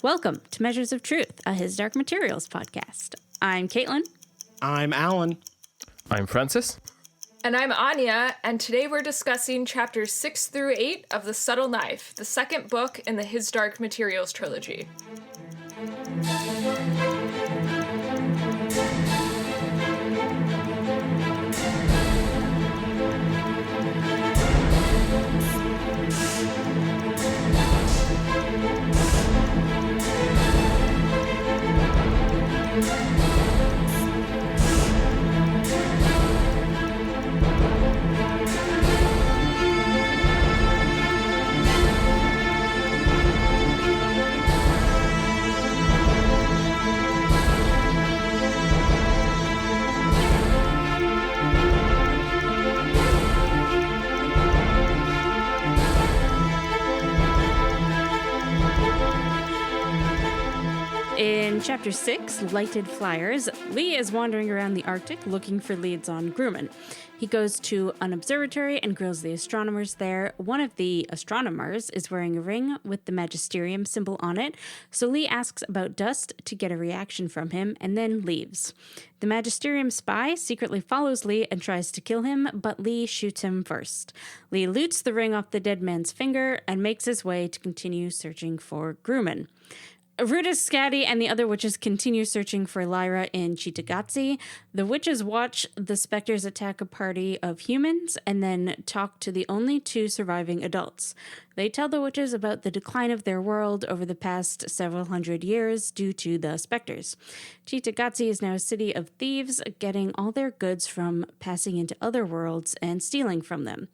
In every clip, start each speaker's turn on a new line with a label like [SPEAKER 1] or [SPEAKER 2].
[SPEAKER 1] Welcome to Measures of Truth, a His Dark Materials podcast. I'm Caitlin.
[SPEAKER 2] I'm Alan.
[SPEAKER 3] I'm Francis.
[SPEAKER 4] And I'm Anya, and today we're discussing chapters 6 through 8 of The Subtle Knife, the second book in the His Dark Materials trilogy.
[SPEAKER 1] In Chapter 6, Lighted Flyers, Lee is wandering around the Arctic looking for leads on Grumman. He goes to an observatory and grills the astronomers there. One of the astronomers is wearing a ring with the magisterium symbol on it, so Lee asks about Dust to get a reaction from him and then leaves. The magisterium spy secretly follows Lee and tries to kill him, but Lee shoots him first. Lee loots the ring off the dead man's finger and makes his way to continue searching for Grumman. Ruta, Scatty, and the other witches continue searching for Lyra in Chitagatsi. The witches watch the specters attack a party of humans and then talk to the only two surviving adults. They tell the witches about the decline of their world over the past several hundred years due to the specters. Chitagatsi is now a city of thieves, getting all their goods from passing into other worlds and stealing from them.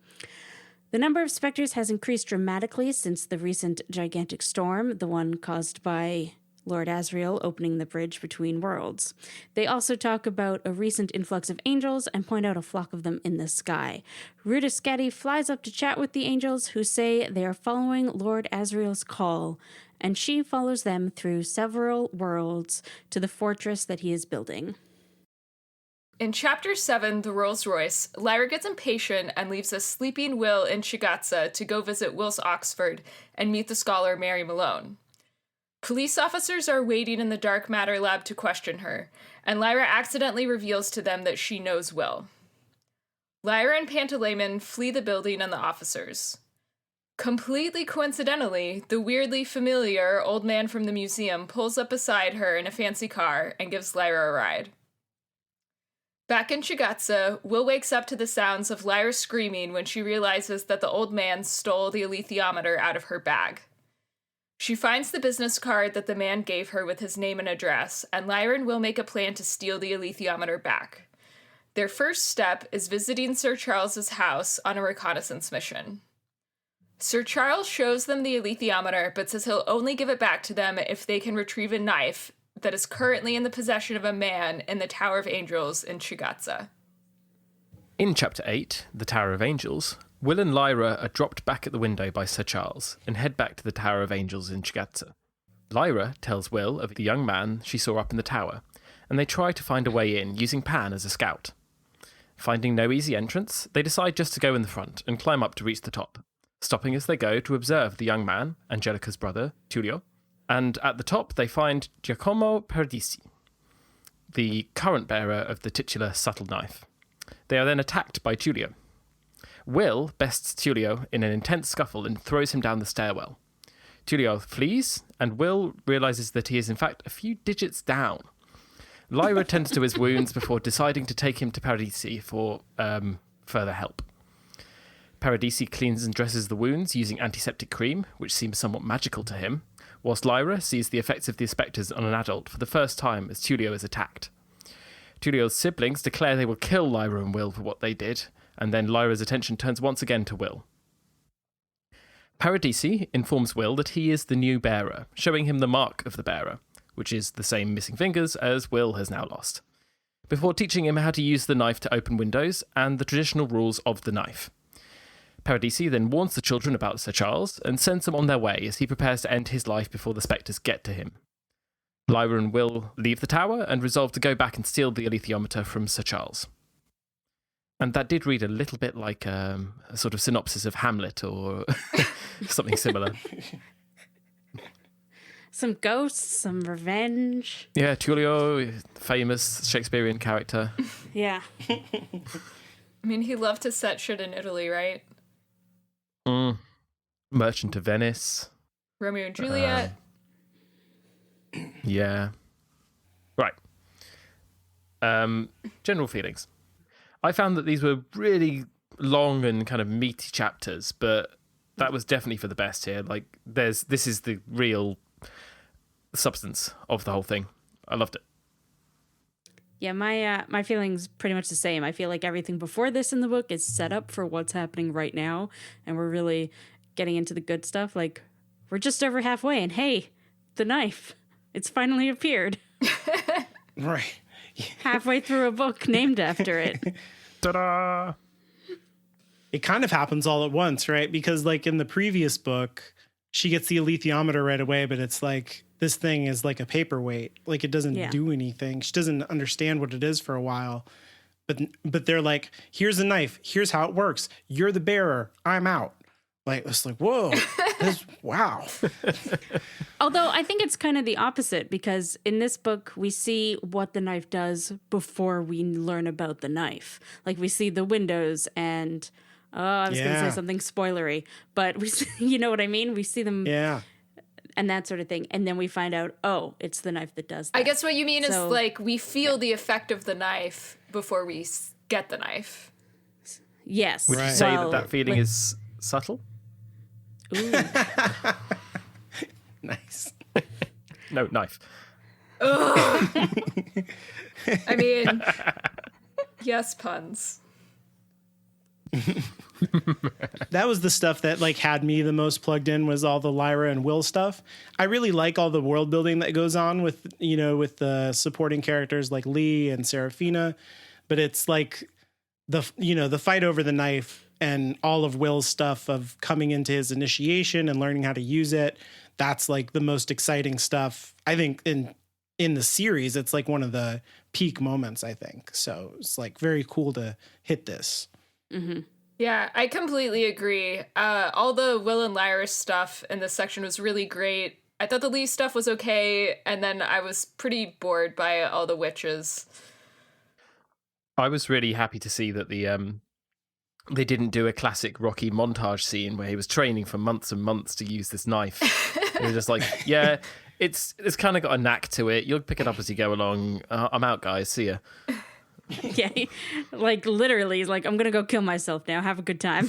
[SPEAKER 1] The number of specters has increased dramatically since the recent gigantic storm, the one caused by Lord Asriel opening the bridge between worlds. They also talk about a recent influx of angels and point out a flock of them in the sky. Ruta Scatty flies up to chat with the angels, who say they are following Lord Asriel's call, and she follows them through several worlds to the fortress that he is building.
[SPEAKER 4] In Chapter 7, The Rolls Royce, Lyra gets impatient and leaves a sleeping Will in Chigatza to go visit Will's Oxford and meet the scholar Mary Malone. Police officers are waiting in the dark matter lab to question her, and Lyra accidentally reveals to them that she knows Will. Lyra and Pantaleimon flee the building and the officers. Completely coincidentally, the weirdly familiar old man from the museum pulls up beside her in a fancy car and gives Lyra a ride. Back in Chigatza, Will wakes up to the sounds of Lyra screaming when she realizes that the old man stole the alethiometer out of her bag. She finds the business card that the man gave her with his name and address, and Lyra and Will make a plan to steal the alethiometer back. Their first step is visiting Sir Charles's house on a reconnaissance mission. Sir Charles shows them the alethiometer, but says he'll only give it back to them if they can retrieve a knife that is currently in the possession of a man in the Tower of Angels in Chigatza.
[SPEAKER 3] In Chapter 8, The Tower of Angels, Will and Lyra are dropped back at the window by Sir Charles and head back to the Tower of Angels in Chigatza. Lyra tells Will of the young man she saw up in the tower, and they try to find a way in using Pan as a scout. Finding no easy entrance, they decide just to go in the front and climb up to reach the top, stopping as they go to observe the young man, Angelica's brother, Tullio, and at the top they find Giacomo Paradisi, the current bearer of the titular subtle knife. They are then attacked by Tullio. Will bests Tullio in an intense scuffle and throws him down the stairwell. Tullio flees, and Will realizes that he is in fact a few digits down. Lyra tends to his wounds before deciding to take him to Paradisi for further help. Paradisi cleans and dresses the wounds using antiseptic cream, which seems somewhat magical to him, whilst Lyra sees the effects of the spectres on an adult for the first time as Tullio is attacked. Tullio's siblings declare they will kill Lyra and Will for what they did, and then Lyra's attention turns once again to Will. Paradisi informs Will that he is the new bearer, showing him the mark of the bearer, which is the same missing fingers as Will has now lost, before teaching him how to use the knife to open windows and the traditional rules of the knife. Paradisi then warns the children about Sir Charles and sends them on their way as he prepares to end his life before the spectres get to him. Lyra and Will leave the tower and resolve to go back and steal the alethiometer from Sir Charles. And that did read a little bit like a sort of synopsis of Hamlet or something similar.
[SPEAKER 1] Some ghosts, some revenge.
[SPEAKER 3] Yeah, Tullio, famous Shakespearean character.
[SPEAKER 1] Yeah.
[SPEAKER 4] I mean, he loved to set shit in Italy, right?
[SPEAKER 3] Merchant of Venice.
[SPEAKER 4] Romeo and Juliet.
[SPEAKER 3] Yeah. Right. General feelings. I found that these were really long and kind of meaty chapters, but that was definitely for the best here. Like, this is the real substance of the whole thing. I loved it.
[SPEAKER 1] Yeah, my feeling's pretty much the same. I feel like everything before this in the book is set up for what's happening right now, and we're really getting into the good stuff. Like, we're just over halfway, and hey, the knife. It's finally appeared.
[SPEAKER 2] Right.
[SPEAKER 1] Halfway through a book named after it.
[SPEAKER 3] Ta-da!
[SPEAKER 2] It kind of happens all at once, right? Because like in the previous book, she gets the alethiometer right away, but it's like this thing is like a paperweight. Like it doesn't do anything. She doesn't understand what it is for a while. But they're like, here's a knife. Here's how it works. You're the bearer. I'm out. Like, it's like, whoa, wow.
[SPEAKER 1] Although I think it's kind of the opposite, because in this book, we see what the knife does before we learn about the knife. Like, we see the windows and, I was going to say something spoilery, but we see, you know what I mean? We see them and that sort of thing. And then we find out, oh, it's the knife that does that.
[SPEAKER 4] I guess what you mean is, like, we feel the effect of the knife before we get the knife.
[SPEAKER 1] Yes.
[SPEAKER 3] Would you say that feeling is subtle?
[SPEAKER 1] Ooh.
[SPEAKER 2] Nice.
[SPEAKER 3] No, knife.
[SPEAKER 4] I mean, yes, puns.
[SPEAKER 2] That was the stuff that like had me the most plugged in, was all the Lyra and Will stuff. I really like all the world building that goes on with, you know, with the supporting characters like Lee and Serafina, but it's like the fight over the knife and all of Will's stuff of coming into his initiation and learning how to use it. That's like the most exciting stuff. I think in the series, it's like one of the peak moments, I think. So it's like very cool to hit this.
[SPEAKER 1] Mm-hmm.
[SPEAKER 4] Yeah, I completely agree. All the Will and Lyra stuff in this section was really great. I thought the Lee stuff was okay, and then I was pretty bored by all the witches.
[SPEAKER 3] I was really happy to see that they didn't do a classic Rocky montage scene where he was training for months and months to use this knife. It was just like, yeah, it's kind of got a knack to it. You'll pick it up as you go along. I'm out, guys. See ya.
[SPEAKER 1] Yeah, like literally, he's like, I'm gonna go kill myself now. Have a good time.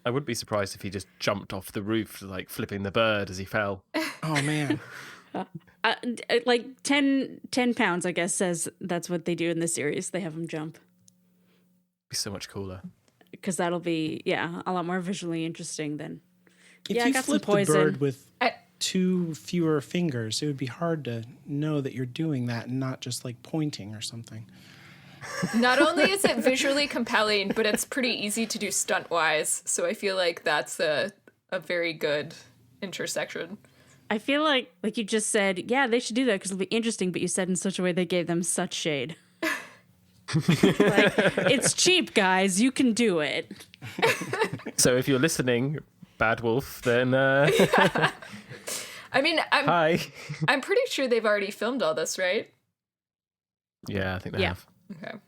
[SPEAKER 3] I wouldn't be surprised if he just jumped off the roof, like flipping the bird as he fell.
[SPEAKER 2] Oh man.
[SPEAKER 1] Like 10 pounds, I guess, says that's what they do in the series. They have him jump.
[SPEAKER 3] Be so much cooler.
[SPEAKER 1] Because that'll be, a lot more visually interesting than.
[SPEAKER 2] If
[SPEAKER 1] I
[SPEAKER 2] you
[SPEAKER 1] got some
[SPEAKER 2] flip the
[SPEAKER 1] poison.
[SPEAKER 2] bird with 2 fewer fingers, it would be hard to know that you're doing that and not just like pointing or something.
[SPEAKER 4] Not only is it visually compelling, but it's pretty easy to do stunt-wise. So I feel like that's a very good intersection.
[SPEAKER 1] I feel like you just said, yeah, they should do that because it'll be interesting, but you said in such a way they gave them such shade. Like, it's cheap, guys. You can do it.
[SPEAKER 3] So if you're listening, Bad Wolf, then
[SPEAKER 4] Yeah. I mean,
[SPEAKER 3] hi.
[SPEAKER 4] I'm pretty sure they've already filmed all this, right?
[SPEAKER 3] Yeah, I think they have.
[SPEAKER 4] Okay.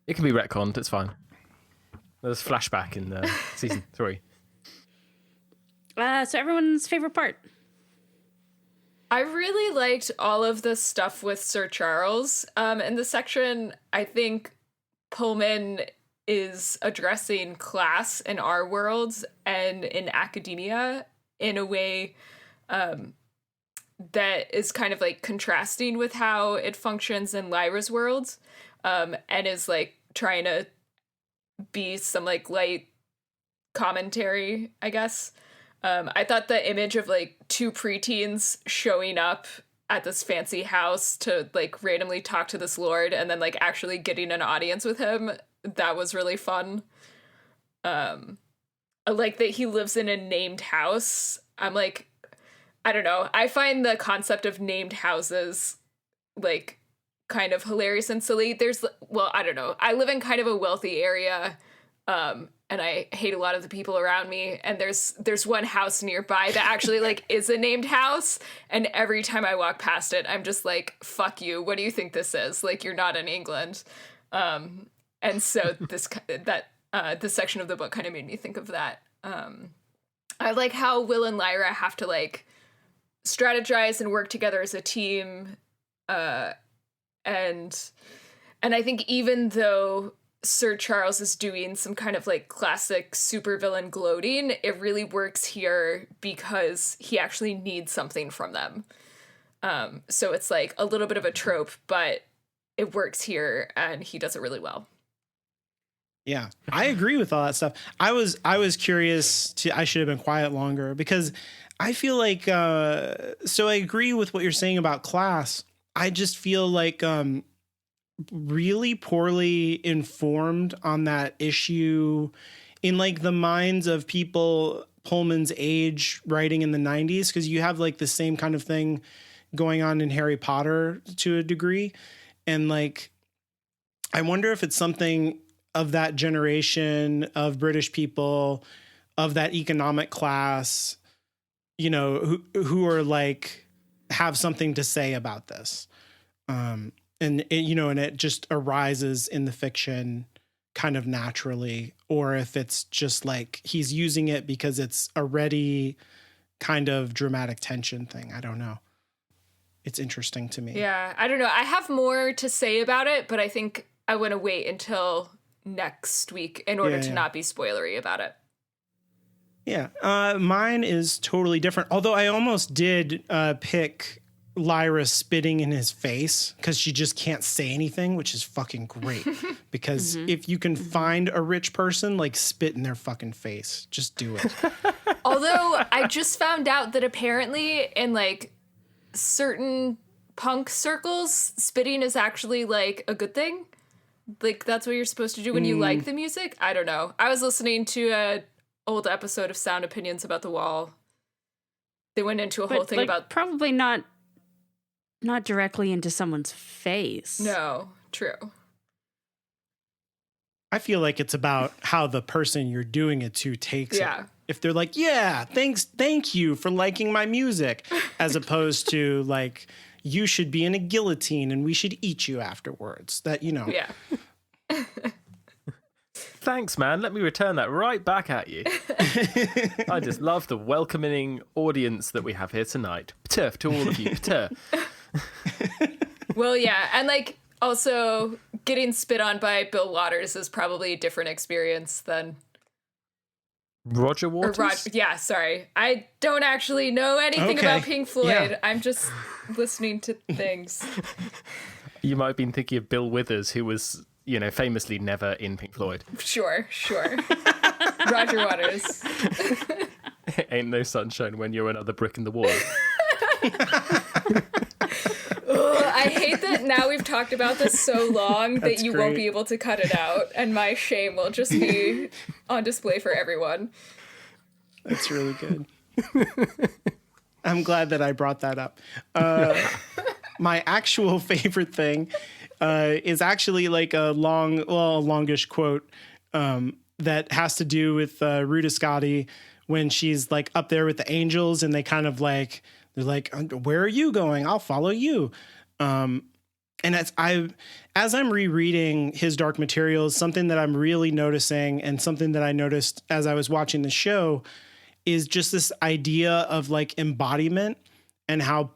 [SPEAKER 3] It can be retconned. It's fine. There's flashback in season 3.
[SPEAKER 1] So everyone's favorite part.
[SPEAKER 4] I really liked all of the stuff with Sir Charles. In the section, I think Pullman is addressing class in our worlds and in academia in a way that is kind of like contrasting with how it functions in Lyra's world, and is like trying to be some like light commentary, I guess. I thought the image of like 2 preteens showing up at this fancy house to like randomly talk to this lord and then like actually getting an audience with him, that was really fun. I like that he lives in a named house. I'm like, I don't know. I find the concept of named houses like kind of hilarious and silly. I don't know. I live in kind of a wealthy area. And I hate a lot of the people around me. And there's one house nearby that actually like is a named house. And every time I walk past it, I'm just like, fuck you. What do you think this is? Like, you're not in England. And so this section of the book kind of made me think of that. I like how Will and Lyra have to like strategize and work together as a team. And I think even though Sir Charles is doing some kind of like classic supervillain gloating, it really works here because he actually needs something from them. So it's like a little bit of a trope, but it works here and he does it really well.
[SPEAKER 2] Yeah, I agree with all that stuff. I was curious I should have been quiet longer because I feel like, so I agree with what you're saying about class. I just feel like, really poorly informed on that issue in like the minds of people Pullman's age writing in the 90s, because you have like the same kind of thing going on in Harry Potter to a degree. And like, I wonder if it's something of that generation of British people of that economic class, you know, who are like, have something to say about this. And it, you know, and it just arises in the fiction kind of naturally, or if it's just like he's using it because it's a ready kind of dramatic tension thing. I don't know. It's interesting to me.
[SPEAKER 4] Yeah, I don't know. I have more to say about it, but I think I want to wait until next week in order to not be spoilery about it.
[SPEAKER 2] Yeah, mine is totally different. Although I almost did pick Lyra spitting in his face because she just can't say anything, which is fucking great. Because if you can find a rich person, like spit in their fucking face, just do it.
[SPEAKER 4] Although I just found out that apparently in like certain punk circles, spitting is actually like a good thing. Like that's what you're supposed to do when you like the music. I don't know. I was listening to a old episode of Sound Opinions about the Wall. They went into a whole thing
[SPEAKER 1] like,
[SPEAKER 4] about
[SPEAKER 1] probably not directly into someone's face.
[SPEAKER 4] No, true.
[SPEAKER 2] I feel like it's about how the person you're doing it to takes it. If they're like, yeah, thank you for liking my music, as opposed to like, you should be in a guillotine and we should eat you afterwards. That, you know.
[SPEAKER 4] Yeah.
[SPEAKER 3] Thanks, man. Let me return that right back at you. I just love the welcoming audience that we have here tonight. Pturf to all of you. Pturf.
[SPEAKER 4] Well, yeah. And like also getting spit on by Bill Waters is probably a different experience than
[SPEAKER 3] Roger Waters?
[SPEAKER 4] Yeah, sorry. I don't actually know anything about Pink Floyd. Yeah. I'm just listening to things.
[SPEAKER 3] You might have been thinking of Bill Withers, who was, you know, famously never in Pink Floyd.
[SPEAKER 4] Sure. Roger Waters.
[SPEAKER 3] Ain't no sunshine when you're another brick in the wall.
[SPEAKER 4] I hate that now we've talked about this so long that you won't be able to cut it out, and my shame will just be on display for everyone.
[SPEAKER 2] That's really good. I'm glad that I brought that up. My actual favorite thing is actually like a longish quote that has to do with Ruta Scotty when she's like up there with the angels and they kind of like, they're like, where are you going? I'll follow you. And as I'm rereading his Dark Materials, something that I'm really noticing and something that I noticed as I was watching the show is just this idea of like embodiment and how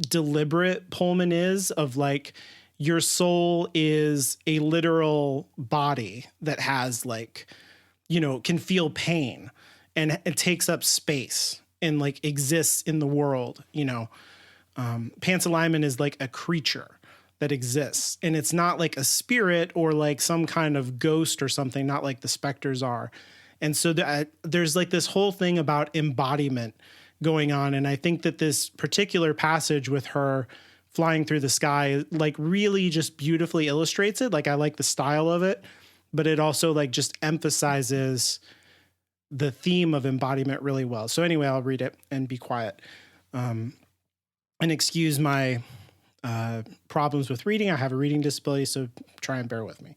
[SPEAKER 2] deliberate Pullman is of like, your soul is a literal body that has like, you know, can feel pain and it takes up space and like exists in the world, you know. Pantalaimon is like a creature that exists and it's not like a spirit or like some kind of ghost or something, not like the specters are. And so there's like this whole thing about embodiment going on. And I think that this particular passage with her flying through the sky, like really just beautifully illustrates it. Like I like the style of it, but it also like just emphasizes the theme of embodiment really well. So anyway, I'll read it and be quiet. And excuse my problems with reading. I have a reading disability, so try and bear with me.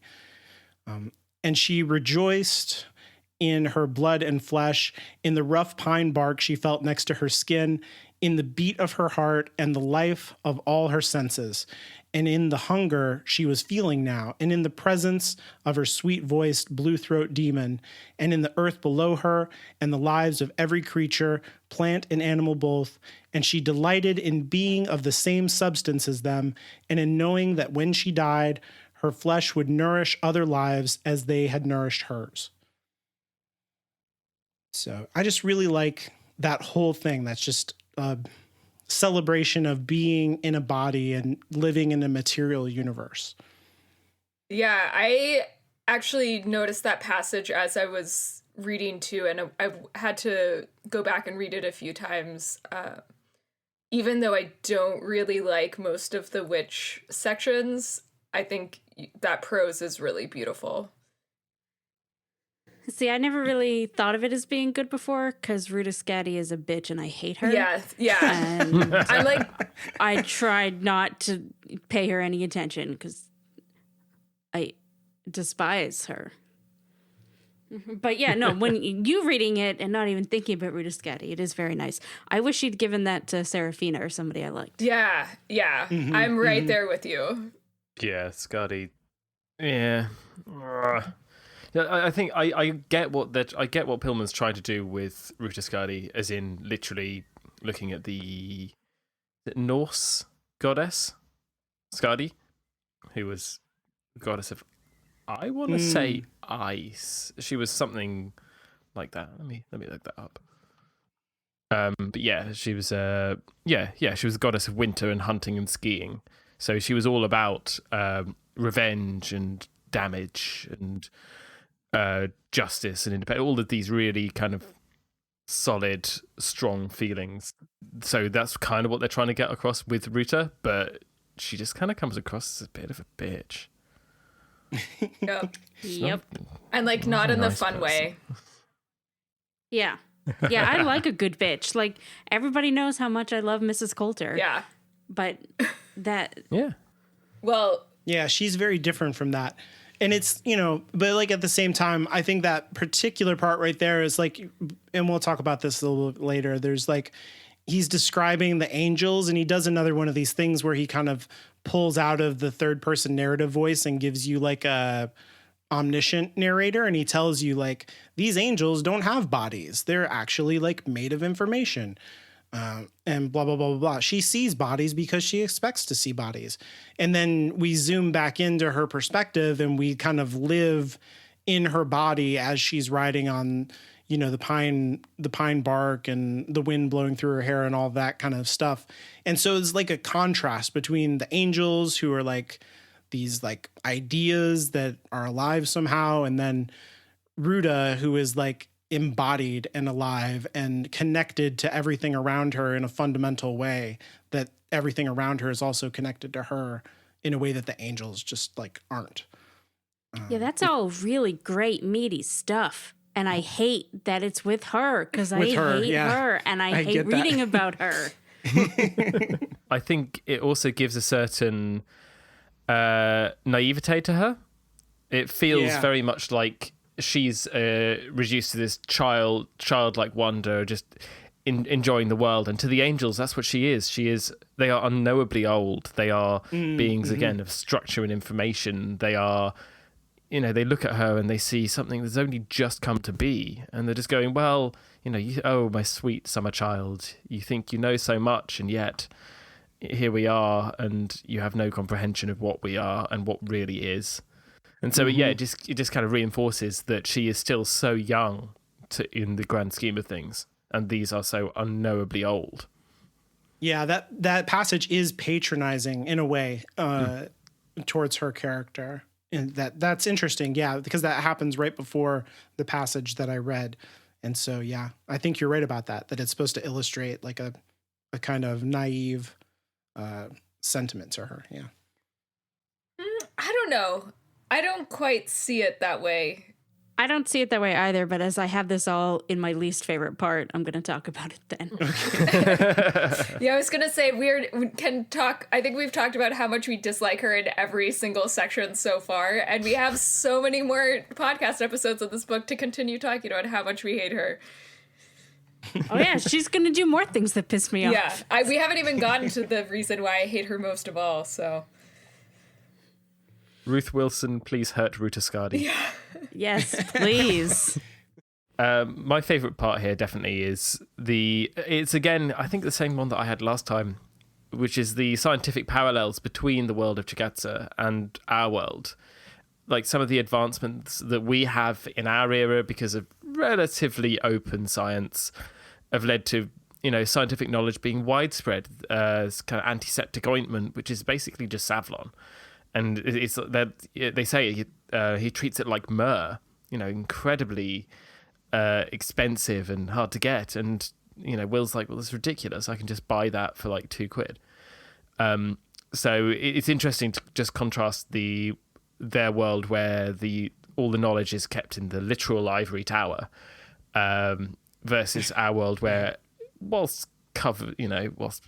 [SPEAKER 2] and she rejoiced in her blood and flesh, in the rough pine bark she felt next to her skin, in the beat of her heart and the life of all her senses, and in the hunger she was feeling now, and in the presence of her sweet-voiced blue-throat demon, and in the earth below her, and the lives of every creature, plant and animal both, and she delighted in being of the same substance as them, and in knowing that when she died, her flesh would nourish other lives as they had nourished hers. So I just really like that whole thing. That's just a celebration of being in a body and living in a material universe.
[SPEAKER 4] Yeah, I actually noticed that passage as I was reading too, and I had to go back and read it a few times. Even though I don't really like most of the witch sections, I think that prose is really beautiful.
[SPEAKER 1] See, I never really thought of it as being good before because Ruta Skadi is a bitch and I hate her.
[SPEAKER 4] Yeah.
[SPEAKER 1] And
[SPEAKER 4] I'm like,
[SPEAKER 1] I tried not to pay her any attention because I despise her. But yeah, no, when you reading it and not even thinking about Ruta Skadi, it is very nice. I wish she'd given that to Serafina or somebody I liked.
[SPEAKER 4] yeah. I'm right there with you.
[SPEAKER 3] Yeah, Skadi. Yeah. Yeah, I think I get what Pillman's trying to do with Ruta Skadi, as in literally looking at the Norse goddess Skadi, who was the goddess of, I want to say, ice. She was something like that. Let me look that up. But yeah, she was she was the goddess of winter and hunting and skiing. So she was all about revenge and damage and justice and independence, all of these really kind of solid, strong feelings. So that's kind of what they're trying to get across with Ruta, but she just kind of comes across as a bit of a bitch.
[SPEAKER 4] Yep. And like not in the fun way.
[SPEAKER 1] Yeah. Yeah, I like a good bitch. Like, everybody knows how much I love Mrs. Coulter.
[SPEAKER 4] Yeah.
[SPEAKER 1] But that...
[SPEAKER 3] Yeah.
[SPEAKER 4] Well...
[SPEAKER 2] Yeah, she's very different from that. And it's, but like at the same time, I think that particular part right there is like, and we'll talk about this a little bit later. There's like, he's describing the angels, and he does another one of these things where he kind of pulls out of the third person narrative voice and gives you like a omniscient narrator. And he tells you like, these angels don't have bodies. They're actually like made of information. And blah, blah, blah, blah, blah. She sees bodies because she expects to see bodies. And then we zoom back into her perspective and we kind of live in her body as she's riding on, the pine bark and the wind blowing through her hair and all that kind of stuff. And so it's like a contrast between the angels, who are like these like ideas that are alive somehow, and then Ruta, who is like embodied and alive and connected to everything around her in a fundamental way, that everything around her is also connected to her in a way that the angels just like aren't.
[SPEAKER 1] Yeah, that's all really great, meaty stuff. And I hate that it's with her, because I hate her and I hate reading about her.
[SPEAKER 3] I think it also gives a certain naivete to her. It feels very much like she's reduced to this childlike wonder, just enjoying the world. And to the angels, that's what she is. They are unknowably old. They are beings, again, of structure and information. They are, they look at her and they see something that's only just come to be. And they're just going, well, oh, my sweet summer child, you think you know so much, and yet here we are, and you have no comprehension of what we are and what really is. And so, it just kind of reinforces that she is still so young in the grand scheme of things, and these are so unknowably old.
[SPEAKER 2] Yeah, that passage is patronizing in a way towards her character, and that's interesting. Yeah, because that happens right before the passage that I read, and so I think you're right about that. That it's supposed to illustrate like a kind of naive sentiment to her. Yeah.
[SPEAKER 4] I don't know. I don't quite see it that way.
[SPEAKER 1] I don't see it that way either, but as I have this all in my least favorite part, I'm going to talk about it then.
[SPEAKER 4] Yeah, I was going to say we can talk. I think we've talked about how much we dislike her in every single section so far, and we have so many more podcast episodes of this book to continue talking about how much we hate her.
[SPEAKER 1] Oh yeah, she's going to do more things that piss me off.
[SPEAKER 4] Yeah, we haven't even gotten to the reason why I hate her most of all, so...
[SPEAKER 3] Ruth Wilson, please hurt Ruta Skadi.
[SPEAKER 4] Yeah.
[SPEAKER 1] Yes, please.
[SPEAKER 3] My favourite part here definitely is it's again, I think the same one that I had last time, which is the scientific parallels between the world of Chigatza and our world. Like some of the advancements that we have in our era because of relatively open science have led to, scientific knowledge being widespread as kind of antiseptic ointment, which is basically just Savlon. And it's that they say he treats it like myrrh, incredibly expensive and hard to get. And, Will's like, well, it's ridiculous. I can just buy that for like £2. So it's interesting to just contrast their world where all the knowledge is kept in the literal ivory tower versus our world where, whilst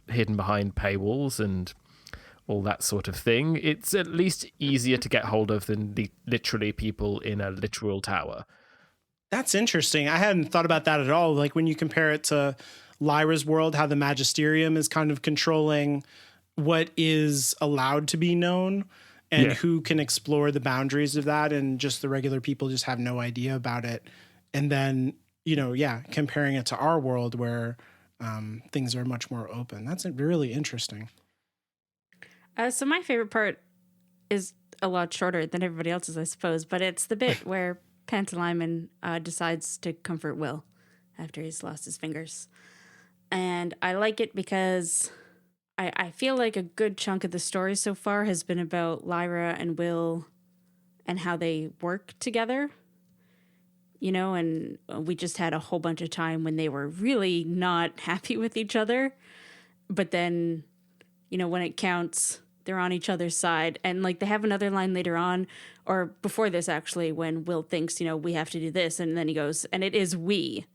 [SPEAKER 3] hidden behind paywalls and all that sort of thing, it's at least easier to get hold of than the literally people in a literal tower.
[SPEAKER 2] That's interesting. I hadn't thought about that at all. Like when you compare it to Lyra's world, how the Magisterium is kind of controlling what is allowed to be known and who can explore the boundaries of that, and just the regular people just have no idea about it. And then, comparing it to our world where things are much more open. That's really interesting.
[SPEAKER 1] So my favorite part is a lot shorter than everybody else's, I suppose, but it's the bit where Pantalaimon decides to comfort Will after he's lost his fingers. And I like it because I feel like a good chunk of the story so far has been about Lyra and Will and how they work together. And we just had a whole bunch of time when they were really not happy with each other. But then, when it counts, they're on each other's side. And like they have another line later on, or before this actually, when Will thinks, we have to do this. And then he goes, and it is we.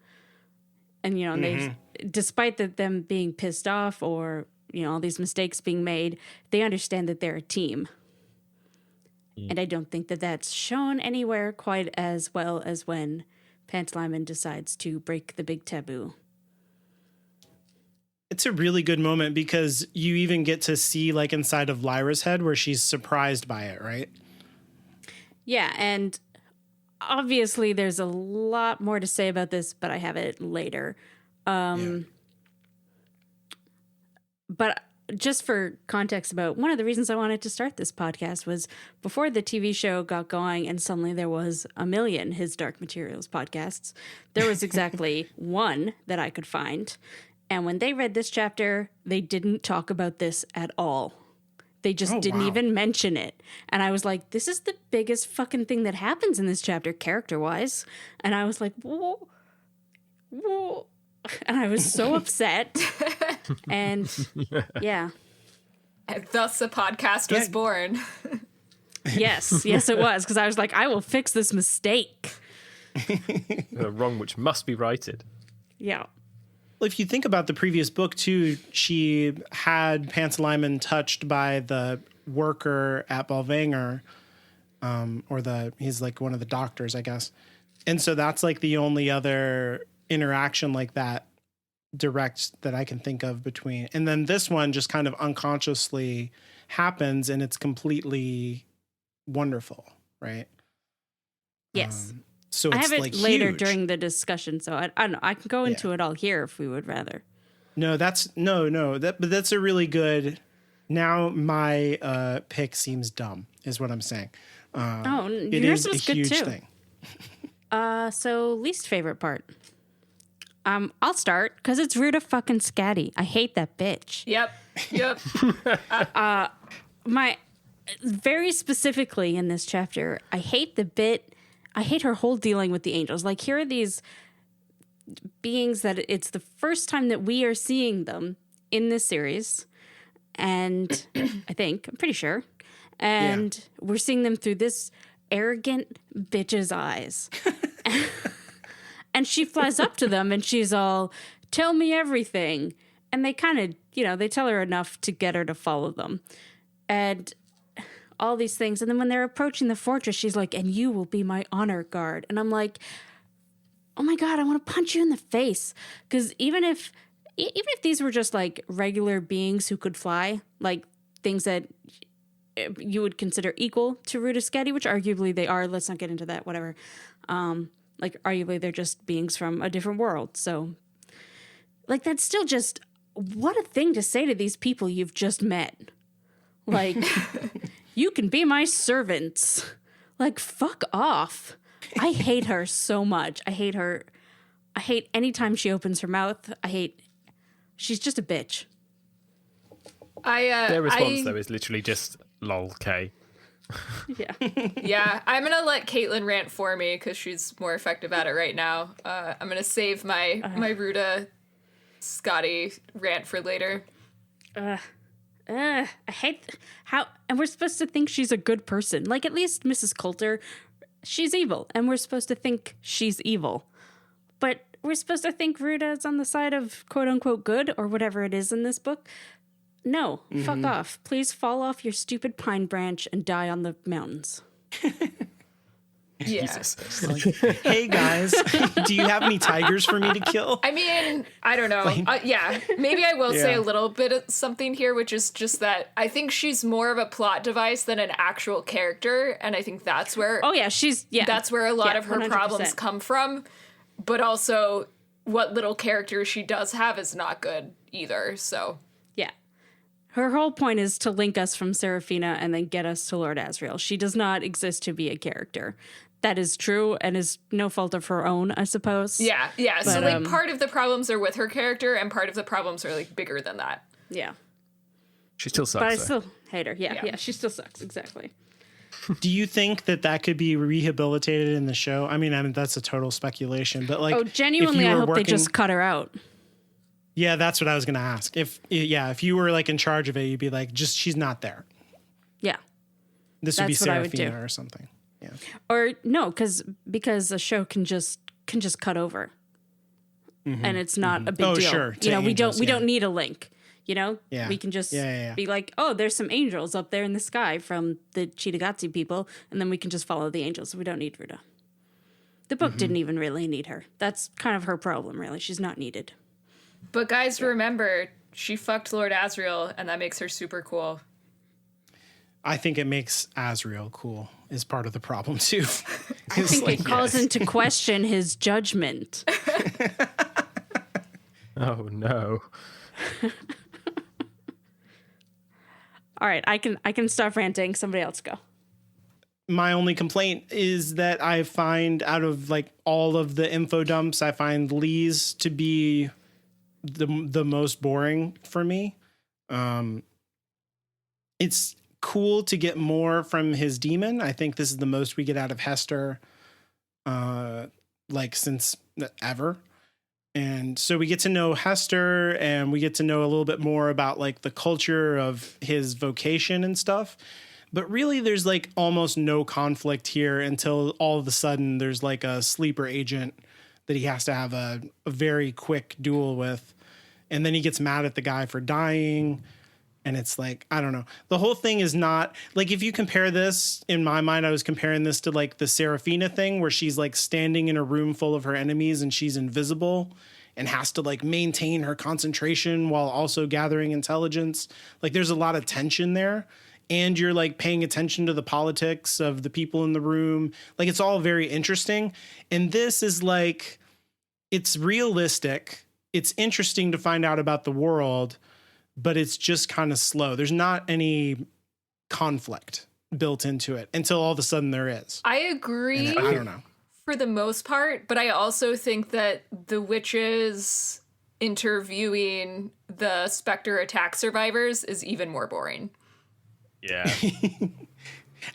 [SPEAKER 1] And, and they, despite them being pissed off or, all these mistakes being made, they understand that they're a team. And I don't think that that's shown anywhere quite as well as when Pantalaimon decides to break the big taboo.
[SPEAKER 2] It's a really good moment because you even get to see like inside of Lyra's head where she's surprised by it, right? Yeah,
[SPEAKER 1] and obviously there's a lot more to say about this, but I have it later. But just for context about one of the reasons I wanted to start this podcast was before the TV show got going and suddenly there was a million His Dark Materials podcasts, there was exactly one that I could find. And when they read this chapter, they didn't talk about this at all. They just didn't even mention it. And I was like, this is the biggest fucking thing that happens in this chapter character-wise. And I was like, whoa. And I was so upset. And yeah.
[SPEAKER 4] And thus the podcast was born.
[SPEAKER 1] Yes, it was. Because I was like, I will fix this mistake.
[SPEAKER 3] Wrong which must be righted.
[SPEAKER 1] Yeah.
[SPEAKER 2] Well, if you think about the previous book too, she had Pantalaimon touched by the worker at Bolvangar, he's like one of the doctors, I guess. And so that's like the only other interaction like that direct that I can think of between. And then this one just kind of unconsciously happens and it's completely wonderful, right?
[SPEAKER 1] Yes.
[SPEAKER 2] So
[SPEAKER 1] I
[SPEAKER 2] it's
[SPEAKER 1] have it
[SPEAKER 2] like
[SPEAKER 1] later
[SPEAKER 2] huge.
[SPEAKER 1] During the discussion, so I don't know. I can go into it all here if we would rather.
[SPEAKER 2] No, but that's a really good. Now my pick seems dumb, is what I'm saying.
[SPEAKER 1] Yours was good too.
[SPEAKER 2] Thing.
[SPEAKER 1] So least favorite part. I'll start because it's Ruta fucking Scatty. I hate that bitch.
[SPEAKER 4] Yep.
[SPEAKER 1] My very specifically in this chapter, I hate the bit. I hate her whole dealing with the angels. Like, here are these beings that it's the first time that we are seeing them in this series. And I'm pretty sure. And we're seeing them through this arrogant bitch's eyes. And she flies up to them and she's all, tell me everything. And they kind of, they tell her enough to get her to follow them. And all these things. And then when they're approaching the fortress, she's like, and you will be my honor guard. And I'm like, oh my God, I want to punch you in the face. Because even if these were just like regular beings who could fly, like things that you would consider equal to Ruta Skadi, which arguably they are. Let's not get into that, whatever. Like, arguably, they're just beings from a different world. So, like, that's still just, what a thing to say to these people you've just met. Like, you can be my servants. Like, fuck off. I hate her so much. I hate her. I hate any time she opens her mouth. She's just a bitch.
[SPEAKER 3] Their response, though, is literally just, lol, K.
[SPEAKER 1] Yeah.
[SPEAKER 4] Yeah, I'm going to let Caitlin rant for me because she's more effective at it right now. I'm going to save my Ruta Skadi rant for later.
[SPEAKER 1] I hate how... And we're supposed to think she's a good person. Like, at least Mrs. Coulter, she's evil. And we're supposed to think she's evil. But we're supposed to think Ruta is on the side of quote-unquote good or whatever it is in this book. No, fuck off. Please fall off your stupid pine branch and die on the mountains.
[SPEAKER 4] Yeah.
[SPEAKER 3] Jesus.
[SPEAKER 2] Like, hey guys, do you have any tigers for me to kill?
[SPEAKER 4] I mean, I don't know. Yeah, maybe I will say a little bit of something here, which is just that I think she's more of a plot device than an actual character, and I think that's where that's where a lot of her
[SPEAKER 1] 100%.
[SPEAKER 4] problems come from. But also, what little character she does have is not good either. So
[SPEAKER 1] Yeah. Her whole point is to link us from Seraphina and then get us to Lord Asriel. She does not exist to be a character. That is true and is no fault of her own, I suppose.
[SPEAKER 4] yeah.
[SPEAKER 1] But,
[SPEAKER 4] So like part of the problems are with her character, and part of the problems are like bigger than that.
[SPEAKER 1] Yeah.
[SPEAKER 3] She still sucks,
[SPEAKER 1] But I
[SPEAKER 3] though.
[SPEAKER 1] still hate her. Yeah, she still sucks. Exactly.
[SPEAKER 2] Do you think that could be rehabilitated in the show? I mean, that's a total speculation, but like,
[SPEAKER 1] Genuinely, I hope they just cut her out.
[SPEAKER 2] Yeah, that's what I was going to ask. If you were like in charge of it, you'd be like, just, she's not there.
[SPEAKER 1] Yeah.
[SPEAKER 2] This would be
[SPEAKER 1] That's what I would do.
[SPEAKER 2] Seraphina or something. Yeah.
[SPEAKER 1] Or no, because a show can just cut over, and it's not a big deal.
[SPEAKER 2] Sure.
[SPEAKER 1] We don't need a link.
[SPEAKER 2] Yeah.
[SPEAKER 1] We can just
[SPEAKER 2] Yeah.
[SPEAKER 1] be like, oh, there's some angels up there in the sky from the Chitagatsi people, and then we can just follow the angels. We don't need Ruta. The book didn't even really need her. That's kind of her problem, really. She's not needed.
[SPEAKER 4] But guys, remember, she fucked Lord Asriel, and that makes her super cool.
[SPEAKER 2] I think it makes Asriel cool is part of the problem too.
[SPEAKER 1] I think it calls into question his judgment.
[SPEAKER 3] Oh, no.
[SPEAKER 1] All right, I can stop ranting. Somebody else go.
[SPEAKER 2] My only complaint is that I find out of like all of the info dumps, I find Lee's to be the most boring for me. It's cool to get more from his demon. I think this is the most we get out of Hester, like since ever. And so we get to know Hester and we get to know a little bit more about like the culture of his vocation and stuff. But really there's like almost no conflict here until all of a sudden there's like a sleeper agent that he has to have a very quick duel with. And then he gets mad at the guy for dying. And it's like, I don't know. The whole thing is not like, if you compare this, in my mind, I was comparing this to like the Seraphina thing where she's like standing in a room full of her enemies and she's invisible and has to like maintain her concentration while also gathering intelligence. Like there's a lot of tension there. And you're like paying attention to the politics of the people in the room. Like it's all very interesting. And this is like, it's realistic. It's interesting to find out about the world, but it's just kind of slow. There's not any conflict built into it until all of a sudden there is.
[SPEAKER 4] I agree.
[SPEAKER 2] And I don't know.
[SPEAKER 4] For the most part, but I also think that the witches interviewing the Spectre attack survivors is even more boring.
[SPEAKER 3] Yeah.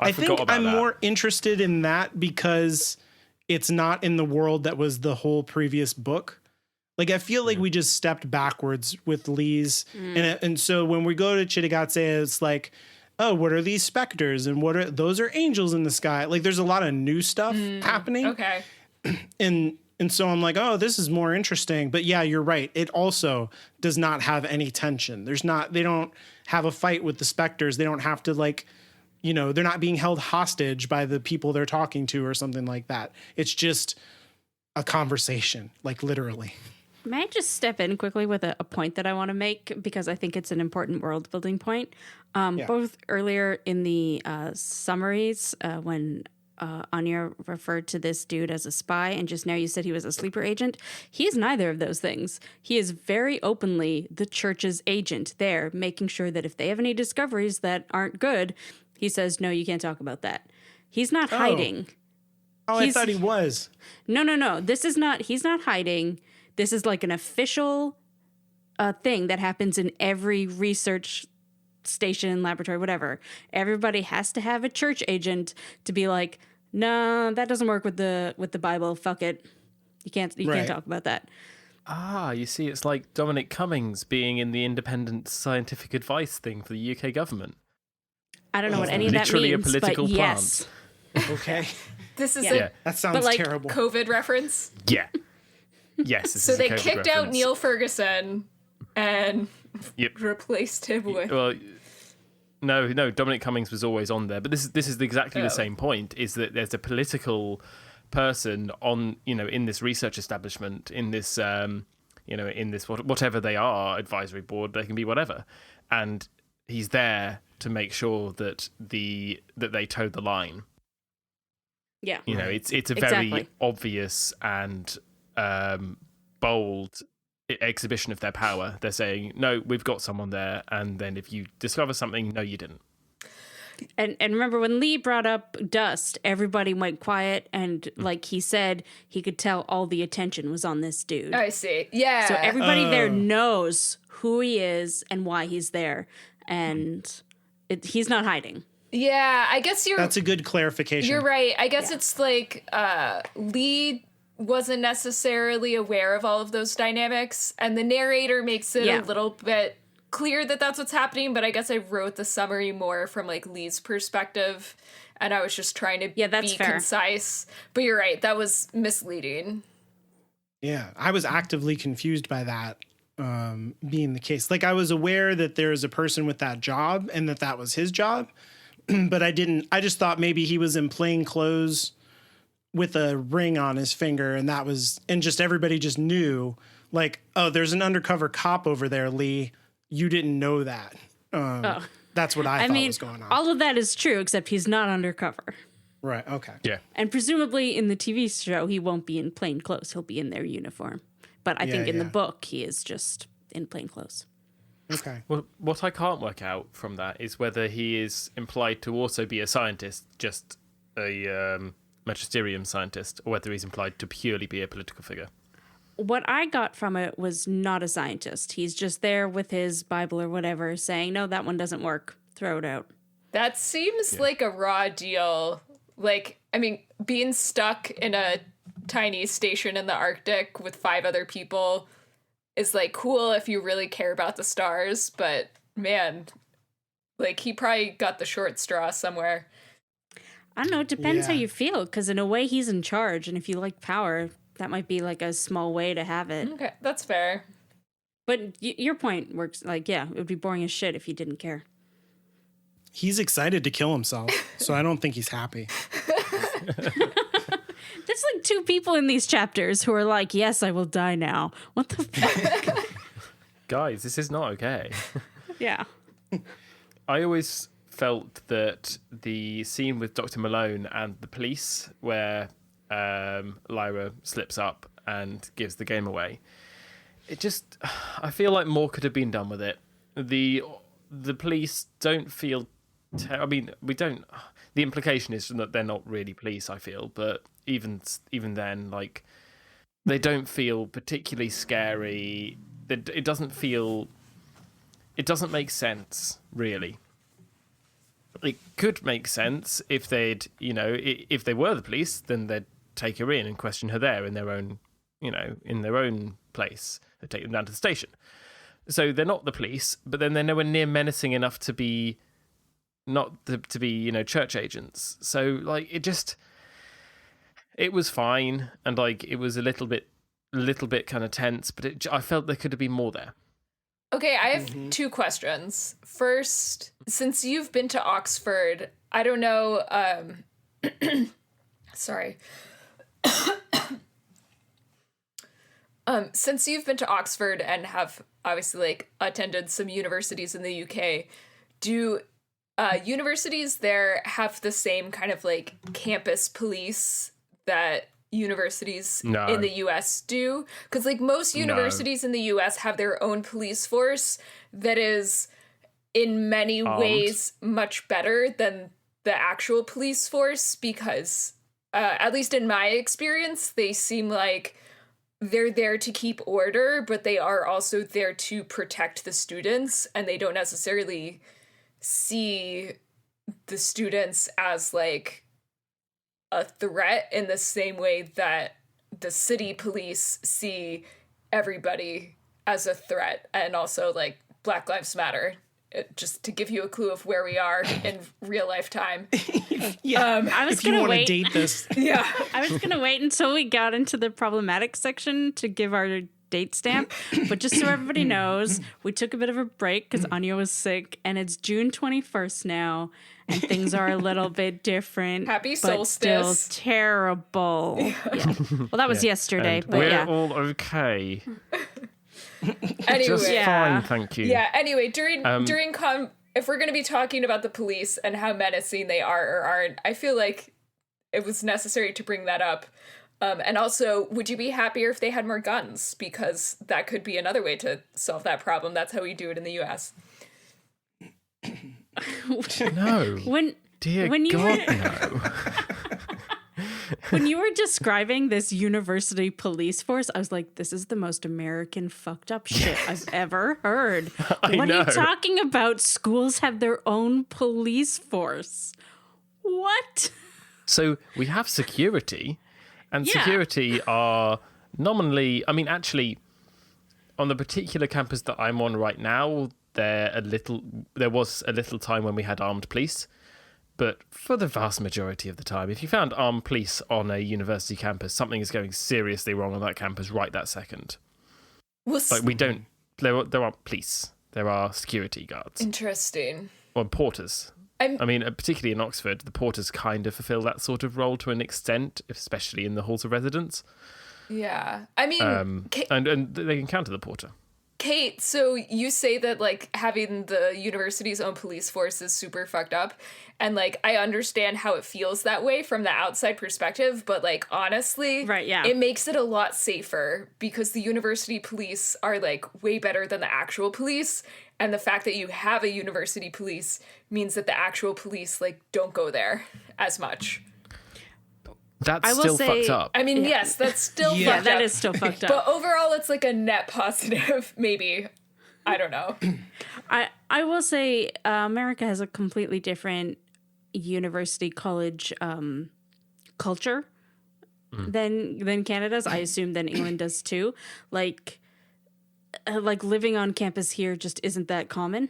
[SPEAKER 2] I think I'm
[SPEAKER 3] that.
[SPEAKER 2] more interested in that because it's not in the world that was the whole previous book. Like, I feel like we just stepped backwards with Lee's. And so when we go to Chitagatse, it's like, oh, what are these specters? And those are angels in the sky. Like, there's a lot of new stuff happening.
[SPEAKER 4] Okay.
[SPEAKER 2] And so I'm like, oh, this is more interesting. But yeah, you're right. It also does not have any tension. They don't have a fight with the specters. They don't have to they're not being held hostage by the people they're talking to or something like that. It's just a conversation, like literally.
[SPEAKER 1] May I just step in quickly with a point that I want to make because I think it's an important world building point. Both earlier in the summaries when Anya referred to this dude as a spy, and just now you said he was a sleeper agent. He is neither of those things. He is very openly the church's agent there, making sure that if they have any discoveries that aren't good, he says, no, you can't talk about that. He's not hiding.
[SPEAKER 2] I thought he was.
[SPEAKER 1] No. He's not hiding. This is like an official thing that happens in every research station, laboratory, whatever. Everybody has to have a church agent to be like, no, that doesn't work with the Bible. Fuck it. You can't talk about that.
[SPEAKER 3] Ah, you see, it's like Dominic Cummings being in the independent scientific advice thing for the UK government.
[SPEAKER 1] I don't know what any of that means.
[SPEAKER 3] Literally a political
[SPEAKER 1] but
[SPEAKER 3] plant.
[SPEAKER 1] Yes.
[SPEAKER 2] Okay.
[SPEAKER 4] This is
[SPEAKER 2] That sounds terrible.
[SPEAKER 4] COVID reference.
[SPEAKER 3] Yeah. Yes.
[SPEAKER 4] So they kicked out Neil Ferguson and replaced him with.
[SPEAKER 3] Well, no. Dominic Cummings was always on there, but this is exactly the same point. Is that there's a political person on, in this research establishment, in this, in this whatever they are, advisory board, they can be whatever, and he's there to make sure that they toe the line.
[SPEAKER 1] Yeah.
[SPEAKER 3] It's a very obvious and bold exhibition of their power. They're saying, no, we've got someone there, and then if you discover something, no, you didn't.
[SPEAKER 1] And remember when Lee brought up Dust, everybody went quiet, and like he said, he could tell all the attention was on this dude.
[SPEAKER 4] I see. Yeah.
[SPEAKER 1] So everybody there knows who he is and why he's there, and he's not hiding.
[SPEAKER 4] Yeah, I guess
[SPEAKER 2] that's a good clarification.
[SPEAKER 4] You're right. I guess it's like Lee wasn't necessarily aware of all of those dynamics, and the narrator makes it a little bit clear that that's what's happening, but I guess I wrote the summary more from like Lee's perspective, and I was just trying to be concise. But you're right, that was misleading.
[SPEAKER 2] Yeah, I was actively confused by that being the case. Like, I was aware that there is a person with that job and that was his job, but I just thought maybe he was in plain clothes with a ring on his finger, and just everybody just knew, like, oh, there's an undercover cop over there, Lee. You didn't know that. That's what I thought was going on.
[SPEAKER 1] All of that is true, except he's not undercover.
[SPEAKER 2] Right, okay.
[SPEAKER 3] Yeah.
[SPEAKER 1] And presumably in the TV show, he won't be in plain clothes. He'll be in their uniform. But I think in the book, he is just in plain clothes.
[SPEAKER 2] Okay.
[SPEAKER 3] Well, what I can't work out from that is whether he is implied to also be a scientist, just a magisterium scientist, or whether he's implied to purely be a political figure.
[SPEAKER 1] What I got from it was not a scientist. He's just there with his Bible or whatever saying, no, that one doesn't work. Throw it out.
[SPEAKER 4] That seems like a raw deal. Like, I mean, being stuck in a tiny station in the Arctic with 5 other people is like cool if you really care about the stars, but man, like he probably got the short straw somewhere.
[SPEAKER 1] I don't know. It depends how you feel, because in a way he's in charge, and if you like power, that might be like a small way to have it.
[SPEAKER 4] Okay, that's fair.
[SPEAKER 1] But your point works. Like, yeah, it would be boring as shit if you didn't care.
[SPEAKER 2] He's excited to kill himself, so I don't think he's happy.
[SPEAKER 1] There's like 2 people in these chapters who are like, yes, I will die now. What the fuck?
[SPEAKER 3] Guys, this is not okay.
[SPEAKER 1] Yeah.
[SPEAKER 3] I always felt that the scene with Dr. Malone and the police, where Lyra slips up and gives the game away, I feel like more could have been done with it. The police don't feel we don't. The implication is that they're not really police, I feel, but even then, like, they don't feel particularly scary. It doesn't make sense, really. It could make sense if if they were the police, then they'd take her in and question her there in their own place. They'd take them down to the station. So they're not the police, but then they're nowhere near menacing enough to be church agents. So like It was fine, and like it was a little bit kind of tense, but I felt there could have been more there.
[SPEAKER 4] Okay, I have two questions. First, since you've been to Oxford, I don't know. Sorry. Since you've been to Oxford and have obviously like attended some universities in the UK, do universities there have the same kind of like campus police that universities in the US do? Because like most universities in the US have their own police force that is in many ways much better than the actual police force, because at least in my experience, they seem like they're there to keep order, but they are also there to protect the students, and they don't necessarily see the students as like a threat in the same way that the city police see everybody as a threat. And also like Black Lives Matter, just to give you a clue of where we are in real life time.
[SPEAKER 1] I was
[SPEAKER 2] If you
[SPEAKER 1] gonna
[SPEAKER 2] want to
[SPEAKER 1] wait.
[SPEAKER 2] date this,
[SPEAKER 4] Yeah.
[SPEAKER 1] I was gonna wait until we got into the problematic section to give our date stamp, but just so everybody knows, we took a bit of a break because Anya was sick, and it's June 21st now, and things are a little bit different.
[SPEAKER 4] Happy
[SPEAKER 1] but still
[SPEAKER 4] solstice.
[SPEAKER 1] terrible. Yeah. Well, that was yesterday,
[SPEAKER 3] And
[SPEAKER 1] but
[SPEAKER 3] we're
[SPEAKER 1] yeah.
[SPEAKER 3] all okay.
[SPEAKER 4] Anyway.
[SPEAKER 3] Just
[SPEAKER 1] Yeah.
[SPEAKER 3] fine, thank you.
[SPEAKER 4] Yeah, anyway, during if we're going to be talking about the police and how menacing they are or aren't, I feel like it was necessary to bring that up. And also, would you be happier if they had more guns? Because that could be another way to solve that problem. That's how we do it in the US.
[SPEAKER 3] No. Dear
[SPEAKER 1] when you
[SPEAKER 3] God,
[SPEAKER 1] were-
[SPEAKER 3] no.
[SPEAKER 1] When you were describing this university police force, I was like, this is the most American fucked up shit I've ever heard. What are
[SPEAKER 3] know.
[SPEAKER 1] you talking about? Schools have their own police force. What?
[SPEAKER 3] So we have security, and
[SPEAKER 1] Yeah.
[SPEAKER 3] security are nominally, I mean, actually, on the particular campus that I'm on right now, there was a little time when we had armed police. But for the vast majority of the time, if you found armed police on a university campus, something is going seriously wrong on that campus right that second. Like we don't, there aren't police. There are security guards
[SPEAKER 4] Interesting.
[SPEAKER 3] or porters. I mean, particularly in Oxford, the porters kind of fulfill that sort of role to an extent, especially in the halls of residence.
[SPEAKER 4] Yeah. I mean,
[SPEAKER 3] And they can counter the porter.
[SPEAKER 4] Kate, so you say that like having the university's own police force is super fucked up, and like I understand how it feels that way from the outside perspective, but like honestly,
[SPEAKER 1] Right, yeah.
[SPEAKER 4] it makes it a lot safer because the university police are like way better than the actual police, and the fact that you have a university police means that the actual police like don't go there as much.
[SPEAKER 3] That's
[SPEAKER 1] I will
[SPEAKER 3] still
[SPEAKER 1] say-
[SPEAKER 3] fucked up.
[SPEAKER 4] I mean, yes, that's still
[SPEAKER 2] Yeah,
[SPEAKER 4] fucked
[SPEAKER 1] That
[SPEAKER 4] up.
[SPEAKER 1] is still fucked up.
[SPEAKER 4] But overall, it's like a net positive, maybe. I don't know.
[SPEAKER 1] I will say America has a completely different university college culture than Canada's. I assume than England does too. Like living on campus here just isn't that common.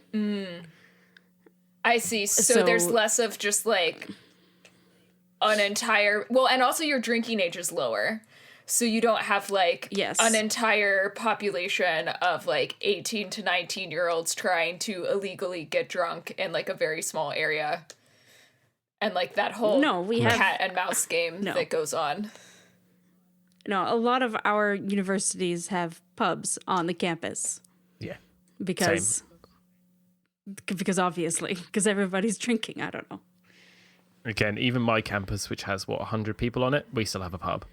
[SPEAKER 4] I see. So there's
[SPEAKER 1] So-
[SPEAKER 4] less of just like an entire, well, and also your drinking age is lower. So you don't have like
[SPEAKER 1] Yes.
[SPEAKER 4] an entire population of like 18 to 19-year-olds trying to illegally get drunk in like a very small area. And like that whole
[SPEAKER 1] No, we have-
[SPEAKER 4] cat and mouse game
[SPEAKER 1] No.
[SPEAKER 4] that goes on.
[SPEAKER 1] No, a lot of our universities have pubs on the campus
[SPEAKER 3] Yeah.
[SPEAKER 1] because obviously because everybody's drinking. I don't know.
[SPEAKER 3] Again, even my campus, which has 100 people on it, we still have a pub.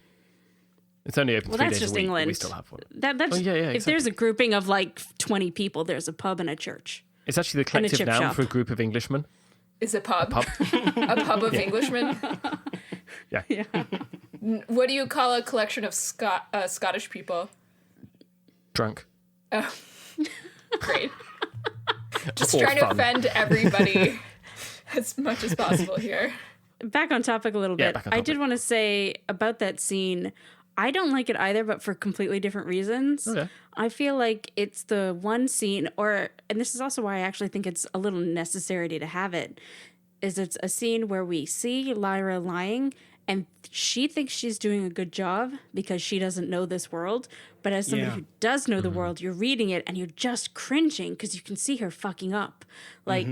[SPEAKER 3] It's only open
[SPEAKER 1] Well,
[SPEAKER 3] 3
[SPEAKER 1] that's
[SPEAKER 3] days
[SPEAKER 1] just
[SPEAKER 3] a week, but we
[SPEAKER 1] England.
[SPEAKER 3] still have one.
[SPEAKER 1] That's
[SPEAKER 3] yeah,
[SPEAKER 1] if there's a grouping of like 20 people, there's a pub and a church.
[SPEAKER 3] It's actually the
[SPEAKER 1] And a
[SPEAKER 3] collective
[SPEAKER 1] chip
[SPEAKER 3] noun
[SPEAKER 1] shop.
[SPEAKER 3] for a group of Englishmen.
[SPEAKER 4] Is a pub.
[SPEAKER 3] Pub.
[SPEAKER 4] A pub of Englishmen.
[SPEAKER 3] Yeah.
[SPEAKER 4] What do you call a collection of Scottish people?
[SPEAKER 3] Drunk.
[SPEAKER 4] Great. Just
[SPEAKER 3] For
[SPEAKER 4] trying to
[SPEAKER 3] fun.
[SPEAKER 4] offend everybody as much as possible here.
[SPEAKER 1] Back on topic a little
[SPEAKER 3] Yeah,
[SPEAKER 1] bit.
[SPEAKER 3] back on
[SPEAKER 1] I
[SPEAKER 3] topic.
[SPEAKER 1] did want to say about that scene, I don't like it either, but for completely different reasons.
[SPEAKER 3] Okay.
[SPEAKER 1] I feel like it's the one scene, and this is also why I actually think it's a little necessity to have it, is it's a scene where we see Lyra lying And she thinks she's doing a good job because she doesn't know this world. But as somebody who does know the world, you're reading it and you're just cringing because you can see her fucking up. Like,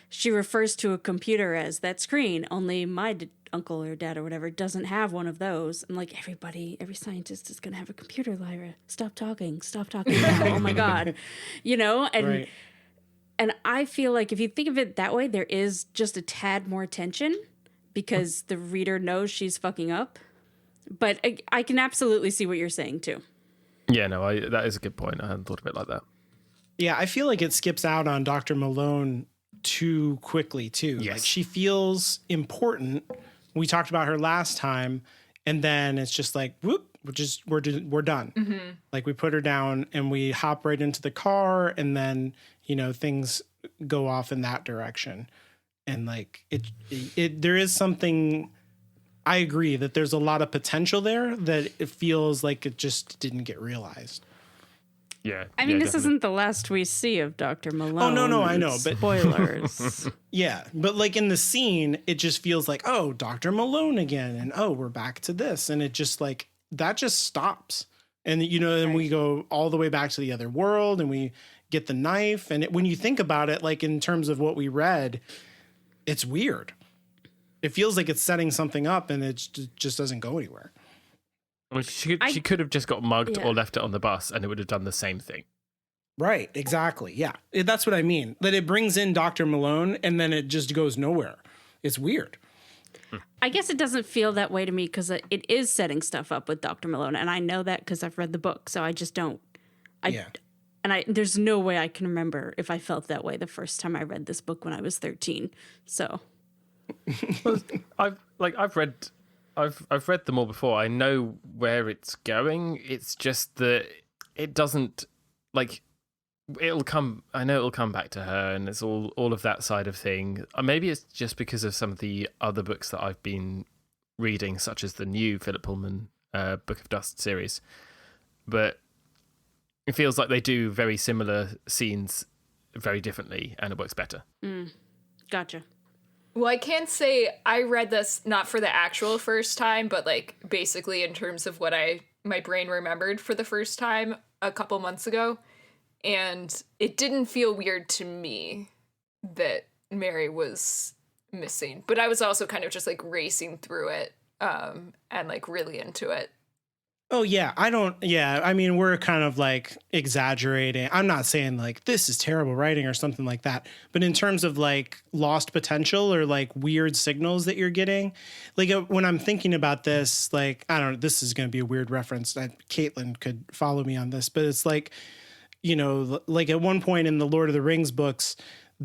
[SPEAKER 1] she refers to a computer as that screen, only my uncle or dad or whatever doesn't have one of those. And like, every scientist is going to have a computer, Lyra. Stop talking now. Oh my God. You know? And
[SPEAKER 2] Right.
[SPEAKER 1] and I feel like if you think of it that way, there is just a tad more tension because the reader knows she's fucking up. But I can absolutely see what you're saying too.
[SPEAKER 3] Yeah, no, that is a good point. I hadn't thought of it like that.
[SPEAKER 2] Yeah, I feel like it skips out on Dr. Malone too quickly too.
[SPEAKER 3] Yes.
[SPEAKER 2] Like she feels important. We talked about her last time, and then it's just like, whoop, we're done.
[SPEAKER 4] Mm-hmm.
[SPEAKER 2] Like we put her down and we hop right into the car, and then, you know, things go off in that direction. And like it there is something. I agree that there's a lot of potential there that it feels like it just didn't get realized.
[SPEAKER 3] Yeah.
[SPEAKER 1] I mean,
[SPEAKER 3] yeah,
[SPEAKER 1] this
[SPEAKER 3] definitely.
[SPEAKER 1] isn't the last we see of Dr. Malone.
[SPEAKER 2] Oh, no, I know, but-
[SPEAKER 1] spoilers.
[SPEAKER 2] Yeah, but like in the scene, it just feels like, oh, Dr. Malone again, and oh, we're back to this, and it just like that just stops, and you know, then we go all the way back to the other world, and we get the knife, and when you think about it, like in terms of what we read, it's weird. It feels like it's setting something up, and it just doesn't go anywhere.
[SPEAKER 3] Well, she could have just got mugged
[SPEAKER 1] Yeah.
[SPEAKER 3] or left it on the bus, and it would have done the same thing.
[SPEAKER 2] Right, exactly. Yeah, that's what I mean. That it brings in Dr. Malone, and then it just goes nowhere. It's weird.
[SPEAKER 1] I guess it doesn't feel that way to me because it is setting stuff up with Dr. Malone, and I know that because I've read the book. So I just don't.
[SPEAKER 2] Yeah.
[SPEAKER 1] And there's no way I can remember if I felt that way the first time I read this book when I was 13. So
[SPEAKER 3] I've read them all before. I know where it's going. It's just that it doesn't like it'll come. I know it'll come back to her, and it's all of that side of thing. Maybe it's just because of some of the other books that I've been reading, such as the new Philip Pullman Book of Dust series, but it feels like they do very similar scenes very differently, and it works better.
[SPEAKER 1] gotcha.
[SPEAKER 4] Well, I can say I read this not for the actual first time, but like basically in terms of what my brain remembered for the first time a couple months ago. And it didn't feel weird to me that Mary was missing. But I was also kind of just like racing through it and like really into it.
[SPEAKER 2] Oh, yeah. I mean, we're kind of like exaggerating. I'm not saying like this is terrible writing or something like that. But in terms of like lost potential or like weird signals that you're getting, like when I'm thinking about this, like, I don't know, this is going to be a weird reference that Caitlin could follow me on this. But it's like, you know, like at one point in the Lord of the Rings books,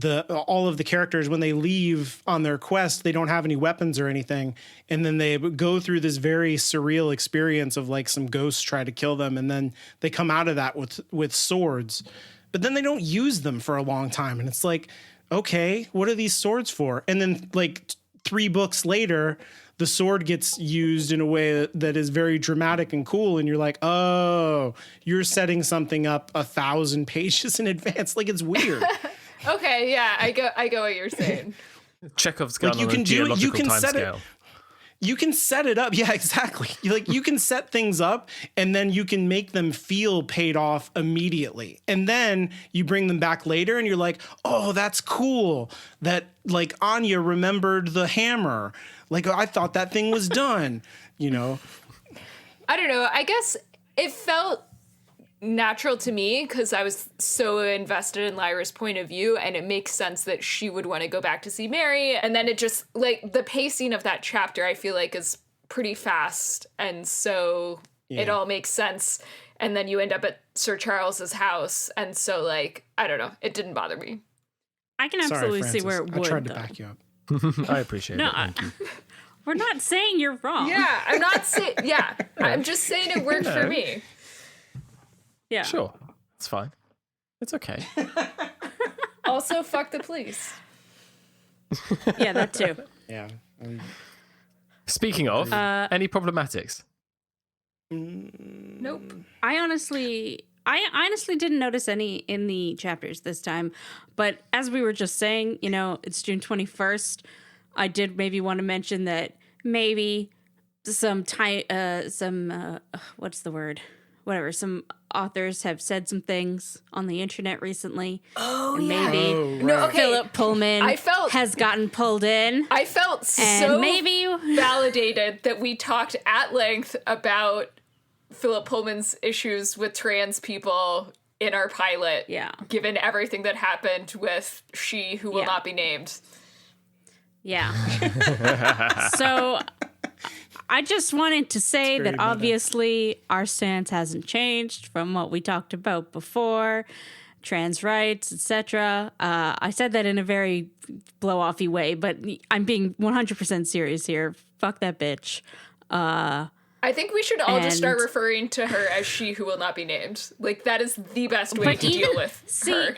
[SPEAKER 2] all of the characters, when they leave on their quest, they don't have any weapons or anything, and then they go through this very surreal experience of like some ghosts try to kill them, and then they come out of that with swords, but then they don't use them for a long time, and it's like, okay, what are these swords for? And then like 3 books later, the sword gets used in a way that is very dramatic and cool, and you're like, oh, you're setting something up 1,000 pages in advance. Like, it's weird.
[SPEAKER 4] Okay, yeah, I go what you're saying.
[SPEAKER 3] Chekhov's gun
[SPEAKER 2] Like, you
[SPEAKER 3] on
[SPEAKER 2] can
[SPEAKER 3] a
[SPEAKER 2] do it, you
[SPEAKER 3] geological
[SPEAKER 2] can
[SPEAKER 3] time
[SPEAKER 2] set it-
[SPEAKER 3] scale.
[SPEAKER 2] You can set it up. Yeah, exactly. Like you can set things up and then you can make them feel paid off immediately. And then you bring them back later and you're like, oh, that's cool that like Anya remembered the hammer. Like, I thought that thing was done, you know?
[SPEAKER 4] I don't know. I guess it felt natural to me because I was so invested in Lyra's point of view, and it makes sense that she would want to go back to see Mary. And then it just, like, the pacing of that chapter, I feel like, is pretty fast. And so it all makes sense. And then you end up at Sir Charles's house. And so, like, I don't know. It didn't bother me.
[SPEAKER 1] I can
[SPEAKER 2] Sorry,
[SPEAKER 1] absolutely
[SPEAKER 2] Francis.
[SPEAKER 1] see where it would.
[SPEAKER 2] I tried to
[SPEAKER 1] though.
[SPEAKER 2] back you up.
[SPEAKER 3] I appreciate
[SPEAKER 1] No,
[SPEAKER 3] it. Thank you.
[SPEAKER 1] we're not saying you're wrong.
[SPEAKER 4] Yeah, I'm not saying, yeah, I'm just saying it worked for me.
[SPEAKER 1] Yeah.
[SPEAKER 3] Sure, it's fine. It's okay.
[SPEAKER 4] Also, fuck the police.
[SPEAKER 1] Yeah, that too.
[SPEAKER 2] Yeah.
[SPEAKER 3] Speaking of, any problematics?
[SPEAKER 4] Nope.
[SPEAKER 1] I honestly didn't notice any in the chapters this time, but as we were just saying, you know, it's June 21st. I did maybe want to mention that maybe some what's the word? Whatever. Some authors have said some things on the internet recently.
[SPEAKER 4] Oh,
[SPEAKER 1] and
[SPEAKER 4] yeah.
[SPEAKER 1] maybe
[SPEAKER 4] No, okay.
[SPEAKER 1] Philip Pullman has gotten pulled in.
[SPEAKER 4] I felt
[SPEAKER 1] and
[SPEAKER 4] so
[SPEAKER 1] maybe
[SPEAKER 4] validated that we talked at length about Philip Pullman's issues with trans people in our pilot.
[SPEAKER 1] Yeah.
[SPEAKER 4] Given everything that happened with She Who Will Not Be Named.
[SPEAKER 1] Yeah. So I just wanted to say that obviously our stance hasn't changed from what we talked about before, trans rights, etc. I said that in a very blow-offy way, but I'm being 100% serious here. Fuck that bitch.
[SPEAKER 4] I think we should all just start referring to her as She Who Will Not Be Named. Like, that is the best way to deal with her.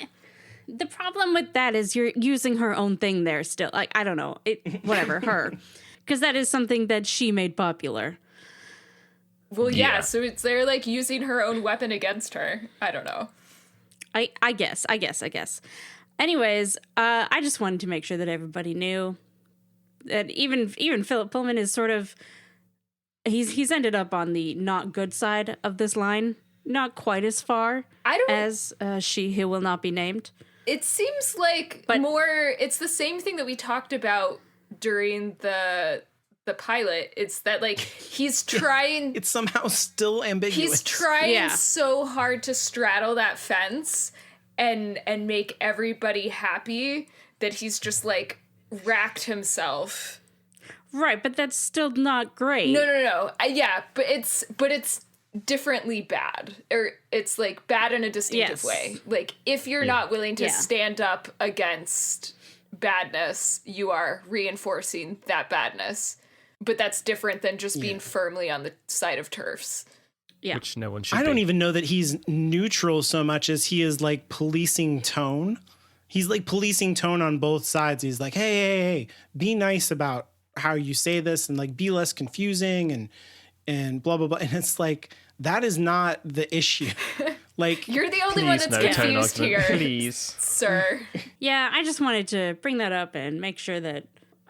[SPEAKER 1] The problem with that is you're using her own thing there still. Like, I don't know. Whatever, her. Because that is something that she made popular.
[SPEAKER 4] Well, yeah, so they're, like, using her own weapon against her. I don't know.
[SPEAKER 1] I guess. Anyways, I just wanted to make sure that everybody knew that even Philip Pullman is sort of... He's ended up on the not good side of this line. Not quite as far as She Who Will Not Be Named.
[SPEAKER 4] It seems like it's the same thing that we talked about during the pilot. It's that, like, he's trying...
[SPEAKER 2] It's somehow still ambiguous.
[SPEAKER 4] He's trying so hard to straddle that fence and make everybody happy that he's just, like, racked himself.
[SPEAKER 1] Right, but that's still not great.
[SPEAKER 4] No. Yeah, but it's differently bad. Or it's, like, bad in a distinctive way. Like, if you're not willing to stand up against badness, you are reinforcing that badness. But that's different than just being firmly on the side of TERFs.
[SPEAKER 3] Yeah. Which no one should
[SPEAKER 2] I don't even know that he's neutral so much as he is, like, policing tone. He's, like, policing tone on both sides. He's like, hey, be nice about how you say this and, like, be less confusing and blah, blah, blah. And it's like, that is not the issue. Like,
[SPEAKER 4] you're the only one that's confused here.
[SPEAKER 3] Please.
[SPEAKER 4] Sir.
[SPEAKER 1] Yeah, I just wanted to bring that up and make sure that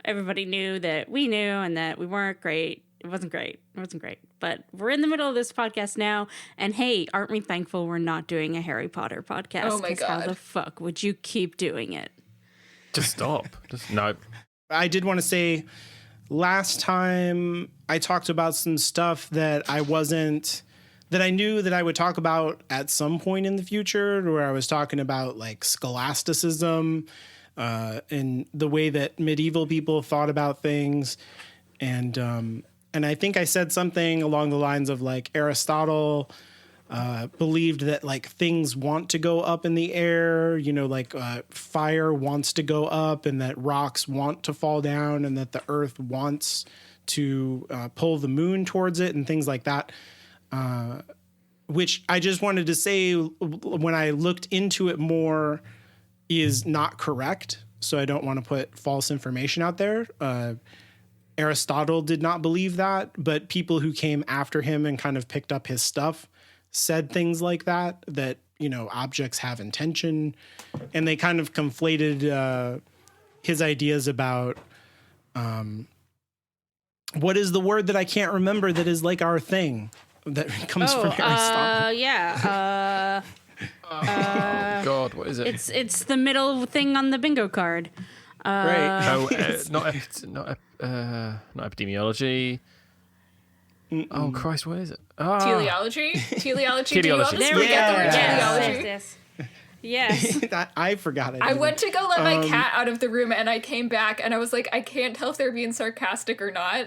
[SPEAKER 1] everybody knew that we knew and that we weren't great. It wasn't great. But we're in the middle of this podcast now. And hey, aren't we thankful we're not doing a Harry Potter podcast?
[SPEAKER 4] Oh my God.
[SPEAKER 1] How the fuck would you keep doing it?
[SPEAKER 3] Just stop. No.
[SPEAKER 2] I did want to say, last time I talked about some stuff that I knew that I would talk about at some point in the future, where I was talking about, like, scholasticism and the way that medieval people thought about things. And I think I said something along the lines of, like, Aristotle believed that, like, things want to go up in the air, like fire wants to go up and that rocks want to fall down and that the earth wants to pull the moon towards it and things like that. Which I just wanted to say, when I looked into it more, is not correct. So I don't want to put false information out there. Aristotle did not believe that, but people who came after him and kind of picked up his stuff said things like that objects have intention, and they kind of conflated his ideas about what is the word that I can't remember that is, like, our thing that comes from Aristotle.
[SPEAKER 3] Oh God, what is it?
[SPEAKER 1] It's the middle thing on the bingo card.
[SPEAKER 2] Right.
[SPEAKER 3] Not epidemiology. Oh Christ, what is it?
[SPEAKER 4] Teleology? Teleology. Do you all just
[SPEAKER 1] There we
[SPEAKER 4] forget the word
[SPEAKER 1] Yes.
[SPEAKER 4] teleology?
[SPEAKER 1] Yes.
[SPEAKER 2] I forgot it.
[SPEAKER 4] I went to go let my cat out of the room and I came back and I was like, I can't tell if they're being sarcastic or not.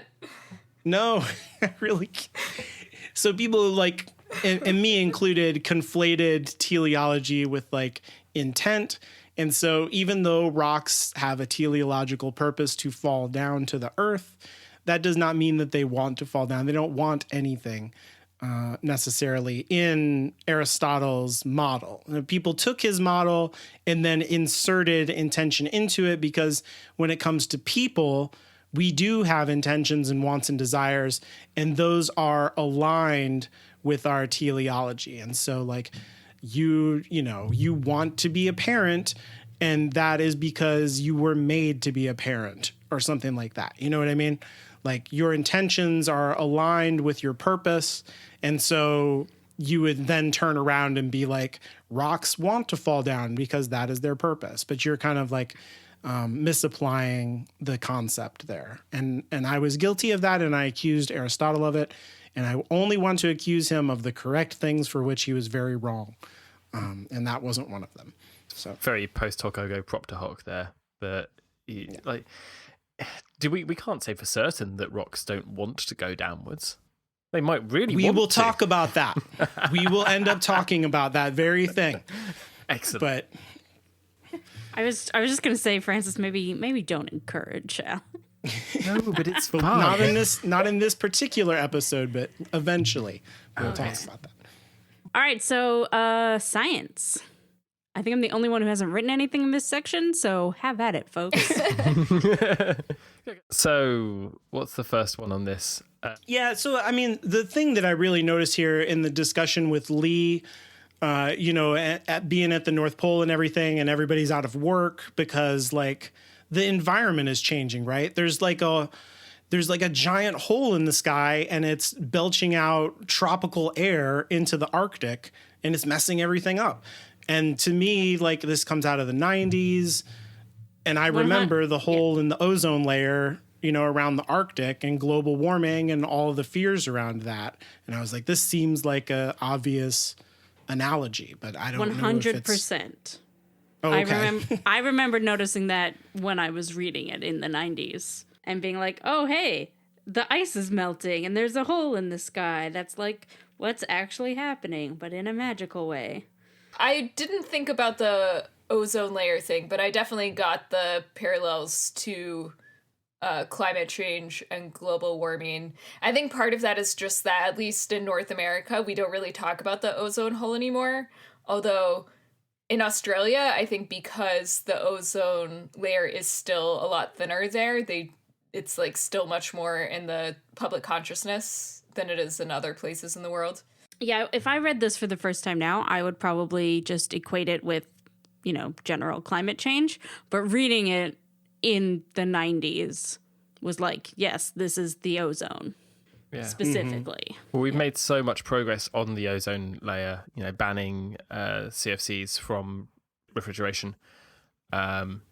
[SPEAKER 2] No, I really can't. So people, like, and me included, conflated teleology with, like, intent. And so even though rocks have a teleological purpose to fall down to the earth, that does not mean that they want to fall down. They don't want anything necessarily in Aristotle's model. People took his model and then inserted intention into it, because when it comes to people, we do have intentions and wants and desires, and those are aligned with our teleology. And so, like, you want to be a parent, and that is because you were made to be a parent or something like that. You know what I mean? Like your intentions are aligned with your purpose. And so you would then turn around and be like, rocks want to fall down because that is their purpose. But you're kind of like misapplying the concept there. And I was guilty of that, and I accused Aristotle of it. And I only want to accuse him of the correct things for which he was very wrong. And that wasn't one of them. So
[SPEAKER 3] very post hoc ergo propter hoc there. But like, we can't say for certain that rocks don't want to go downwards. They might really.
[SPEAKER 2] We will talk about that. We will end up talking about that very thing.
[SPEAKER 3] Excellent.
[SPEAKER 2] But
[SPEAKER 1] I was just gonna say, Francis, maybe don't encourage Al.
[SPEAKER 3] No, but it's fun.
[SPEAKER 2] not in this particular episode, but eventually we'll talk about that.
[SPEAKER 1] All right, so science. I think I'm the only one who hasn't written anything in this section, so have at it, folks.
[SPEAKER 3] So, what's the first one on this?
[SPEAKER 2] Yeah, so I mean, the thing that I really noticed here in the discussion with Lee, at being at the North Pole and everything, and everybody's out of work because like the environment is changing, right? There's like a giant hole in the sky, and it's belching out tropical air into the Arctic, and it's messing everything up. And to me, like, this comes out of the 90s, and I remember the hole in the ozone layer, around the Arctic and global warming and all of the fears around that. And I was like, this seems like a obvious analogy, but I don't know if it's...
[SPEAKER 1] 100%.
[SPEAKER 2] Oh, okay.
[SPEAKER 1] I remember noticing that when I was reading it in the 90s and being like, oh, hey, the ice is melting and there's a hole in the sky. That's like what's actually happening, but in a magical way.
[SPEAKER 4] I didn't think about the ozone layer thing, but I definitely got the parallels to climate change and global warming. I think part of that is just that, at least in North America, we don't really talk about the ozone hole anymore. Although in Australia, I think because the ozone layer is still a lot thinner there, it's like still much more in the public consciousness than it is in other places in the world.
[SPEAKER 1] Yeah, if I read this for the first time now, I would probably just equate it with, general climate change. But reading it in the 90s was like, yes, this is the ozone specifically.
[SPEAKER 3] Well, we've made so much progress on the ozone layer, banning CFCs from refrigeration and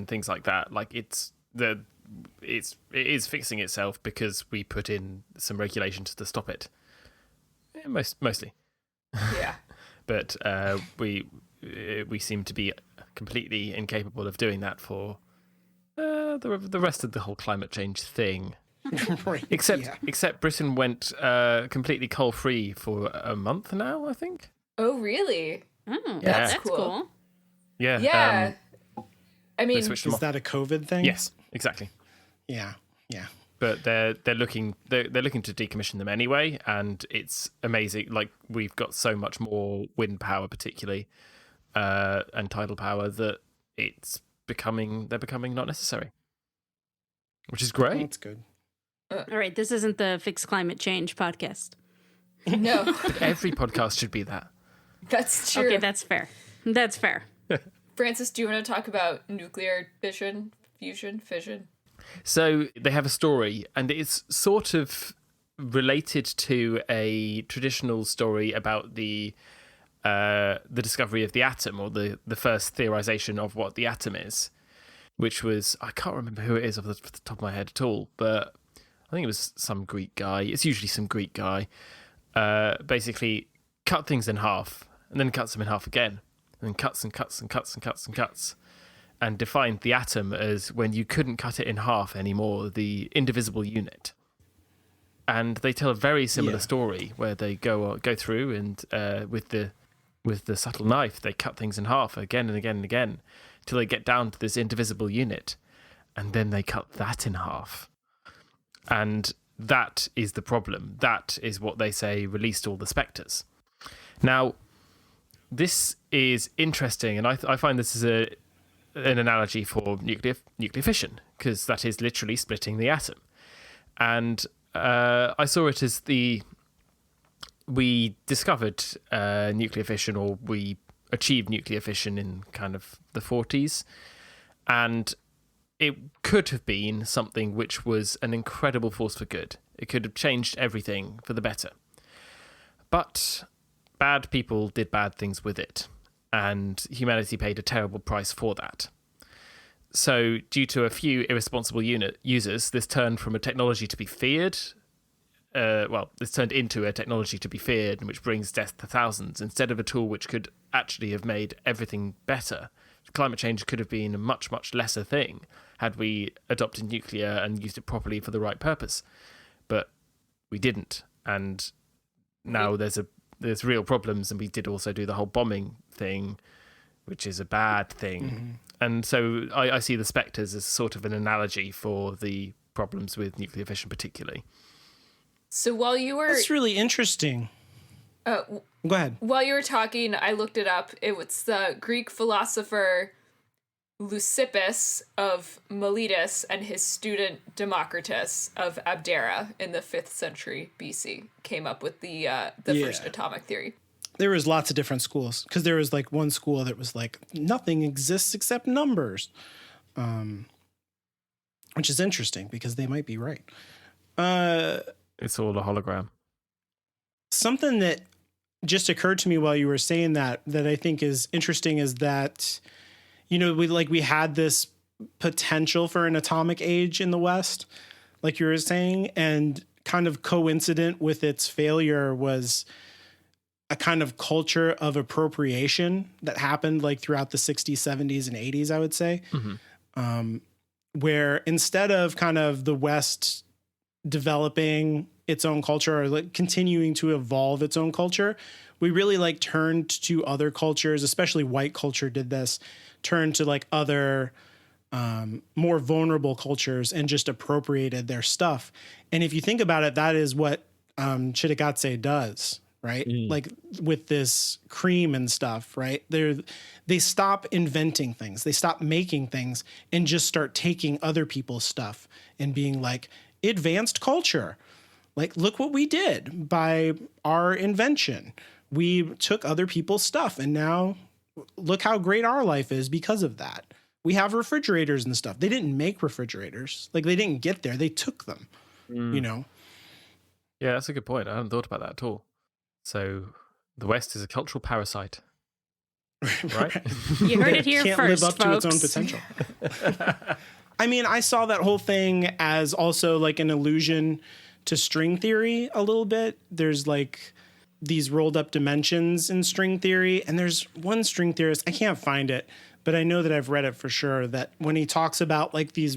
[SPEAKER 3] things like that. Like it is fixing itself because we put in some regulations to stop it. Mostly.
[SPEAKER 4] Yeah.
[SPEAKER 3] But we seem to be completely incapable of doing that for the rest of the whole climate change thing.
[SPEAKER 2] Right.
[SPEAKER 3] Except Britain went completely coal-free for a month now, I think.
[SPEAKER 4] Oh, really?
[SPEAKER 1] Oh,
[SPEAKER 3] yeah.
[SPEAKER 1] That's cool.
[SPEAKER 3] Yeah.
[SPEAKER 4] Yeah. I mean,
[SPEAKER 2] Is that a COVID thing?
[SPEAKER 3] Yes, exactly.
[SPEAKER 2] Yeah.
[SPEAKER 3] But they're looking to decommission them anyway, and it's amazing. Like, we've got so much more wind power, particularly, and tidal power, that they're becoming not necessary, which is great.
[SPEAKER 2] That's good.
[SPEAKER 1] All right, this isn't the Fix Climate Change podcast.
[SPEAKER 4] no,
[SPEAKER 3] But every podcast should be that.
[SPEAKER 4] that's true.
[SPEAKER 1] Okay, that's fair. That's fair.
[SPEAKER 4] Francis, do you want to talk about nuclear fusion?
[SPEAKER 3] So they have a story, and it's sort of related to a traditional story about the discovery of the atom, or the first theorization of what the atom is, which was, I can't remember who it is off the top of my head at all, but I think it was some Greek guy. It's usually some Greek guy. Basically cut things in half, and then cuts them in half again, and then cuts and cuts and cuts and cuts and cuts. And defined the atom as when you couldn't cut it in half anymore, the indivisible unit. And they tell a very similar story where they go through and with the subtle knife, they cut things in half again and again and again till they get down to this indivisible unit, and then they cut that in half. And that is the problem. That is what they say released all the spectres. Now, this is interesting, and I find this is an analogy for nuclear fission, because that is literally splitting the atom. And I saw it as we discovered nuclear fission, or we achieved nuclear fission in kind of the 40s. And it could have been something which was an incredible force for good. It could have changed everything for the better. But bad people did bad things with it, and humanity paid a terrible price for that. So, due to a few irresponsible users, this turned from a technology to be feared. This turned into a technology to be feared, which brings death to thousands, instead of a tool which could actually have made everything better. Climate change could have been a much, much lesser thing had we adopted nuclear and used it properly for the right purpose. But we didn't, and now there's real problems, and we did also do the whole bombing thing, which is a bad thing. Mm-hmm. And so I see the Spectres as sort of an analogy for the problems with nuclear fission particularly.
[SPEAKER 4] So while you were...
[SPEAKER 2] That's really interesting. Go ahead.
[SPEAKER 4] While you were talking, I looked it up. It was the Greek philosopher Leucippus of Miletus and his student Democritus of Abdera in the 5th century BC came up with the first atomic theory.
[SPEAKER 2] There was lots of different schools, because there was like one school that was like, nothing exists except numbers, which is interesting because they might be right.
[SPEAKER 3] It's all a hologram.
[SPEAKER 2] Something that just occurred to me while you were saying that I think is interesting is that, we had this potential for an atomic age in the West, like you were saying, and kind of coincident with its failure was a kind of culture of appropriation that happened like throughout the 60s, 70s, and 80s, I would say, where instead of kind of the West developing its own culture or like continuing to evolve its own culture, we really like turned to other cultures, especially white culture did this, turned to like other more vulnerable cultures and just appropriated their stuff. And if you think about it, that is what Chitagatse does, right? Like with this cream and stuff, right? They stop inventing things. They stop making things and just start taking other people's stuff and being like, advanced culture. Like, look what we did by our invention. We took other people's stuff, and now look how great our life is because of that. We have refrigerators and stuff. They didn't make refrigerators. Like, they didn't get there. They took them,
[SPEAKER 3] Yeah, that's a good point. I hadn't thought about that at all. So the West is a cultural parasite, right?
[SPEAKER 1] You heard it here
[SPEAKER 2] can't
[SPEAKER 1] first,
[SPEAKER 2] live up
[SPEAKER 1] folks.
[SPEAKER 2] to its own potential. I mean, I saw that whole thing as also like an allusion to string theory a little bit. There's like these rolled up dimensions in string theory. And there's one string theorist, I can't find it, but I know that I've read it for sure, that when he talks about like these,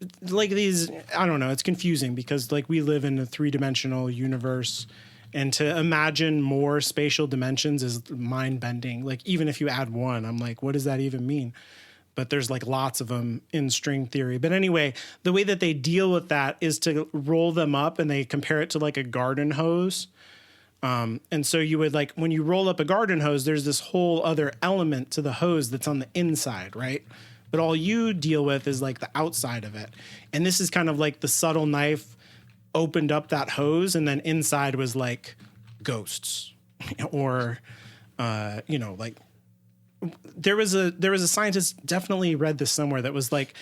[SPEAKER 2] I don't know, it's confusing because like we live in a 3-dimensional universe, and to imagine more spatial dimensions is mind bending. Like even if you add one, I'm like, what does that even mean? But there's like lots of them in string theory. But anyway, the way that they deal with that is to roll them up, and they compare it to like a garden hose. And so you would like, when you roll up a garden hose, there's this whole other element to the hose that's on the inside, right? But all you deal with is like the outside of it. And this is kind of like the subtle knife opened up that hose, and then inside was like ghosts or, like, there was a scientist, definitely read this somewhere, that was like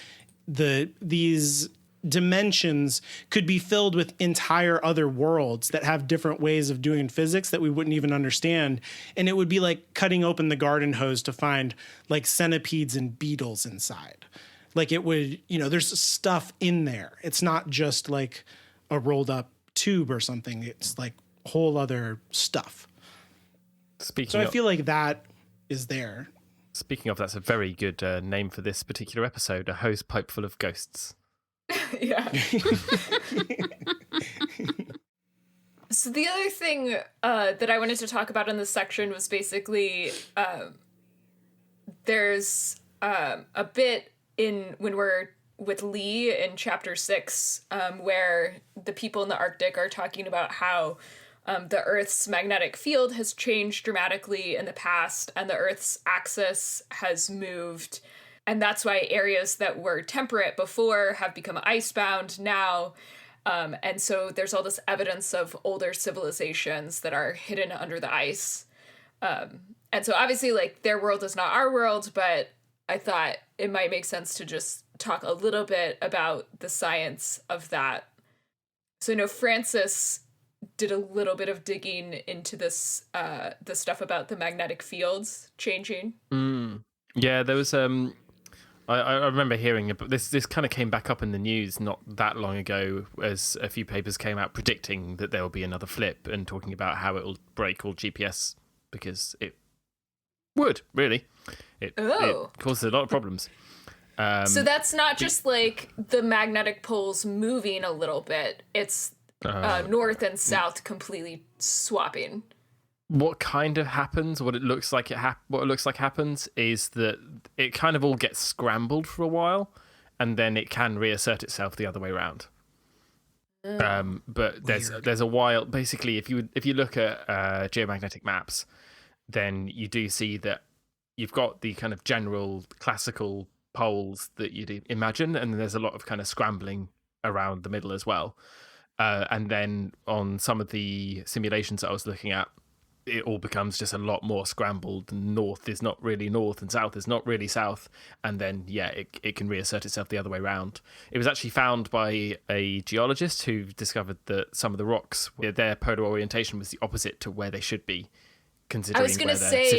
[SPEAKER 2] these dimensions could be filled with entire other worlds that have different ways of doing physics that we wouldn't even understand. And it would be like cutting open the garden hose to find like centipedes and beetles inside. Like it would, there's stuff in there. It's not just like a rolled up tube or something. It's like whole other stuff. I feel like that is there.
[SPEAKER 3] Speaking of, that's a very good name for this particular episode, a hose pipe full of ghosts.
[SPEAKER 4] Yeah. So the other thing that I wanted to talk about in this section was basically there's a bit in when we're with Lee in chapter 6 where the people in the Arctic are talking about how the Earth's magnetic field has changed dramatically in the past, and the Earth's axis has moved. And that's why areas that were temperate before have become icebound now. And so there's all this evidence of older civilizations that are hidden under the ice. And so obviously, like, their world is not our world, but I thought it might make sense to just talk a little bit about the science of that. So I know Francis did a little bit of digging into this, the stuff about the magnetic fields changing.
[SPEAKER 3] Yeah, there was I remember hearing about this kind of came back up in the news not that long ago as a few papers came out predicting that there will be another flip and talking about how it will break all GPS because it would, really. It causes a lot of problems.
[SPEAKER 4] So that's not just like the magnetic poles moving a little bit. It's north and south completely swapping.
[SPEAKER 3] What kind of happens, what it looks like happens is that it kind of all gets scrambled for a while, and then it can reassert itself the other way around. But there's a while. Basically, if you look at geomagnetic maps, then you do see that you've got the kind of general classical poles that you'd imagine, and then there's a lot of kind of scrambling around the middle as well. And then on some of the simulations that I was looking at, it all becomes just a lot more scrambled. North is not really north and south is not really south. And then, it can reassert itself the other way around. It was actually found by a geologist who discovered that some of the rocks, their polar orientation was the opposite to where they should be, considering
[SPEAKER 4] I was going to say,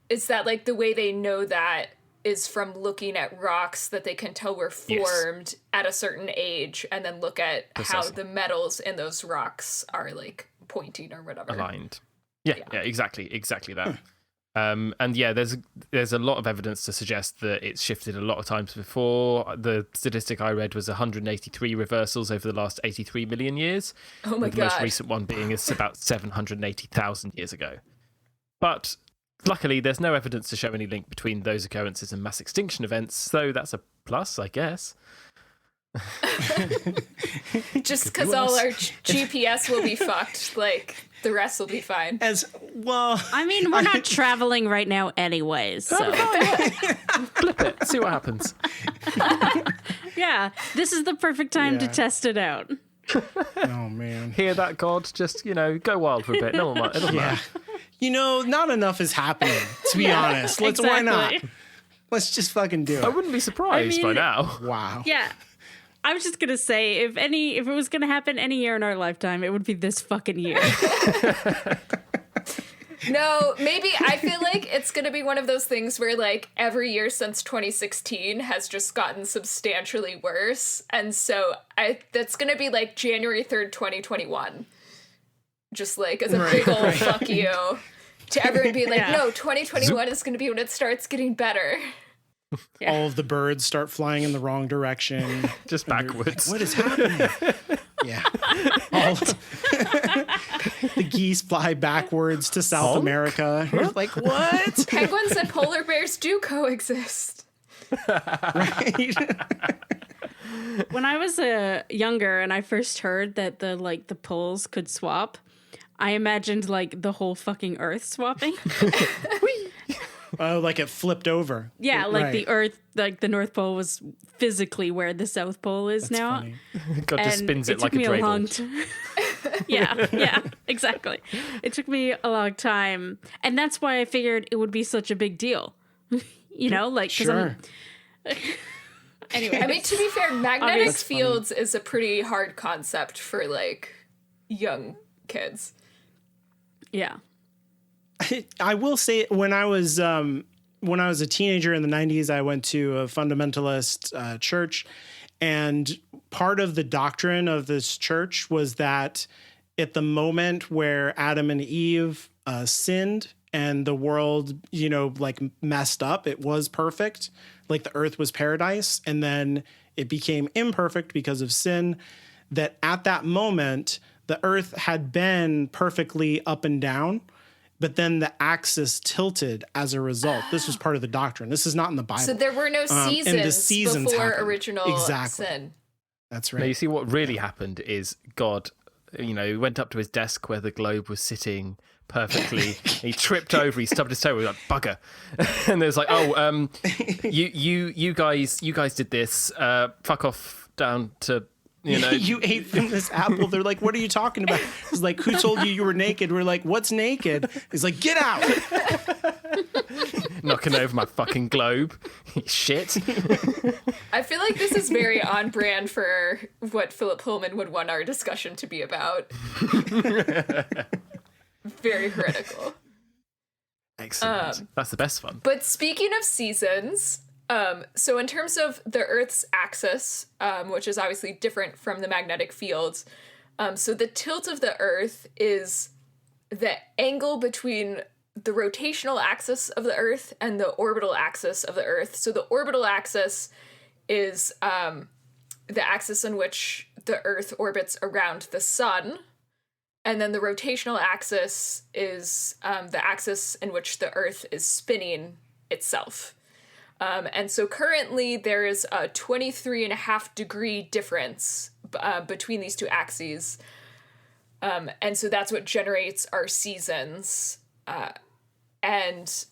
[SPEAKER 4] is that like the way they know that is from looking at rocks that they can tell were formed at a certain age and then look at how the metals in those rocks are like pointing or whatever.
[SPEAKER 3] Aligned. Yeah, exactly that. There's a lot of evidence to suggest that it's shifted a lot of times before. The statistic I read was 183 reversals over the last 83 million years.
[SPEAKER 4] Oh my
[SPEAKER 3] God. The most recent one being is about 780,000 years ago. But luckily, there's no evidence to show any link between those occurrences and mass extinction events, so that's a plus, I guess.
[SPEAKER 4] Just because all our GPS will be fucked, like the rest will be fine.
[SPEAKER 2] As well,
[SPEAKER 1] I mean, we're not traveling right now anyways, so
[SPEAKER 3] flip it, see what happens.
[SPEAKER 1] Yeah, this is the perfect time to test it out.
[SPEAKER 2] Oh man,
[SPEAKER 3] hear that, God? Just go wild for a bit. No one might. It doesn't matter.
[SPEAKER 2] Not enough is happening. To be honest, why not? Let's just fucking do it.
[SPEAKER 3] I wouldn't be surprised by now.
[SPEAKER 2] Wow.
[SPEAKER 1] Yeah. I was just gonna say, if it was gonna happen any year in our lifetime, it would be this fucking year.
[SPEAKER 4] No, maybe I feel like it's gonna be one of those things where like every year since 2016 has just gotten substantially worse, and so that's gonna be like January 3rd, 2021. Just like as a big old fuck you to everyone being like, no, 2021 is gonna be when it starts getting better.
[SPEAKER 2] Yeah. All of the birds start flying in the wrong direction.
[SPEAKER 3] Just backwards.
[SPEAKER 2] What is happening? Yeah. The geese fly backwards to South America. You're like, what?
[SPEAKER 4] Penguins and polar bears do coexist.
[SPEAKER 2] Right?
[SPEAKER 1] When I was younger and I first heard that the poles could swap, I imagined like the whole fucking Earth swapping.
[SPEAKER 2] Oh, like it flipped over.
[SPEAKER 1] Yeah, like the Earth, like the North Pole was physically where the South Pole is now.
[SPEAKER 2] Funny.
[SPEAKER 3] God just spins it like a
[SPEAKER 1] dreidel.
[SPEAKER 3] dreidel.
[SPEAKER 1] Long time. Yeah, exactly. It took me a long time, and that's why I figured it would be such a big deal.
[SPEAKER 2] Sure.
[SPEAKER 1] Anyway,
[SPEAKER 4] I mean, to be fair, magnetic fields is a pretty hard concept for like young kids.
[SPEAKER 1] Yeah.
[SPEAKER 2] I will say when I was a teenager in the 90s, I went to a fundamentalist church, and part of the doctrine of this church was that at the moment where Adam and Eve sinned and the world, messed up, it was perfect, like the earth was paradise, and then it became imperfect because of sin, that at that moment, the earth had been perfectly up and down, but then the axis tilted as a result. This was part of the doctrine. This is not in the Bible.
[SPEAKER 4] So there were no seasons,
[SPEAKER 2] and the seasons
[SPEAKER 4] before
[SPEAKER 2] happened.
[SPEAKER 4] original
[SPEAKER 2] Exactly.
[SPEAKER 4] sin.
[SPEAKER 2] That's right.
[SPEAKER 3] Now, you see what really happened is God, he went up to his desk where the globe was sitting perfectly. He tripped over, he stubbed his toe, he was like, bugger. And there's like, you guys did this, fuck off down to You know,
[SPEAKER 2] you ate from this apple. They're like, what are you talking about? It's like, who told you were naked? We're like, what's naked? He's like, get out.
[SPEAKER 3] knocking over my fucking globe. Shit.
[SPEAKER 4] I feel like this is very on brand for what Philip Pullman would want our discussion to be about. Very critical.
[SPEAKER 3] Excellent. That's the best fun.
[SPEAKER 4] But speaking of seasons, so in terms of the Earth's axis, which is obviously different from the magnetic fields, so the tilt of the Earth is the angle between the rotational axis of the Earth and the orbital axis of the Earth. So the orbital axis is the axis in which the Earth orbits around the sun. And then the rotational axis is the axis in which the Earth is spinning itself. And so currently there is a 23.5 degree difference between these two axes. And so that's what generates our seasons. And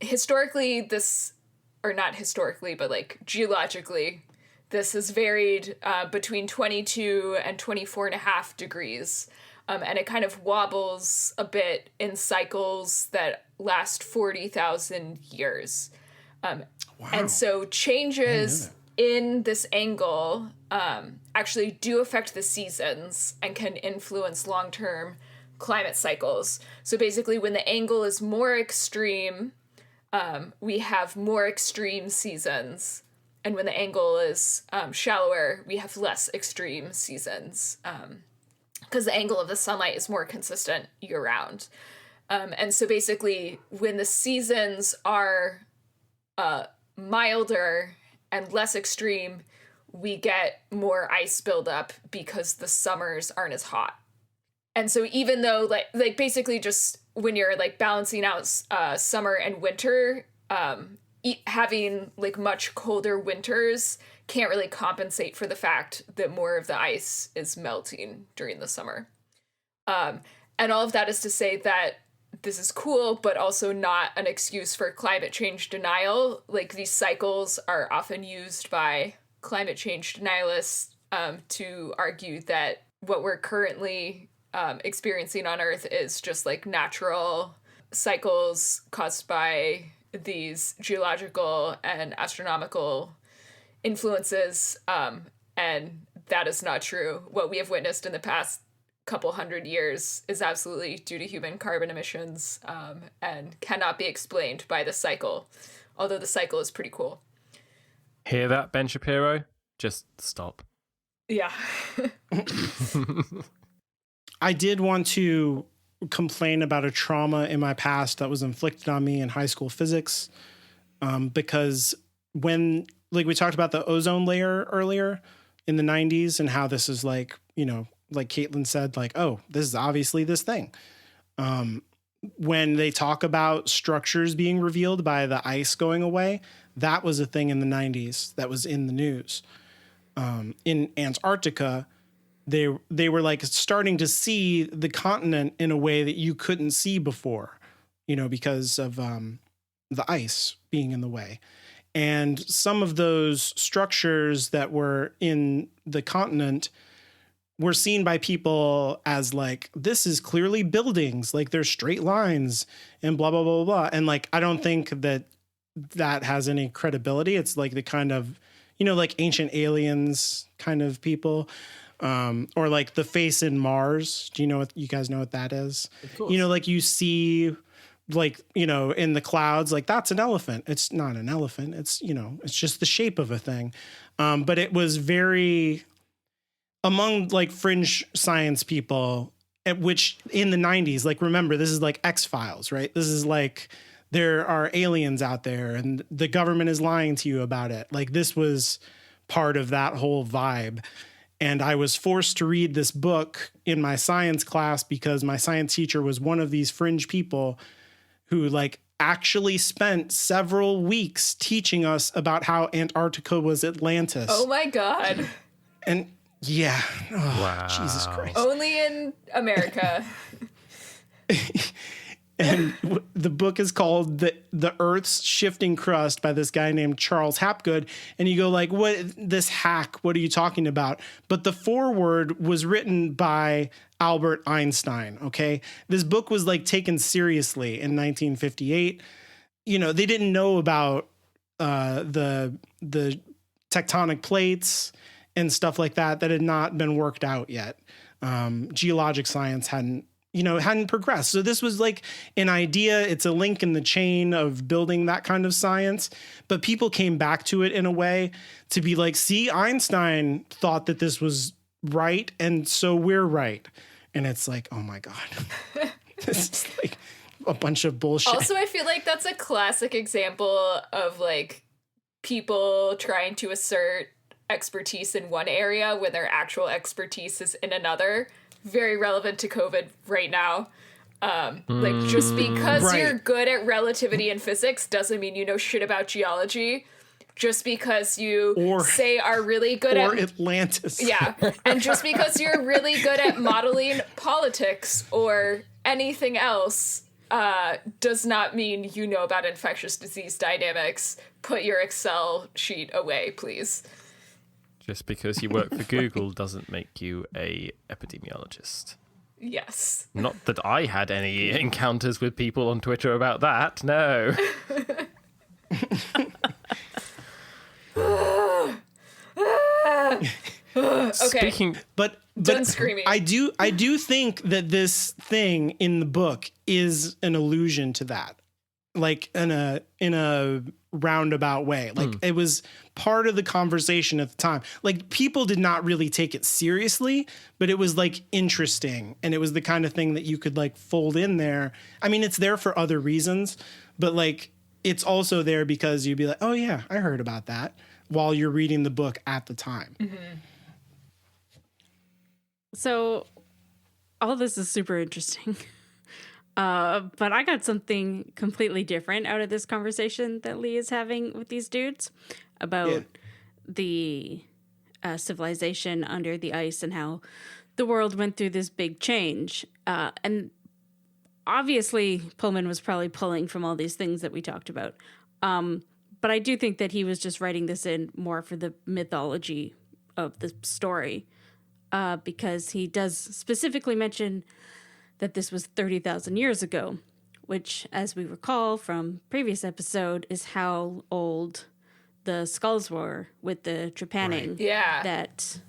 [SPEAKER 4] historically this, or not historically, but like geologically, this has varied between 22 and 24.5 degrees. And it kind of wobbles a bit in cycles that last 40,000 years.
[SPEAKER 2] Wow.
[SPEAKER 4] And so changes in this angle actually do affect the seasons and can influence long-term climate cycles. So basically, when the angle is more extreme, we have more extreme seasons. And when the angle is shallower, we have less extreme seasons. Because the angle of the sunlight is more consistent year-round. And so basically, when the seasons are milder and less extreme, we get more ice buildup because the summers aren't as hot. And so even though, like basically just when you're, like, balancing out summer and winter, having, like, much colder winters can't really compensate for the fact that more of the ice is melting during the summer. And all of that is to say that this is cool, but also not an excuse for climate change denial. Like, these cycles are often used by climate change denialists to argue that what we're currently experiencing on Earth is just, like, natural cycles caused by these geological and astronomical influences, and that is not true. What we have witnessed in the past couple hundred years is absolutely due to human carbon emissions, and cannot be explained by the cycle, although the cycle is pretty cool.
[SPEAKER 3] Hear that, Ben Shapiro? Just stop.
[SPEAKER 4] Yeah.
[SPEAKER 2] I did want to complain about a trauma in my past that was inflicted on me in high school physics, because when, like, we talked about the ozone layer earlier in the 90s and how this is, like, you know, like Caitlin said, like, oh, this is obviously this thing. When they talk about structures being revealed by the ice going away, that was a thing in the 90s that was in the news. In Antarctica, they were, like, starting to see the continent in a way that you couldn't see before, you know, because of the ice being in the way. And some of those structures that were in the continent were seen by people as, like, this is clearly buildings, like, there's straight lines and blah, blah, blah, blah. And, like, I don't think that has any credibility. It's like the kind of, you know, like ancient aliens kind of people. Or like the face in Mars. Do you guys know what that is?
[SPEAKER 3] Of course.
[SPEAKER 2] You know, like you see, like, you know, in the clouds, like, that's an elephant. It's not an elephant. It's, you know, it's just the shape of a thing. But it was very, among, like, fringe science people, at which in the 90s, like, remember, this is like X-Files, right? This is like, there are aliens out there and the government is lying to you about it. Like, this was part of that whole vibe. And I was forced to read this book in my science class because my science teacher was one of these fringe people who, like, actually spent several weeks teaching us about how Antarctica was Atlantis.
[SPEAKER 4] Oh my God.
[SPEAKER 2] And yeah. Oh,
[SPEAKER 3] wow.
[SPEAKER 2] Jesus Christ.
[SPEAKER 4] Only in America.
[SPEAKER 2] And the book is called the Earth's Shifting Crust by this guy named Charles Hapgood. And you go like, what, this hack, what are you talking about? But the foreword was written by Albert Einstein. Okay. This book was like taken seriously in 1958. You know, they didn't know about the tectonic plates and stuff like that had not been worked out yet. Geologic science hadn't progressed. So this was like an idea. It's a link in the chain of building that kind of science. But people came back to it in a way to be like, see, Einstein thought that this was right. And so we're right. And it's like, oh my God, this is like a bunch of bullshit.
[SPEAKER 4] Also, I feel like that's a classic example of like people trying to assert expertise in one area when their actual expertise is in another. Very relevant to COVID right now. Like, just because you're good at relativity and physics doesn't mean you know shit about geology. Just because you are really good at
[SPEAKER 2] Atlantis.
[SPEAKER 4] Yeah. And just because you're really good at modeling politics or anything else does not mean you know about infectious disease dynamics. Put your Excel sheet away, please.
[SPEAKER 3] Just because you work for Google doesn't make you a epidemiologist.
[SPEAKER 4] Yes.
[SPEAKER 3] Not that I had any encounters with people on Twitter about that, no.
[SPEAKER 4] Okay.
[SPEAKER 3] Speaking,
[SPEAKER 2] But
[SPEAKER 4] Done screaming.
[SPEAKER 2] I do think that this thing in the book is an allusion to that, like in a roundabout way. Like it was part of the conversation at the time. Like people did not really take it seriously, but it was like interesting, and it was the kind of thing that you could like fold in there. I mean, it's there for other reasons, but like it's also there because you'd be like, oh yeah, I heard about that while you're reading the book at the time.
[SPEAKER 4] Mm-hmm.
[SPEAKER 1] So all this is super interesting. But I got something completely different out of this conversation that Lee is having with these dudes about the civilization under the ice and how the world went through this big change. And obviously, Pullman was probably pulling from all these things that we talked about. But I do think that he was just writing this in more for the mythology of the story, because he does specifically mention that this was 30,000 years ago, which, as we recall from previous episode, is how old the skulls were with the trepanning.
[SPEAKER 4] Right. Yeah.
[SPEAKER 1] That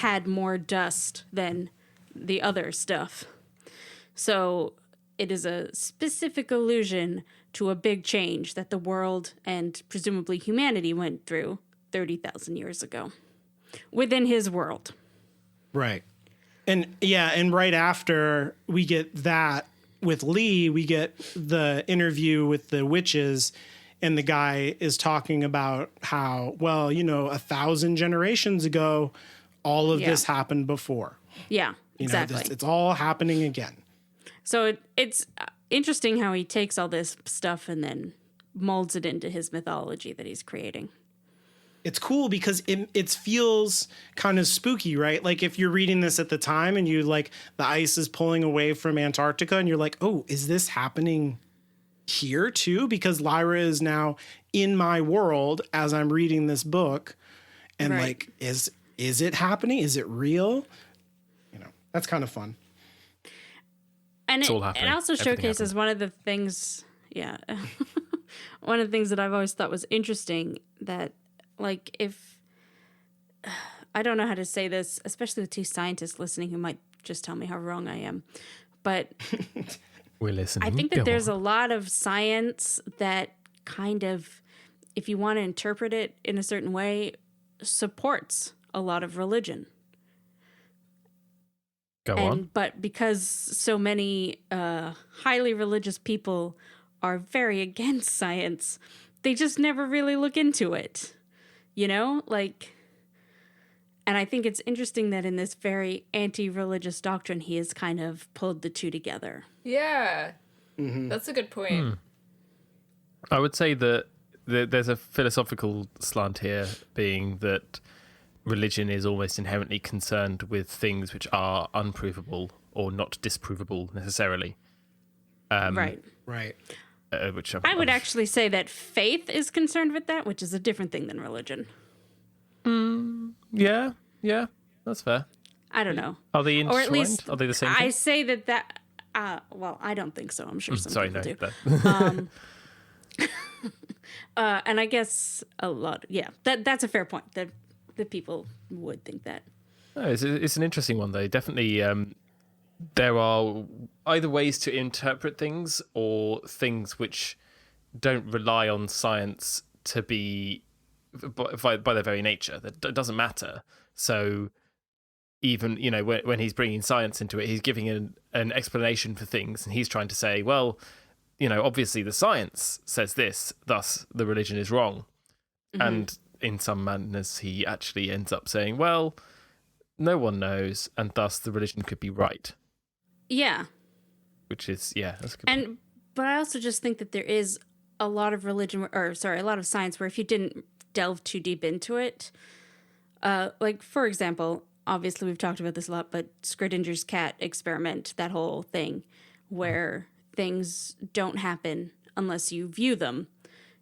[SPEAKER 1] had more dust than the other stuff. So it is a specific allusion to a big change that the world and presumably humanity went through 30,000 years ago within his world.
[SPEAKER 2] Right. And yeah, and right after we get that with Lee, we get the interview with the witches, and the guy is talking about how, well, 1,000 generations ago, all of this happened before.
[SPEAKER 1] Yeah, exactly.
[SPEAKER 2] It's all happening again.
[SPEAKER 1] So it's interesting how he takes all this stuff and then molds it into his mythology that he's creating.
[SPEAKER 2] It's cool because it feels kind of spooky, right? Like if you're reading this at the time and you like the ice is pulling away from Antarctica and you're like, oh, is this happening here too? Because Lyra is now in my world as I'm reading this book. And like, is it happening? Is it real? That's kind of fun.
[SPEAKER 1] And
[SPEAKER 3] it's all happening.
[SPEAKER 1] It also showcases one of the things, one of the things that I've always thought was interesting, that like if, I don't know how to say this, especially with two scientists listening who might just tell me how wrong I am, but
[SPEAKER 3] we're listening.
[SPEAKER 1] I think that there's a lot of science that kind of, if you want to interpret it in a certain way, supports a lot of religion.
[SPEAKER 3] Go on.
[SPEAKER 1] But because so many highly religious people are very against science, they just never really look into it. And I think it's interesting that in this very anti-religious doctrine, he has kind of pulled the two together.
[SPEAKER 4] Yeah, that's a good point.
[SPEAKER 3] I would say that there's a philosophical slant here, being that religion is almost inherently concerned with things which are unprovable or not disprovable necessarily.
[SPEAKER 1] Right.
[SPEAKER 2] Right.
[SPEAKER 3] Which
[SPEAKER 1] I would actually say that faith is concerned with that, which is a different thing than religion.
[SPEAKER 3] Yeah, that's fair.
[SPEAKER 1] I don't know.
[SPEAKER 3] Are they
[SPEAKER 1] Or at
[SPEAKER 3] intertwined?
[SPEAKER 1] least
[SPEAKER 3] Are they the same
[SPEAKER 1] I
[SPEAKER 3] thing?
[SPEAKER 1] say that well, I don't think so. I'm sure some
[SPEAKER 3] Sorry,
[SPEAKER 1] people
[SPEAKER 3] no.
[SPEAKER 1] do. And I guess a lot. Yeah, that's a fair point. That people would think that.
[SPEAKER 3] No, it's an interesting one, though. Definitely, there are either ways to interpret things or things which don't rely on science to be, by their very nature, that doesn't matter. So even, when he's bringing science into it, he's giving an explanation for things, and he's trying to say, well, obviously the science says this, thus the religion is wrong. Mm-hmm. And in some manners, he actually ends up saying, well, no one knows, and thus the religion could be right.
[SPEAKER 1] Yeah.
[SPEAKER 3] Which is, that's a good point.
[SPEAKER 1] But I also just think that there is a lot of a lot of science where if you didn't delve too deep into it, like, for example, obviously we've talked about this a lot, but Schrödinger's cat experiment, that whole thing where things don't happen unless you view them.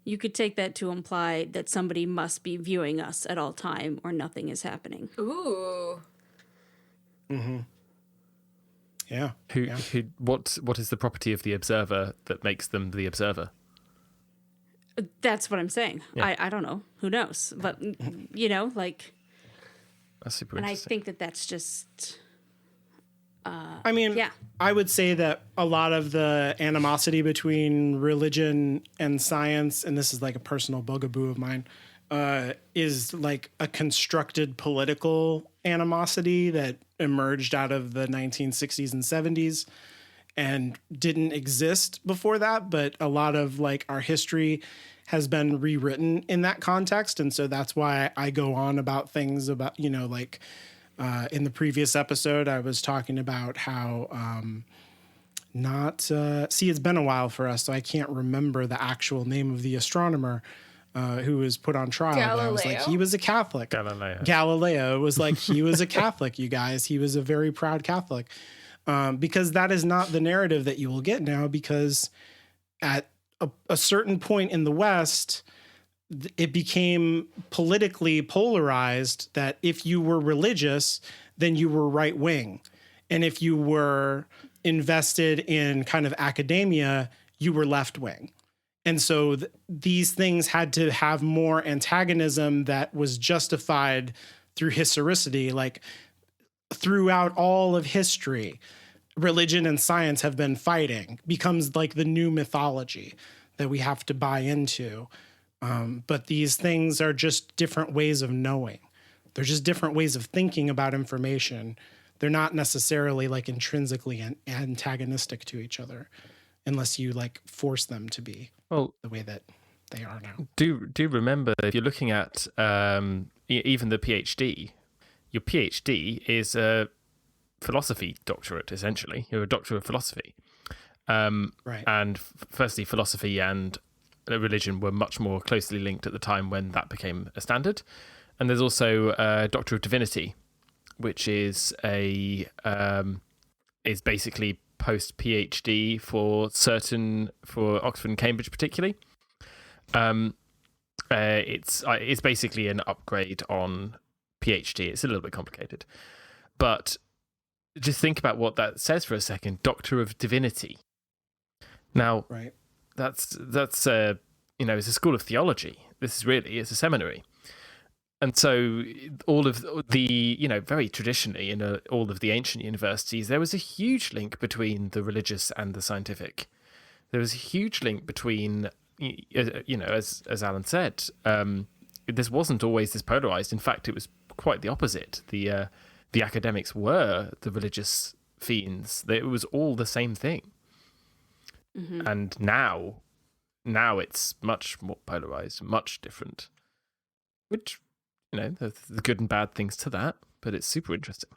[SPEAKER 1] You could take that to imply that somebody must be viewing us at all time or nothing is happening.
[SPEAKER 4] Ooh.
[SPEAKER 2] Mm-hmm. Yeah.
[SPEAKER 3] What is the property of the observer that makes them the observer?
[SPEAKER 1] That's what I'm saying.
[SPEAKER 3] Yeah.
[SPEAKER 1] I don't know. Who knows? But, like...
[SPEAKER 3] That's super
[SPEAKER 1] and
[SPEAKER 3] interesting.
[SPEAKER 1] I think that that's just...
[SPEAKER 2] yeah. I would say that a lot of the animosity between religion and science, and this is like a personal bugaboo of mine, is like a constructed political animosity that emerged out of the 1960s and 70s and didn't exist before that. But a lot of like our history has been rewritten in that context. And so that's why I go on about things about, in the previous episode, I was talking about how it's been a while for us, so I can't remember the actual name of the astronomer who was put on trial. I was like, he was a Catholic. Galileo was like, he was a Catholic, you guys. He was a very proud Catholic. Because that is not the narrative that you will get now, because at a certain point in the West, it became politically polarized that if you were religious, then you were right wing. And if you were invested in kind of academia, you were left wing. And so these things had to have more antagonism that was justified through historicity. Like throughout all of history, religion and science have been fighting, becomes like the new mythology that we have to buy into. But these things are just different ways of knowing. They're just different ways of thinking about information. They're not necessarily like intrinsically antagonistic to each other, unless you like force them to be the way that they are now.
[SPEAKER 3] Do remember, if you're looking at even the PhD, your PhD is a philosophy doctorate, essentially. You're a doctor of philosophy.
[SPEAKER 2] Right.
[SPEAKER 3] And firstly, philosophy and religion were much more closely linked at the time when that became a standard. And there's also a Doctor of Divinity, which is is basically post PhD for Oxford and Cambridge particularly. It's basically an upgrade on PhD. It's a little bit complicated, but just think about what that says for a second. Doctor of Divinity. Now, right. That's it's a school of theology. It's a seminary. And so all of the, very traditionally in all of the ancient universities, there was a huge link between the religious and the scientific. There was a huge link between, as Alan said, this wasn't always this polarized. In fact, it was quite the opposite. The academics were the religious fiends. It was all the same thing. Mm-hmm. And now it's much more polarized, much different, which, the good and bad things to that, but it's super interesting.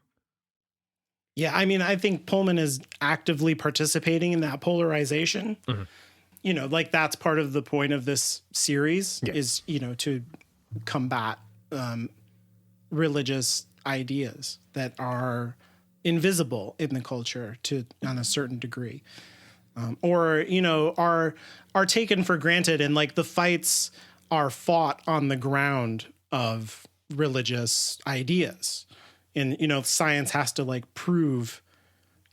[SPEAKER 2] Yeah, I mean, I think Pullman is actively participating in that polarization. Mm-hmm. That's part of the point of this series is, to combat religious ideas that are invisible in the culture on a certain degree. or are taken for granted, and like the fights are fought on the ground of religious ideas, and science has to like prove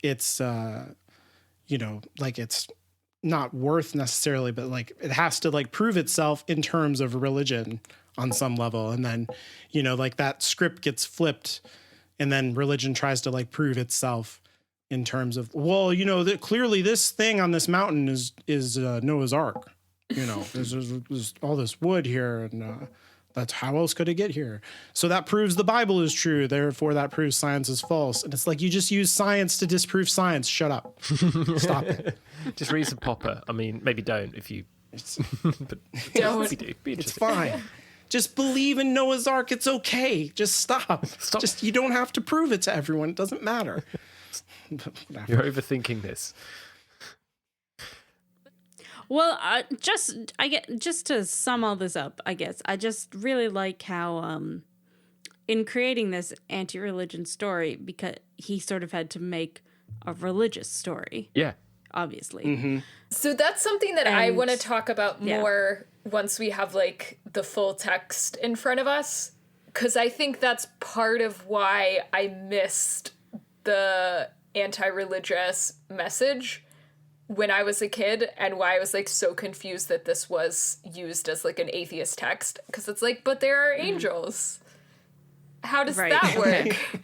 [SPEAKER 2] it's like it's not worth necessarily, but like it has to like prove itself in terms of religion on some level, and then like that script gets flipped, and then religion tries to like prove itself in terms of, well, that clearly this thing on this mountain is Noah's Ark. There's all this wood here, and that's how else could it get here? So that proves the Bible is true. Therefore, that proves science is false. And it's like, you just use science to disprove science. Shut up. Stop it.
[SPEAKER 3] Just read some Popper. I mean, maybe don't if you. But
[SPEAKER 4] Don't.
[SPEAKER 3] do. Be
[SPEAKER 2] It's
[SPEAKER 3] interested.
[SPEAKER 2] fine. Just believe in Noah's Ark. It's okay. Just stop.
[SPEAKER 3] Stop.
[SPEAKER 2] Just, you don't have to prove it to everyone. It doesn't matter.
[SPEAKER 3] You're overthinking this.
[SPEAKER 1] Well, just to sum all this up, I guess I just really like how in creating this anti-religion story, because he sort of had to make a religious story,
[SPEAKER 3] Yeah.
[SPEAKER 1] obviously.
[SPEAKER 2] Mm-hmm.
[SPEAKER 4] So that's something that I
[SPEAKER 1] And-
[SPEAKER 4] want to talk about
[SPEAKER 1] yeah.
[SPEAKER 4] more once we have like the full text in front of us, because I think that's part of why I missed the anti-religious message when I was a kid, and why I was like so confused that this was used as like an atheist text, because it's like, but there are angels. How does
[SPEAKER 1] Right.
[SPEAKER 4] that work?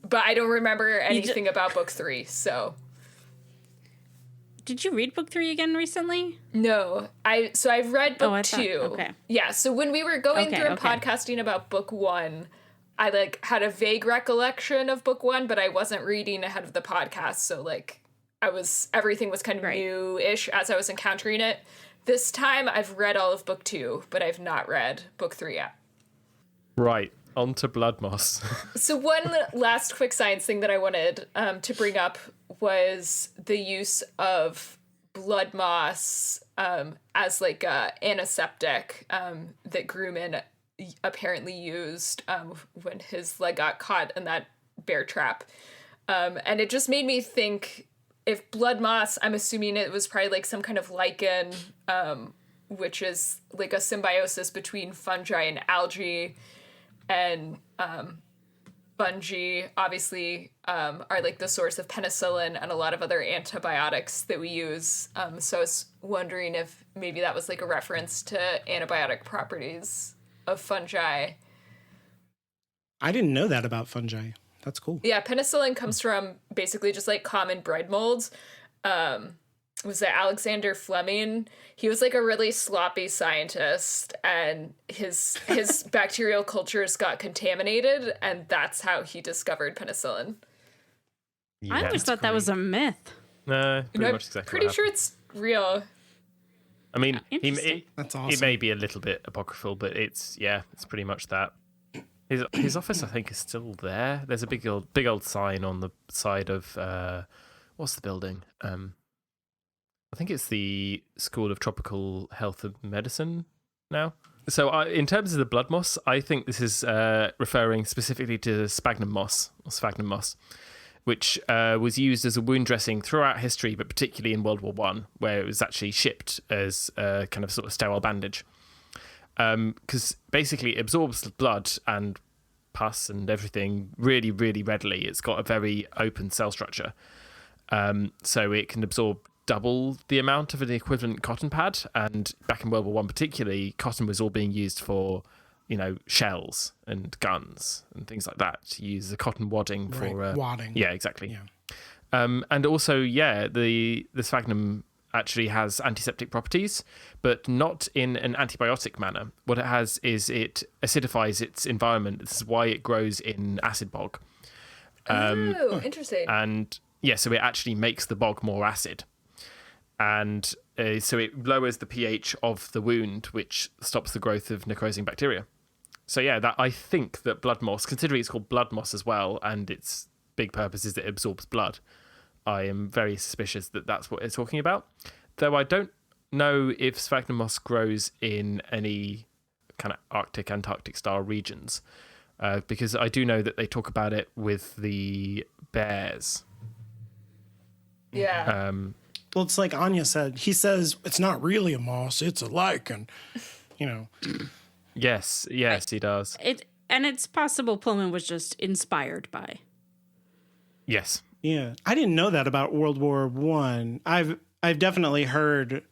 [SPEAKER 4] But I don't remember anything about book 3, so
[SPEAKER 1] Did you read book 3 again recently?
[SPEAKER 4] no. I've read book
[SPEAKER 1] I
[SPEAKER 4] 2.
[SPEAKER 1] thought- okay.
[SPEAKER 4] Yeah, so when we were going
[SPEAKER 1] Okay,
[SPEAKER 4] through and
[SPEAKER 1] okay.
[SPEAKER 4] podcasting about book 1, I like had a vague recollection of book 1, but I wasn't reading ahead of the podcast, so like everything was kind of
[SPEAKER 1] Right.
[SPEAKER 4] new-ish as I was encountering it. This time I've read all of book 2, but I've not read book 3 yet.
[SPEAKER 3] Right. On to Blood Moss.
[SPEAKER 4] So one last quick science thing that I wanted to bring up was the use of blood moss as like a antiseptic that Grumman apparently used when his leg got caught in that bear trap. And it just made me think, if blood moss, I'm assuming it was probably like some kind of lichen, which is like a symbiosis between fungi and algae, and fungi obviously are like the source of penicillin and a lot of other antibiotics that we use. So I was wondering if maybe that was like a reference to antibiotic properties of fungi.
[SPEAKER 2] I didn't know that about fungi. That's cool.
[SPEAKER 4] Yeah, penicillin comes from basically just like common bread molds. Was it Alexander Fleming? He was like a really sloppy scientist, and his bacterial cultures got contaminated, and that's how he discovered penicillin.
[SPEAKER 1] I always thought that was a myth.
[SPEAKER 3] No, pretty
[SPEAKER 4] I'm
[SPEAKER 3] much exactly.
[SPEAKER 4] pretty
[SPEAKER 3] what
[SPEAKER 4] sure
[SPEAKER 3] happened.
[SPEAKER 4] it's real.
[SPEAKER 3] I mean,
[SPEAKER 1] Interesting.
[SPEAKER 2] That's
[SPEAKER 3] It
[SPEAKER 2] awesome.
[SPEAKER 3] may be a little bit apocryphal, but it's pretty much that. His office, I think, is still there. There's a big old sign on the side of what's the building? I think it's the School of Tropical Health and Medicine now. So, in terms of the blood moss, I think this is referring specifically to sphagnum moss, which was used as a wound dressing throughout history, but particularly in World War One, where it was actually shipped as a kind of sort of sterile bandage. Because basically it absorbs blood and pus and everything really, really readily. It's got a very open cell structure. So it can absorb double the amount of an equivalent cotton pad. And back in World War One particularly, cotton was all being used for, shells and guns and things like that. To use the cotton wadding for...
[SPEAKER 2] Right, wadding.
[SPEAKER 3] Yeah, exactly.
[SPEAKER 2] Yeah.
[SPEAKER 3] And also, the sphagnum actually has antiseptic properties, but not in an antibiotic manner. What it has is it acidifies its environment. This is why it grows in acid bog.
[SPEAKER 4] Oh, interesting.
[SPEAKER 3] And so it actually makes the bog more acid. And so it lowers the pH of the wound, which stops the growth of necrosing bacteria. So that I think that blood moss, considering it's called blood moss as well, and its big purpose is that it absorbs blood, I am very suspicious that that's what it's talking about. Though I don't know if sphagnum moss grows in any kind of Arctic, Antarctic style regions, because I do know that they talk about it with the bears.
[SPEAKER 4] Yeah.
[SPEAKER 2] Well, it's like Anya said. He says it's not really a moss; it's a lichen. You know.
[SPEAKER 3] Yes, he does.
[SPEAKER 1] It's possible Pullman was just inspired by.
[SPEAKER 3] Yes.
[SPEAKER 2] Yeah, I didn't know that about World War One. I've definitely heard,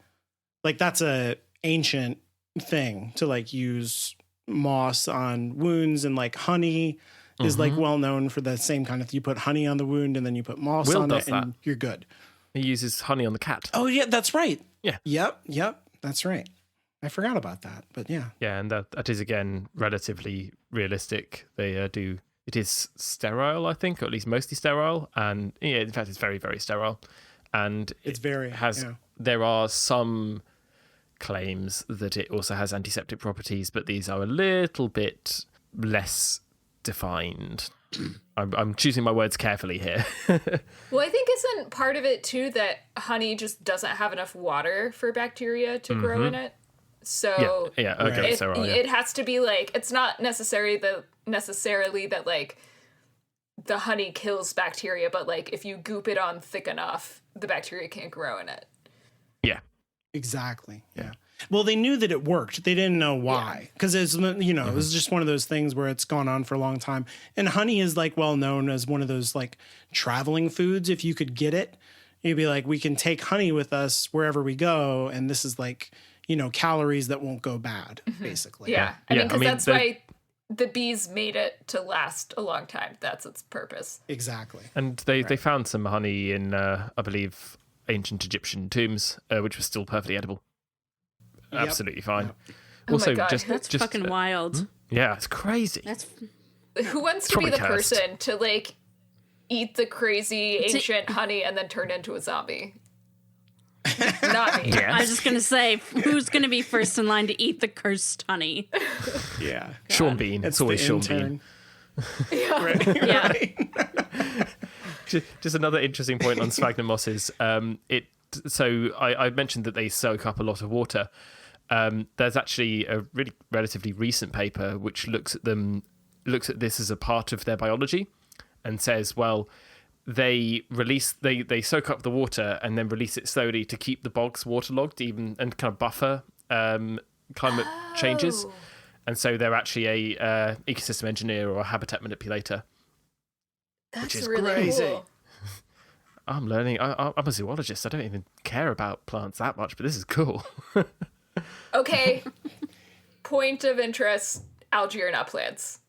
[SPEAKER 2] like, that's a ancient thing to like use moss on wounds, and like honey is like well known for the same kind of. You put honey on the wound and then you put moss
[SPEAKER 3] Will
[SPEAKER 2] on
[SPEAKER 3] does
[SPEAKER 2] it, and you're good.
[SPEAKER 3] He uses honey on the cat.
[SPEAKER 2] Oh yeah, that's right.
[SPEAKER 3] Yeah.
[SPEAKER 2] Yep, that's right. I forgot about that, but yeah.
[SPEAKER 3] Yeah, and that is again relatively realistic. They do. It is sterile, I think, or at least mostly sterile, and yeah, in fact, it's very, very sterile. And
[SPEAKER 2] It's very
[SPEAKER 3] has.
[SPEAKER 2] yeah.
[SPEAKER 3] There are some claims that it also has antiseptic properties, but these are a little bit less defined. I'm choosing my words carefully here.
[SPEAKER 4] Well, I think isn't part of it too that honey just doesn't have enough water for bacteria to grow in it. So
[SPEAKER 3] yeah, okay,
[SPEAKER 2] Right.
[SPEAKER 3] so
[SPEAKER 4] it has to be like, it's not necessarily that like the honey kills bacteria, but like if you goop it on thick enough, the bacteria can't grow in it.
[SPEAKER 3] yeah,
[SPEAKER 2] Exactly. Yeah. Well, they knew that it worked. They didn't know why, because it's, you know, it was just one of those things where it's gone on for a long time. And honey is like well known as one of those like traveling foods. If you could get it, you'd be like, we can take honey with us wherever we go, and this is like, you know, calories that won't go bad, basically.
[SPEAKER 4] Yeah. I
[SPEAKER 3] Yeah,
[SPEAKER 4] mean, because
[SPEAKER 3] I mean,
[SPEAKER 4] that's why the bees made it to last a long time. That's its purpose.
[SPEAKER 2] Exactly.
[SPEAKER 3] and they found some honey in, I believe, ancient Egyptian tombs, which was still perfectly edible.
[SPEAKER 2] Yep.
[SPEAKER 3] Absolutely fine.
[SPEAKER 4] Oh my God,
[SPEAKER 1] That's fucking wild.
[SPEAKER 3] Yeah, it's crazy.
[SPEAKER 1] That's
[SPEAKER 4] Who wants to be
[SPEAKER 3] probably
[SPEAKER 4] the
[SPEAKER 3] cursed.
[SPEAKER 4] person to like eat the crazy ancient honey and then turn into a zombie? Not me.
[SPEAKER 3] Yeah.
[SPEAKER 1] I was just gonna say, who's gonna be first in line to eat the cursed honey?
[SPEAKER 2] Yeah.
[SPEAKER 3] Sean Bean. It's always
[SPEAKER 2] the
[SPEAKER 3] Sean
[SPEAKER 2] intern.
[SPEAKER 3] Bean.
[SPEAKER 2] Right.
[SPEAKER 1] Yeah.
[SPEAKER 2] Right.
[SPEAKER 3] Just another interesting point on sphagnum mosses. So I mentioned that they soak up a lot of water. There's actually a really relatively recent paper which looks at this as a part of their biology, and says, well, they soak up the water and then release it slowly to keep the bogs waterlogged, even, and kind of buffer climate changes. And so they're actually a ecosystem engineer or a habitat manipulator.
[SPEAKER 4] That's
[SPEAKER 3] is
[SPEAKER 4] really
[SPEAKER 2] crazy.
[SPEAKER 4] cool.
[SPEAKER 3] I'm learning. I'm a zoologist. I don't even care about plants that much, but this is cool.
[SPEAKER 4] Okay. Point of interest: algae are not plants.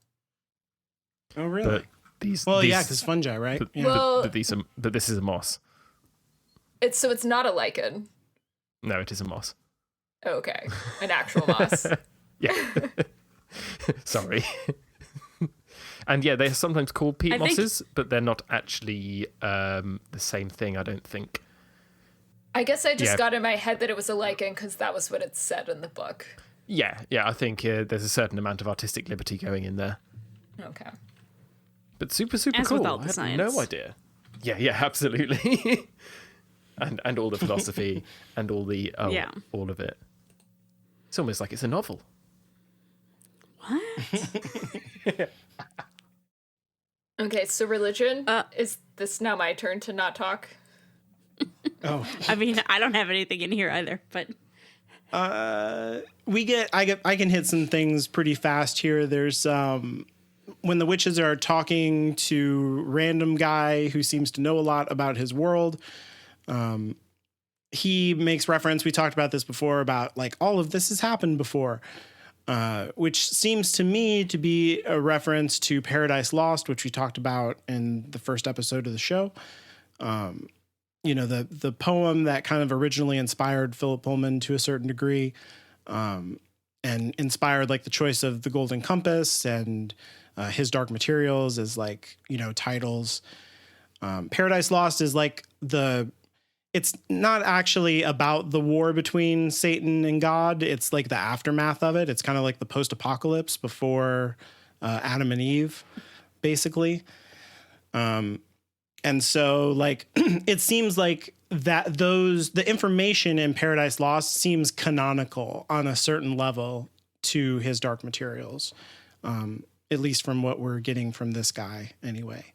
[SPEAKER 2] Oh, really?
[SPEAKER 3] But these,
[SPEAKER 2] Well,
[SPEAKER 3] these,
[SPEAKER 2] yeah, because fungi, right?
[SPEAKER 3] but,
[SPEAKER 2] Yeah.
[SPEAKER 4] Well-
[SPEAKER 3] but this is a moss.
[SPEAKER 4] It's not a lichen.
[SPEAKER 3] No, it is a moss.
[SPEAKER 4] Okay, an actual moss.
[SPEAKER 3] Yeah. Sorry. And yeah, they're sometimes called peat
[SPEAKER 1] I think-
[SPEAKER 3] mosses, but they're not actually the same thing, I don't think.
[SPEAKER 4] I guess I just
[SPEAKER 3] Yeah.
[SPEAKER 4] got in my head that it was a lichen because that was what it said in the book.
[SPEAKER 3] Yeah, I think there's a certain amount of artistic liberty going in there.
[SPEAKER 4] Okay.
[SPEAKER 3] But super
[SPEAKER 1] As
[SPEAKER 3] cool.
[SPEAKER 1] with all the
[SPEAKER 3] I had
[SPEAKER 1] science.
[SPEAKER 3] no idea. Yeah, absolutely. and all the philosophy and all the
[SPEAKER 1] Yeah.
[SPEAKER 3] all of it. It's almost like it's a novel.
[SPEAKER 1] What?
[SPEAKER 4] Okay, so religion.
[SPEAKER 1] Uh,
[SPEAKER 4] Is this now my turn to not talk?
[SPEAKER 2] Oh.
[SPEAKER 1] I mean, I don't have anything in here either, but
[SPEAKER 2] I can hit some things pretty fast here. There's when the witches are talking to random guy who seems to know a lot about his world. He makes reference, we talked about this before, about like all of this has happened before, which seems to me to be a reference to Paradise Lost, which we talked about in the first episode of the show. You know, the poem that kind of originally inspired Philip Pullman to a certain degree, and inspired like the choice of the Golden Compass and His Dark Materials as like, you know, titles. Paradise Lost is like it's not actually about the war between Satan and God. It's like the aftermath of it. It's kind of like the post-apocalypse before Adam and Eve, basically. And so like, it seems like that the information in Paradise Lost seems canonical on a certain level to His Dark Materials. At least from what we're getting from this guy anyway.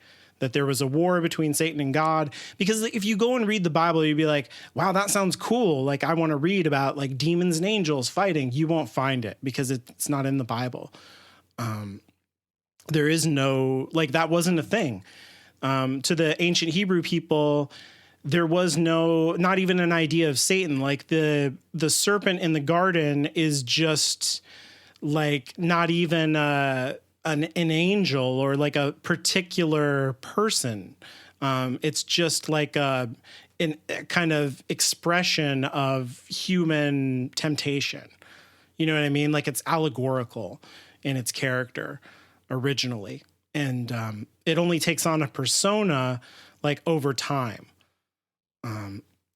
[SPEAKER 2] that there was a war between Satan and God. Because if you go and read the Bible, you'd be like, wow, that sounds cool. Like, I want to read about like demons and angels fighting. You won't find it because it's not in the Bible. There is no, like, that wasn't a thing. To the ancient Hebrew people, there was not even an idea of Satan. Like the serpent in the garden is just like not even an angel or like a particular person. It's just like a kind of expression of human temptation. You know what I mean? Like it's allegorical in its character originally. And it only takes on a persona like over time.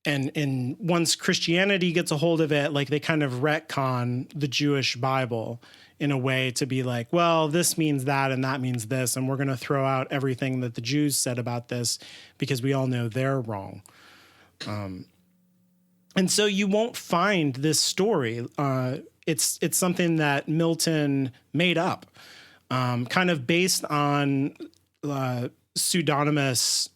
[SPEAKER 2] And once Christianity gets a hold of it, like they kind of retcon the Jewish Bible in a way to be like, well, this means that and that means this, and we're going to throw out everything that the Jews said about this because we all know they're wrong. And so you won't find this story. It's something that Milton made up, kind of based on pseudonymous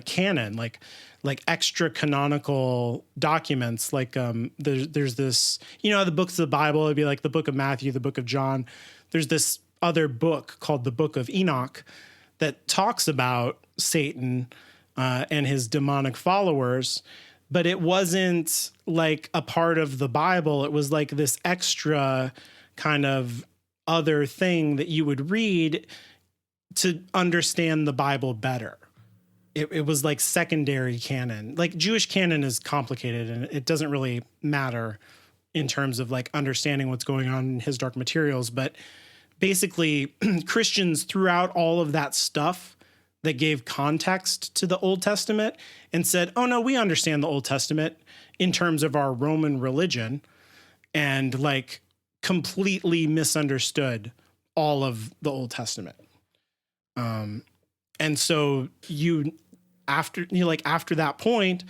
[SPEAKER 2] canon, like extra canonical documents. Like there's this, you know, the books of the Bible, it'd be like the book of Matthew, the book of John. There's this other book called the Book of Enoch that talks about Satan and his demonic followers, but it wasn't like a part of the Bible. It was like this extra kind of other thing that you would read to understand the Bible better. It was like secondary canon. Like Jewish canon is complicated and it doesn't really matter in terms of like understanding what's going on in his dark materials. But basically Christians threw out all of that stuff that gave context to the Old Testament and said, oh no, we understand the Old Testament in terms of our Roman religion, and like completely misunderstood all of the Old Testament. And so after that point,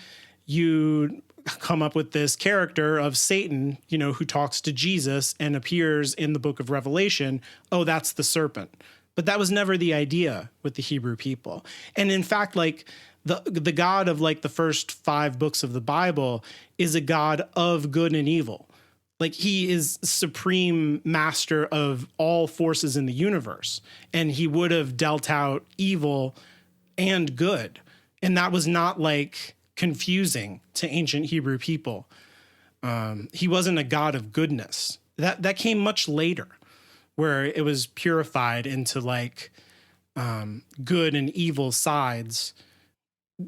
[SPEAKER 2] you come up with this character of Satan, you know, who talks to Jesus and appears in the book of Revelation. Oh, that's the serpent. But that was never the idea with the Hebrew people. And in fact, like the God of like the first 5 books of the Bible is a God of good and evil. Like he is supreme master of all forces in the universe. And he would have dealt out evil and good. And that was not like confusing to ancient Hebrew people. He wasn't a God of goodness. That came much later, where it was purified into like good and evil sides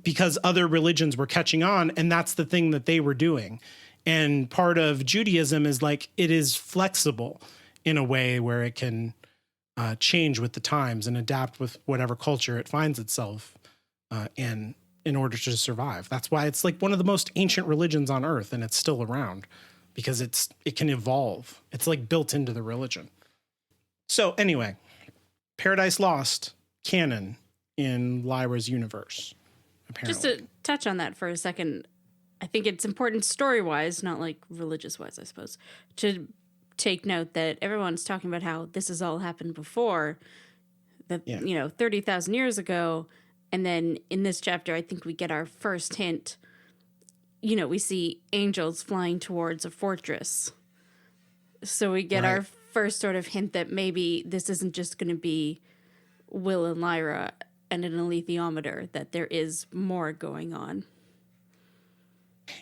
[SPEAKER 2] because other religions were catching on. And that's the thing that they were doing. And part of Judaism is like it is flexible in a way where it can change with the times and adapt with whatever culture it finds itself in order to survive. That's why it's like one of the most ancient religions on earth, and it's still around because it can evolve. It's like built into the religion. So anyway, Paradise Lost canon in Lyra's universe, apparently.
[SPEAKER 1] Just to touch on that for a second, I think it's important story-wise, not like religious-wise, I suppose, to take note that everyone's talking about how this has all happened before, that, you know, 30,000 years ago. And then in this chapter, I think we get our first hint. You know, we see angels flying towards a fortress. So we get our first sort of hint that maybe this isn't just going to be Will and Lyra and an alethiometer, that there is more going on.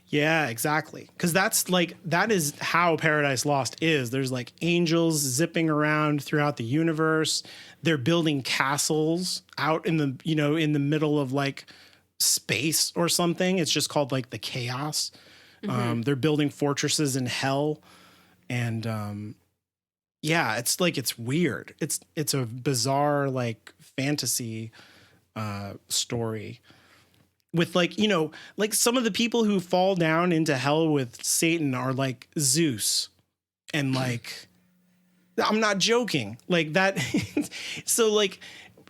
[SPEAKER 2] Yeah, exactly. Because that is how Paradise Lost is. There's like angels zipping around throughout the universe. They're building castles out in the, you know, in the middle of like space or something. It's just called like the chaos. Mm-hmm. They're building fortresses in hell. And yeah, it's like, it's weird. It's a bizarre like fantasy story. With like, you know, like some of the people who fall down into hell with Satan are like Zeus, and like, I'm not joking, like that. So like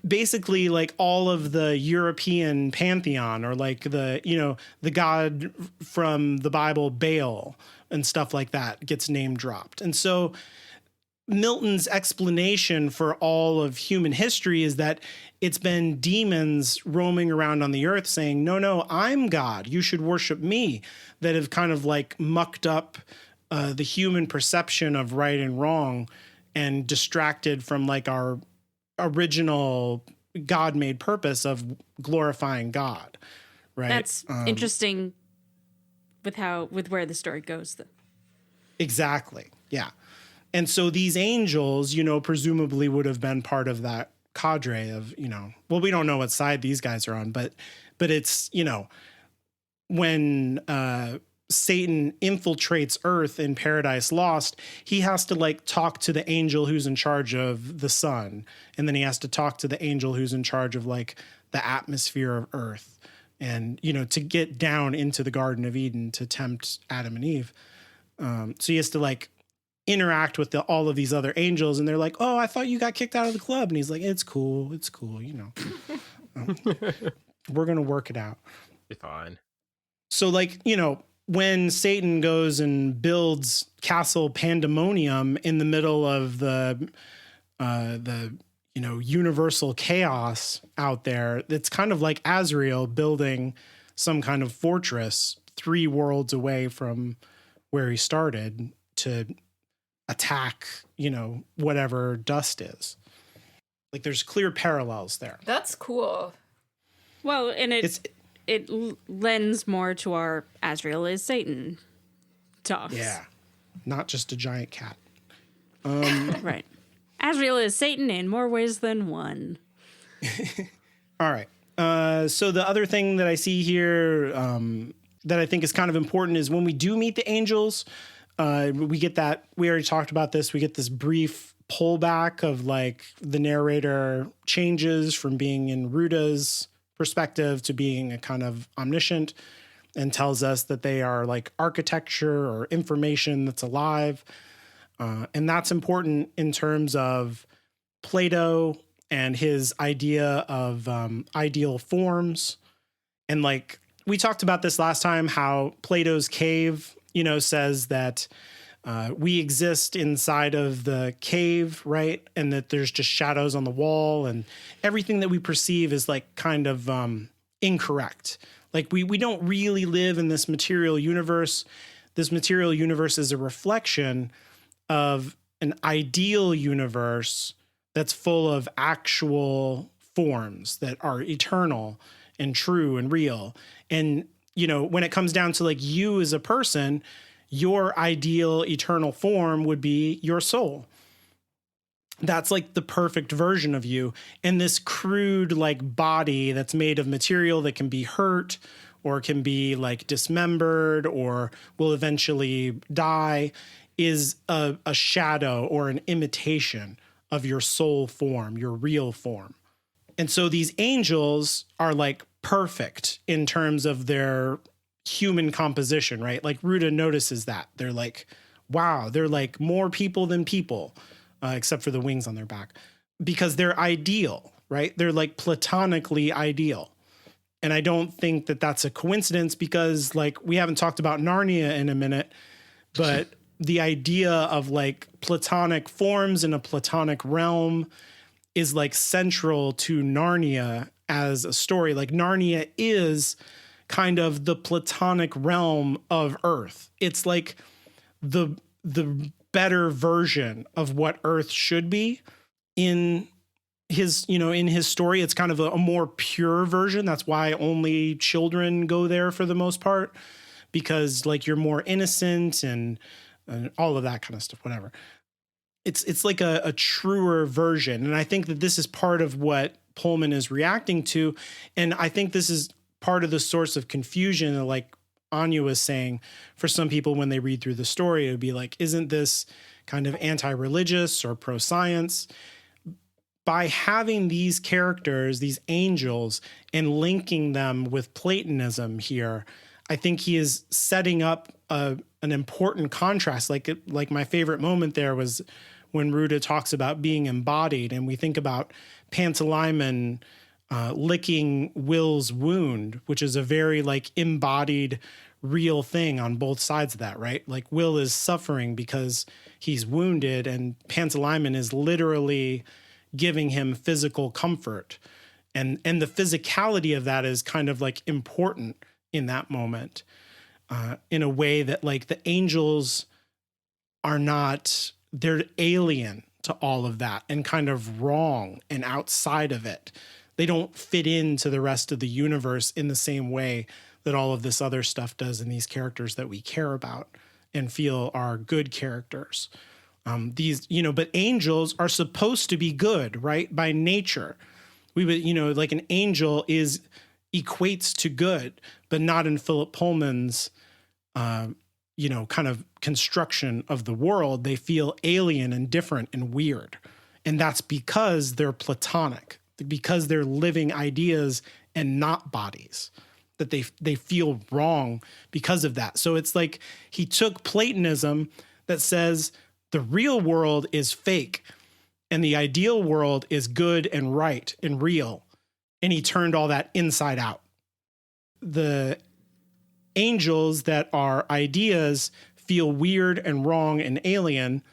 [SPEAKER 2] basically like all of the European pantheon, or like the, you know, the god from the Bible, Baal and stuff like that, gets name dropped. And so Milton's explanation for all of human history is that it's been demons roaming around on the earth saying, no, I'm God. You should worship me, that have kind of like mucked up the human perception of right and wrong and distracted from like our original God-made purpose of glorifying God. Right.
[SPEAKER 1] That's interesting with where the story goes.
[SPEAKER 2] Exactly. Yeah. And so these angels, presumably would have been part of that cadre of, well, we don't know what side these guys are on, but it's, when Satan infiltrates Earth in Paradise Lost, he has to like talk to the angel who's in charge of the sun. And then he has to talk to the angel who's in charge of like the atmosphere of Earth and, to get down into the Garden of Eden to tempt Adam and Eve. So he has to like interact with all of these other angels, and they're like, oh, I thought you got kicked out of the club. And he's like, it's cool. We're going to work it out.
[SPEAKER 3] Be fine.
[SPEAKER 2] So like, when Satan goes and builds Castle Pandemonium in the middle of the universal chaos out there, it's kind of like Azrael building some kind of fortress 3 worlds away from where he started to attack, whatever dust is. Like there's clear parallels there.
[SPEAKER 4] That's cool.
[SPEAKER 1] Well, and it lends more to our Azrael is Satan talks.
[SPEAKER 2] Yeah. Not just a giant cat.
[SPEAKER 1] Right. Azrael is Satan in more ways than one.
[SPEAKER 2] All right. So the other thing that I see here that I think is kind of important is when we do meet the angels, we get that, we already talked about this, we get this brief pullback of like the narrator changes from being in Ruda's perspective to being a kind of omniscient, and tells us that they are like architecture or information that's alive. And that's important in terms of Plato and his idea of ideal forms. And like we talked about this last time, how Plato's cave, says that we exist inside of the cave, right? And that there's just shadows on the wall, and everything that we perceive is like kind of incorrect. Like we don't really live in this material universe. This material universe is a reflection of an ideal universe that's full of actual forms that are eternal and true and real. And, when it comes down to like you as a person, your ideal eternal form would be your soul. That's like the perfect version of you. And this crude like body that's made of material that can be hurt or can be like dismembered or will eventually die is a shadow or an imitation of your soul form, your real form. And so these angels are like perfect in terms of their human composition, right? Like Ruda notices that. They're like, wow, they're like more people than people, except for the wings on their back, because they're ideal, right? They're like platonically ideal. And I don't think that that's a coincidence, because like we haven't talked about Narnia in a minute, but the idea of like platonic forms in a platonic realm is like central to Narnia as a story. Like Narnia is kind of the platonic realm of Earth. It's like the better version of what Earth should be in his story. It's kind of a more pure version. That's why only children go there for the most part, because like you're more innocent and all of that kind of stuff, whatever. It's like a truer version. And I think that this is part of what Pullman is reacting to. And I think this is part of the source of confusion, like Anya was saying, for some people when they read through the story, it would be like, isn't this kind of anti-religious or pro-science? By having these characters, these angels, and linking them with Platonism here, I think he is setting up an important contrast. Like my favorite moment there was when Ruda talks about being embodied, and we think about Pantalaimon licking Will's wound, which is a very like embodied real thing on both sides of that, right? Like Will is suffering because he's wounded, and Pantalaimon is literally giving him physical comfort. And the physicality of that is kind of like important in that moment, in a way that like the angels are not, they're alien to all of that and kind of wrong and outside of it. They don't fit into the rest of the universe in the same way that all of this other stuff does in these characters that we care about and feel are good characters. But angels are supposed to be good, right? By nature. We would, like an angel equates to good, but not in Philip Pullman's, kind of construction of the world. They feel alien and different and weird. And that's because they're platonic, because they're living ideas and not bodies, that they feel wrong because of that. So it's like he took Platonism that says the real world is fake and the ideal world is good and right and real. And he turned all that inside out. The angels that are ideas feel weird and wrong and alien,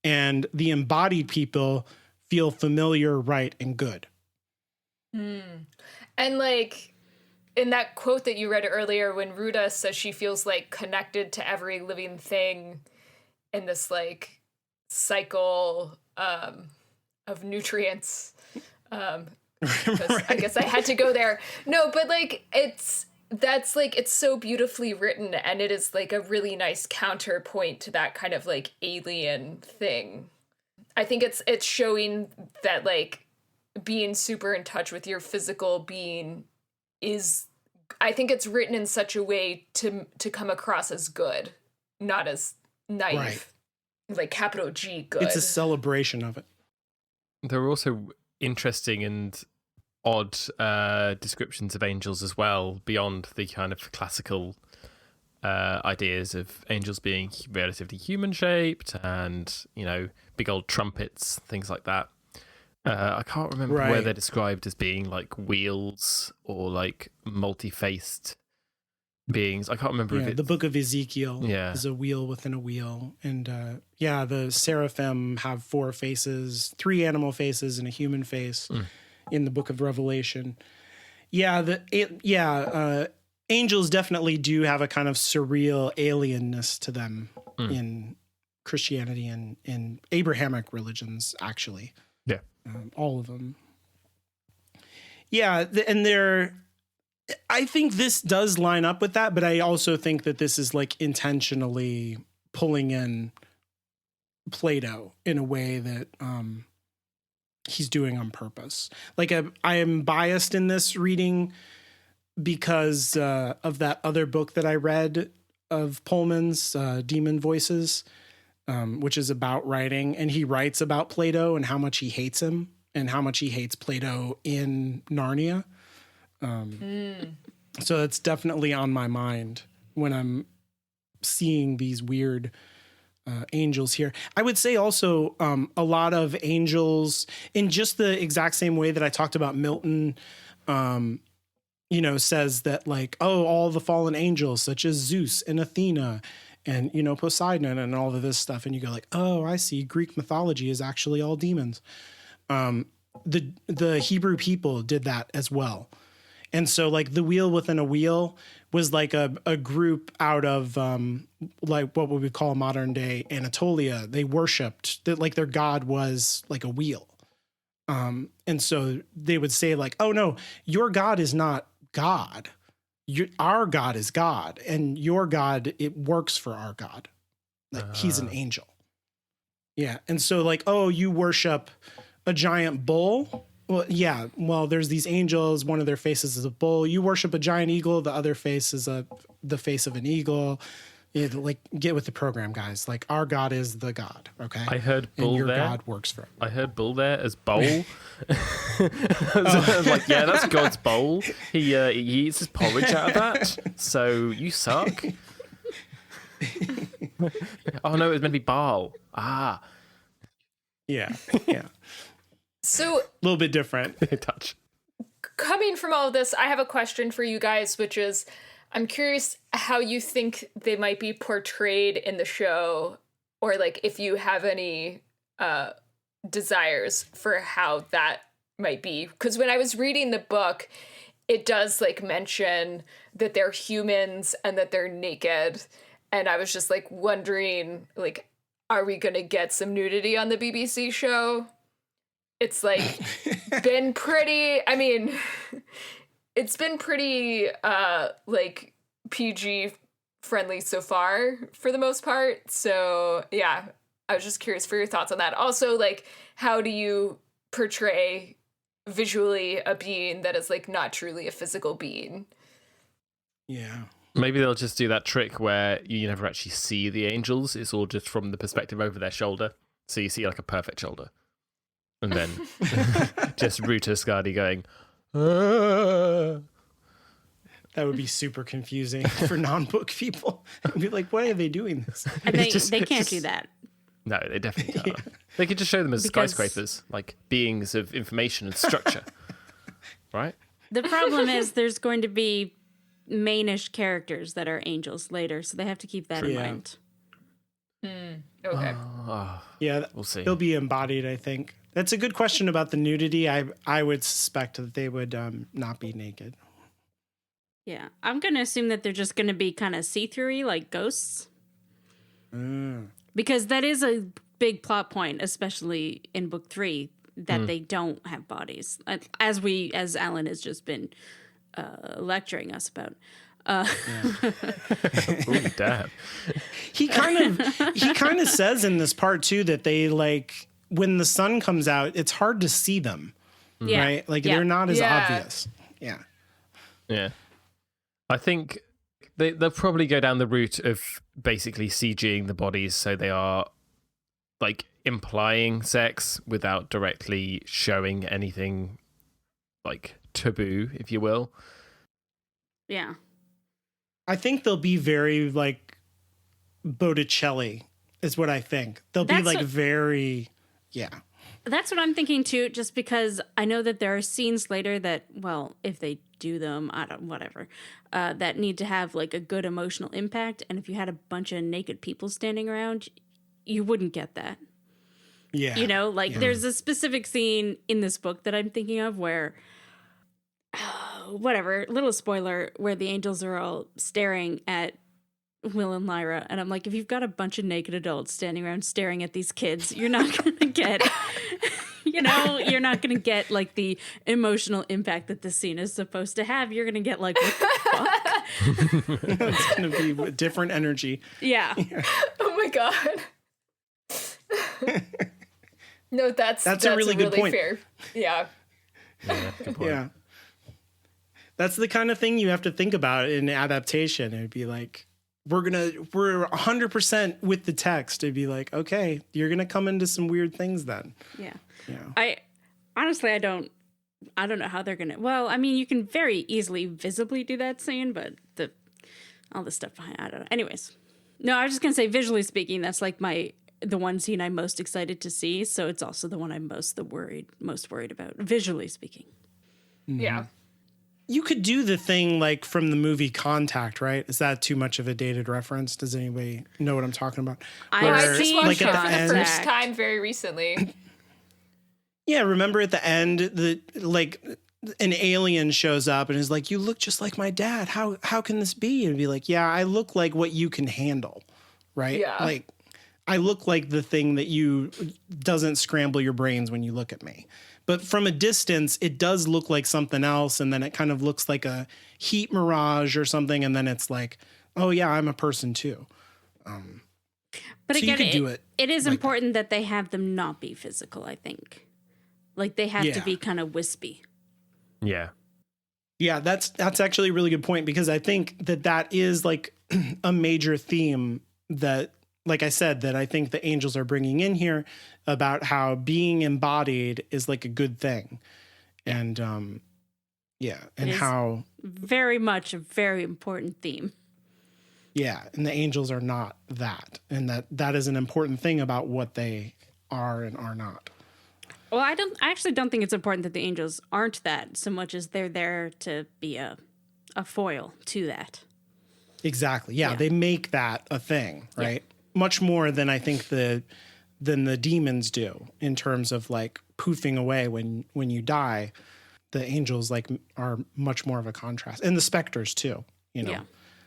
[SPEAKER 2] and the embodied people feel familiar, right, and good.
[SPEAKER 4] And like in that quote that you read earlier, when Ruta says she feels like connected to every living thing in this like cycle of nutrients, because I guess I had to go there. No, but like it's so beautifully written, and it is like a really nice counterpoint to that kind of like alien thing. I think it's showing that like being super in touch with your physical being is, I think it's written in such a way to come across as good, not as naive. Right. Like capital G good.
[SPEAKER 2] It's a celebration of it.
[SPEAKER 3] There are also interesting and odd descriptions of angels as well, beyond the kind of classical ideas of angels being relatively human-shaped and, big old trumpets, things like that. I can't remember where they're described as being like wheels or like multi-faced beings. I can't remember if it's...
[SPEAKER 2] The book of Ezekiel is a wheel within a wheel. And the seraphim have 4 faces, 3 animal faces and a human face in the book of Revelation. Angels definitely do have a kind of surreal alienness to them in Christianity and in Abrahamic religions, actually.
[SPEAKER 3] Yeah.
[SPEAKER 2] All of them. Yeah, I think this does line up with that, but I also think that this is like intentionally pulling in Plato in a way that he's doing on purpose. Like I am biased in this reading because of that other book that I read of Pullman's, Demon Voices, which is about writing, and he writes about Plato and how much he hates him and how much he hates Plato in Narnia. So it's definitely on my mind when I'm seeing these weird angels here. I would say also a lot of angels in just the exact same way that I talked about Milton, says that like, all the fallen angels such as Zeus and Athena and, Poseidon and all of this stuff. And you go like, oh, I see. Greek mythology is actually all demons. The Hebrew people did that as well. And so like the wheel within a wheel was like a group out of like what we would call modern day Anatolia. They worshipped that like their god was like a wheel. And so they would say like, oh no, your God is not God. Our God is God, and your God, it works for our God. Like he's an angel. Yeah. And so like, oh, you worship a giant bull. Well, yeah. Well, there's these angels. One of their faces is a bull. You worship a giant eagle. The other face is the face of an eagle. Like, get with the program, guys. Like, our God is the God. Okay.
[SPEAKER 3] I heard bull
[SPEAKER 2] and your
[SPEAKER 3] there.
[SPEAKER 2] God works for it.
[SPEAKER 3] I heard bull there as bowl. I was like, yeah, that's God's bowl. He eats his porridge out of that. So you suck. Oh no, it was meant to be Baal. Ah.
[SPEAKER 2] Yeah.
[SPEAKER 4] So
[SPEAKER 2] a little bit different.
[SPEAKER 3] Touch.
[SPEAKER 4] Coming from all of this, I have a question for you guys, which is, I'm curious how you think they might be portrayed in the show, or like if you have any desires for how that might be. Because when I was reading the book, it does like mention that they're humans and that they're naked. And I was just like wondering, like, are we going to get some nudity on the BBC show? It's like been pretty, I mean, it's been pretty like PG friendly so far for the most part. So yeah, I was just curious for your thoughts on that. Also, like, how do you portray visually a being that is like not truly a physical being?
[SPEAKER 2] Yeah.
[SPEAKER 3] Maybe they'll just do that trick where you never actually see the angels. It's all just from the perspective over their shoulder. So you see like a perfect shoulder. And then just Ruta Skadi going, "Ah."
[SPEAKER 2] That would be super confusing for non-book people. I'd be like, why are they doing this?
[SPEAKER 1] And they can't do that.
[SPEAKER 3] No, they definitely can't. They could just show them as skyscrapers, like beings of information and structure. Right?
[SPEAKER 1] The problem is there's going to be mainish characters that are angels later, so they have to keep that in mind.
[SPEAKER 4] Okay.
[SPEAKER 2] Yeah,
[SPEAKER 3] we'll see.
[SPEAKER 2] They'll be embodied, I think. That's a good question about the nudity. I would suspect that they would not be naked.
[SPEAKER 1] Yeah, I'm going to assume that they're just going to be kind of see-through-y, like ghosts. Because that is a big plot point, especially in book 3, that they don't have bodies, as Alan has just been lecturing us about.
[SPEAKER 3] Ooh, damn.
[SPEAKER 2] He kind of says in this part too that they like when the sun comes out, it's hard to see them, right? Like they're not as obvious. Yeah.
[SPEAKER 3] Yeah. I think they'll probably go down the route of basically CGing the bodies so they are like implying sex without directly showing anything like taboo, if you will.
[SPEAKER 1] Yeah.
[SPEAKER 2] I think they'll be very like Botticelli is what I think. They'll be like very,
[SPEAKER 1] That's what I'm thinking too, just because I know that there are scenes later that, well, if they do them, that need to have like a good emotional impact. And if you had a bunch of naked people standing around, you wouldn't get that.
[SPEAKER 2] Yeah.
[SPEAKER 1] You know, like there's a specific scene in this book that I'm thinking of where, little spoiler, where the angels are all staring at Will and Lyra. And I'm like, if you've got a bunch of naked adults standing around staring at these kids, you're not going to get, you're not going to get like the emotional impact that this scene is supposed to have. You're going to get like, what the fuck?
[SPEAKER 2] It's going to be a different energy.
[SPEAKER 1] Yeah.
[SPEAKER 4] Oh my God. No, that's
[SPEAKER 2] a really good point.
[SPEAKER 4] Fair. Yeah.
[SPEAKER 3] Good point.
[SPEAKER 2] Yeah. That's the kind of thing you have to think about in adaptation. It'd be like, we're 100% with the text. It'd be like, okay, you're going to come into some weird things then.
[SPEAKER 1] Yeah.
[SPEAKER 2] Yeah.
[SPEAKER 1] I don't know how they're going to, well, I mean, you can very easily visibly do that scene, but all the stuff behind, I don't know. Anyways. No, I was just going to say, visually speaking, that's like the one scene I'm most excited to see. So it's also the one I'm most worried about, visually speaking.
[SPEAKER 2] Mm-hmm.
[SPEAKER 4] Yeah.
[SPEAKER 2] You could do the thing like from the movie Contact, right? Is that too much of a dated reference? Does anybody know what I'm talking about?
[SPEAKER 4] I just watched
[SPEAKER 2] like
[SPEAKER 4] it
[SPEAKER 2] at
[SPEAKER 4] for
[SPEAKER 2] the
[SPEAKER 4] the
[SPEAKER 2] end,
[SPEAKER 4] first time very recently.
[SPEAKER 2] Yeah, remember at the end, an alien shows up and is like, "You look just like my dad. How can this be?" And be like, "Yeah, I look like what you can handle, right?
[SPEAKER 4] Yeah.
[SPEAKER 2] Like, I look like the thing that doesn't scramble your brains when you look at me." But from a distance, it does look like something else, and then it kind of looks like a heat mirage or something, and then it's like, "Oh yeah, I'm a person too."
[SPEAKER 1] But
[SPEAKER 2] so
[SPEAKER 1] again,
[SPEAKER 2] you could do it.
[SPEAKER 1] It is important that they have them not be physical, I think. Like they have to be kind of wispy.
[SPEAKER 3] Yeah.
[SPEAKER 2] Yeah, that's actually a really good point, because I think that is like a major theme that, like I said, that I think the angels are bringing in here about how being embodied is like a good thing. And and how
[SPEAKER 1] very much a very important theme.
[SPEAKER 2] Yeah, and the angels are not that. And that is an important thing about what they are and are not.
[SPEAKER 1] Well, I actually don't think it's important that the angels aren't that so much as they're there to be a foil to that.
[SPEAKER 2] Exactly. Yeah, they make that a thing, right? Much more than I think than the demons do in terms of like poofing away when you die. The angels like are much more of a contrast, and the specters too. You know,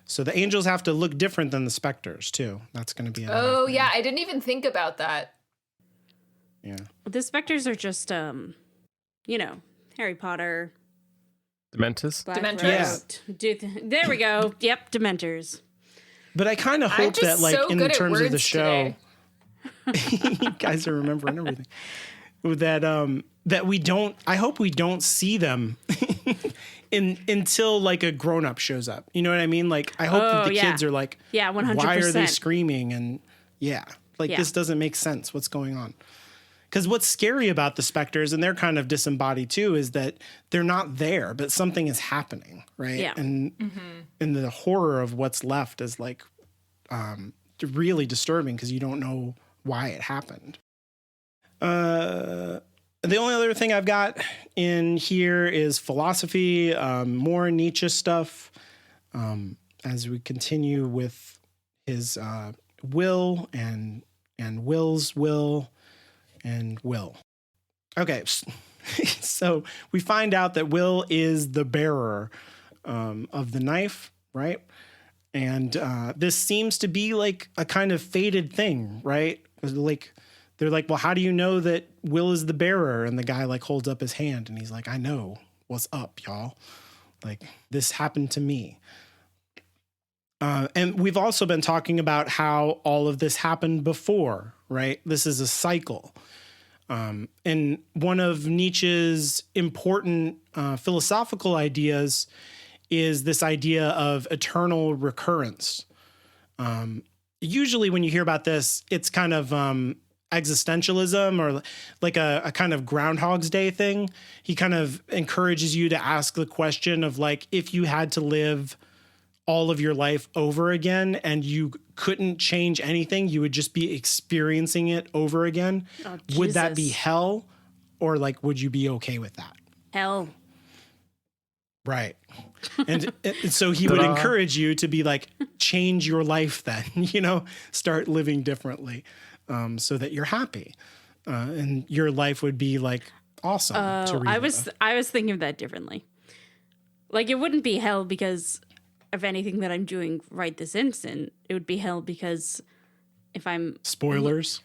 [SPEAKER 2] so the angels have to look different than the specters too. That's going to be
[SPEAKER 4] Oh yeah, I didn't even think about that.
[SPEAKER 2] Yeah,
[SPEAKER 1] The specters are just you know, Harry Potter.
[SPEAKER 3] Dementors?
[SPEAKER 4] Dementors.
[SPEAKER 1] There we go. Yep, Dementors.
[SPEAKER 2] but I kind of hope that like
[SPEAKER 4] so
[SPEAKER 2] in
[SPEAKER 4] good at
[SPEAKER 2] terms of the
[SPEAKER 4] words
[SPEAKER 2] show,
[SPEAKER 4] today.
[SPEAKER 2] you guys are remembering everything. That we don't. I hope we don't see them until like a grown up shows up. You know what I mean? Like I hope that the kids are like,
[SPEAKER 1] 100%.
[SPEAKER 2] Why are they screaming? And this doesn't make sense. What's going on? Because what's scary about the specters, and they're kind of disembodied too, is that they're not there, but something is happening, right?
[SPEAKER 1] Yeah.
[SPEAKER 2] And the horror of what's left is like really disturbing because you don't know why it happened. The only other thing I've got in here is philosophy, more Nietzsche stuff, as we continue with his will and Will's will. And Will. Okay, so we find out that Will is the bearer of the knife, right? And this seems to be like a kind of fated thing, right? Like they're like, well, how do you know that Will is the bearer? And the guy like holds up his hand and he's like, I know what's up, y'all. Like this happened to me. And we've also been talking about how all of this happened before, right? This is a cycle. And one of Nietzsche's important philosophical ideas is this idea of eternal recurrence. Usually when you hear about this, it's kind of existentialism or like a kind of Groundhog's Day thing. He kind of encourages you to ask the question of like, if you had to live all of your life over again and you couldn't change anything, you would just be experiencing it over again.
[SPEAKER 1] Oh,
[SPEAKER 2] would that be
[SPEAKER 1] Jesus.
[SPEAKER 2] hell, or like would you be okay with that?
[SPEAKER 1] Hell.
[SPEAKER 2] Right. And so he would encourage you to be like, change your life then, you know, start living differently, so that you're happy, and your life would be like awesome to relive.
[SPEAKER 1] I was thinking of that differently. Like it wouldn't be hell because of anything that I'm doing right this instant. It would be hell because if I'm
[SPEAKER 2] Spoilers.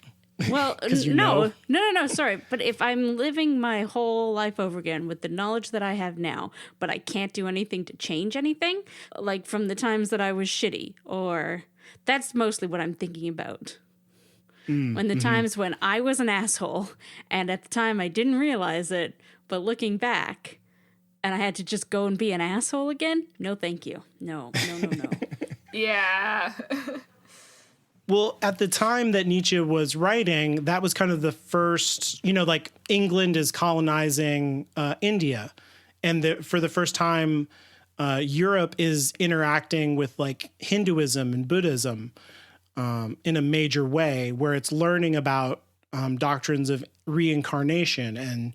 [SPEAKER 1] well,
[SPEAKER 2] 'Cause you
[SPEAKER 1] no,
[SPEAKER 2] know.
[SPEAKER 1] no, sorry. But if I'm living my whole life over again with the knowledge that I have now, but I can't do anything to change anything, like from the times that I was shitty, or that's mostly what I'm thinking about. When the times when I was an asshole, and at the time I didn't realize it, but looking back, and I had to just go and be an asshole again? No, thank you. No.
[SPEAKER 4] Yeah.
[SPEAKER 2] Well, at the time that Nietzsche was writing, that was kind of the first, you know, like England is colonizing India. And for the first time, Europe is interacting with like Hinduism and Buddhism in a major way, where it's learning about doctrines of reincarnation and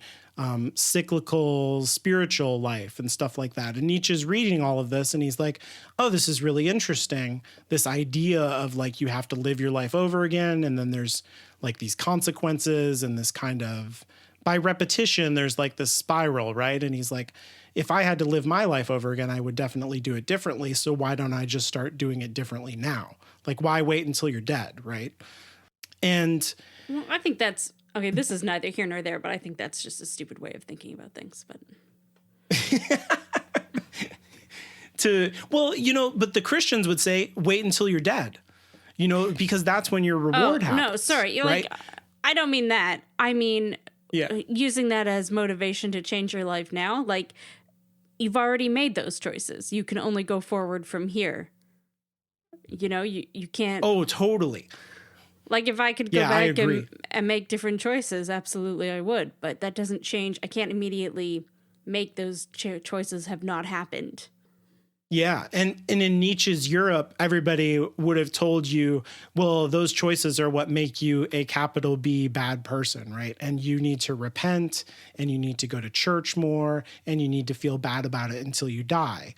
[SPEAKER 2] cyclical spiritual life and stuff like that. And Nietzsche's reading all of this and he's like, oh, this is really interesting. This idea of like, you have to live your life over again. And then there's like these consequences and this kind of, by repetition, there's like this spiral, right? And he's like, if I had to live my life over again, I would definitely do it differently. So why don't I just start doing it differently now? Like, why wait until you're dead, right? And
[SPEAKER 1] Well, I think that's okay. This is neither here nor there, but I think that's just a stupid way of thinking about things. But
[SPEAKER 2] but the Christians would say, wait until you're dead, you know, because that's when your reward happens.
[SPEAKER 1] no, sorry, you're
[SPEAKER 2] right?
[SPEAKER 1] like I don't mean that. I mean
[SPEAKER 2] Yeah.
[SPEAKER 1] using that as motivation to change your life now. Like you've already made those choices. You can only go forward from here. You know, you can't.
[SPEAKER 2] Oh, totally.
[SPEAKER 1] Like if I could go
[SPEAKER 2] Yeah, I
[SPEAKER 1] back
[SPEAKER 2] agree.
[SPEAKER 1] and make different choices, absolutely I would. But that doesn't change. I can't immediately make those choices have not happened.
[SPEAKER 2] Yeah. And in Nietzsche's Europe, everybody would have told you, well, those choices are what make you a capital B bad person, right? And you need to repent and you need to go to church more and you need to feel bad about it until you die.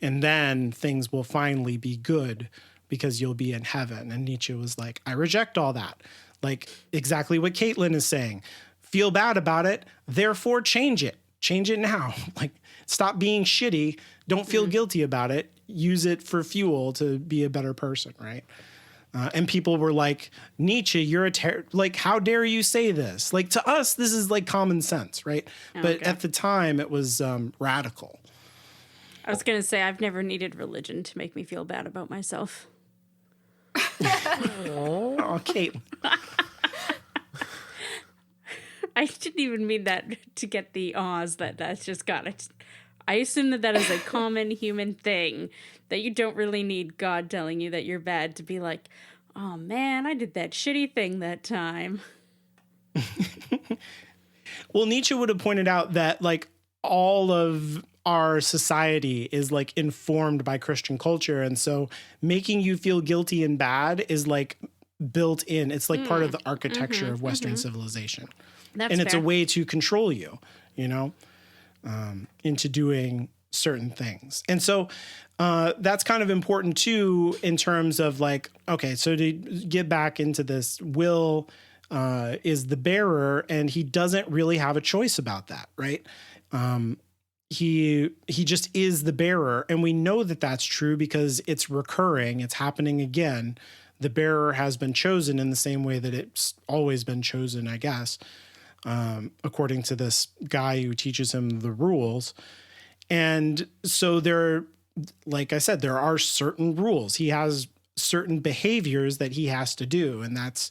[SPEAKER 2] And then things will finally be good because you'll be in heaven. And Nietzsche was like, I reject all that. Like exactly what Caitlin is saying. Feel bad about it, therefore change it. Change it now. Like stop being shitty. Don't feel guilty about it. Use it for fuel to be a better person, right? And people were like, Nietzsche, you're like, how dare you say this? Like to us, this is like common sense, right? But at the time, it was radical.
[SPEAKER 1] I was going to say, I've never needed religion to make me feel bad about myself.
[SPEAKER 2] Oh, Caitlin.
[SPEAKER 1] I didn't even mean that to get the ahs that's just got it. I assume that is a common human thing, that you don't really need God telling you that you're bad to be like, oh man, I did that shitty thing that time.
[SPEAKER 2] Well, Nietzsche would have pointed out that like all of our society is like informed by Christian culture. And so making you feel guilty and bad is like built in. It's like part of the architecture of Western civilization.
[SPEAKER 1] That's
[SPEAKER 2] it's
[SPEAKER 1] fair.
[SPEAKER 2] a way to control you, into doing certain things. And so that's kind of important too, in terms of like, okay, so to get back into this, Will is the bearer and he doesn't really have a choice about that, right? He just is the bearer. And we know that that's true because it's recurring. It's happening again. The bearer has been chosen in the same way that it's always been chosen, I guess. According to this guy who teaches him the rules. And so like I said, there are certain rules. He has certain behaviors that he has to do. And that's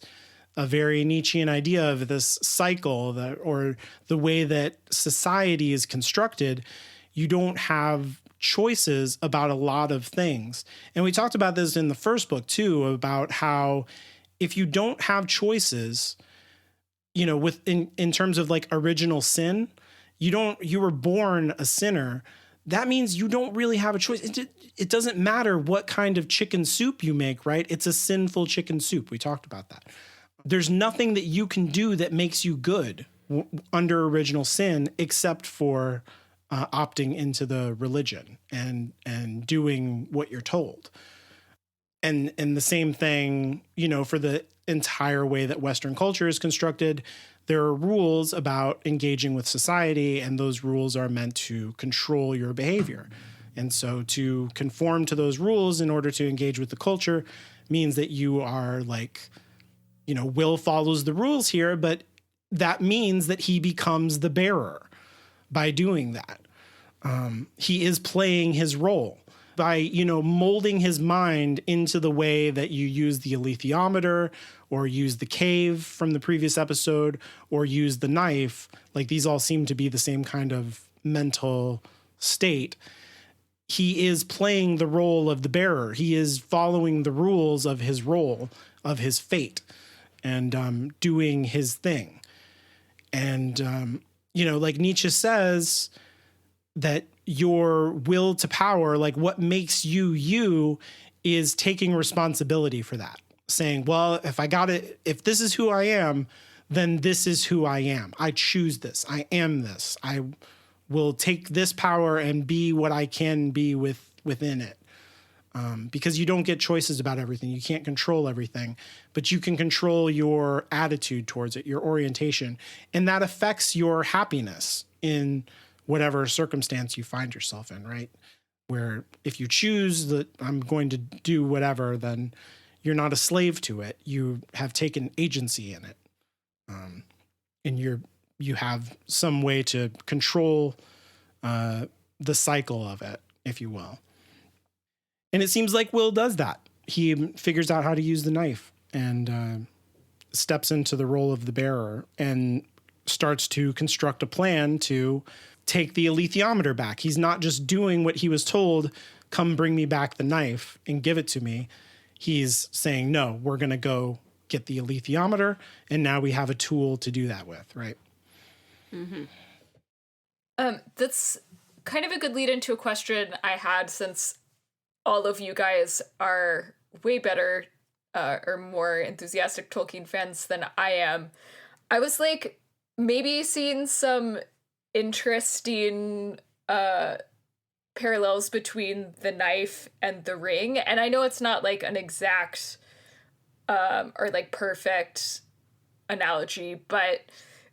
[SPEAKER 2] a very Nietzschean idea of this cycle or the way that society is constructed. You don't have choices about a lot of things. And we talked about this in the first book too, about how if you don't have choices, in terms of like original sin, you were born a sinner. That means you don't really have a choice. It doesn't matter what kind of chicken soup you make, right? It's a sinful chicken soup. We talked about that. There's nothing that you can do that makes you good under original sin, except for opting into the religion and doing what you're told. And the same thing, for the entire way that Western culture is constructed, there are rules about engaging with society, and those rules are meant to control your behavior. And so to conform to those rules in order to engage with the culture means that you are like, Will follows the rules here, but that means that he becomes the bearer by doing that. He is playing his role by, molding his mind into the way that you use the alethiometer or use the cave from the previous episode or use the knife. Like these all seem to be the same kind of mental state. He is playing the role of the bearer. He is following the rules of his role, of his fate, and doing his thing. And, like Nietzsche says, that your will to power, like what makes you is taking responsibility for that. Saying, well, if this is who I am, then this is who I am. I choose this. I am this. I will take this power and be what I can be within it. Because you don't get choices about everything. You can't control everything, but you can control your attitude towards it, your orientation, and that affects your happiness in whatever circumstance you find yourself in, right? Where if you choose that I'm going to do whatever, then you're not a slave to it. You have taken agency in it. And you have some way to control the cycle of it, if you will. And it seems like Will does that. He figures out how to use the knife and steps into the role of the bearer and starts to construct a plan to take the alethiometer back. He's not just doing what he was told, come bring me back the knife and give it to me. He's saying, no, we're going to go get the alethiometer, and now we have a tool to do that with, right?
[SPEAKER 4] Mm-hmm. That's kind of a good lead into a question I had, since all of you guys are way better or more enthusiastic Tolkien fans than I am. I was like, maybe seeing some interesting parallels between the knife and the ring. And I know it's not like an exact or like perfect analogy, but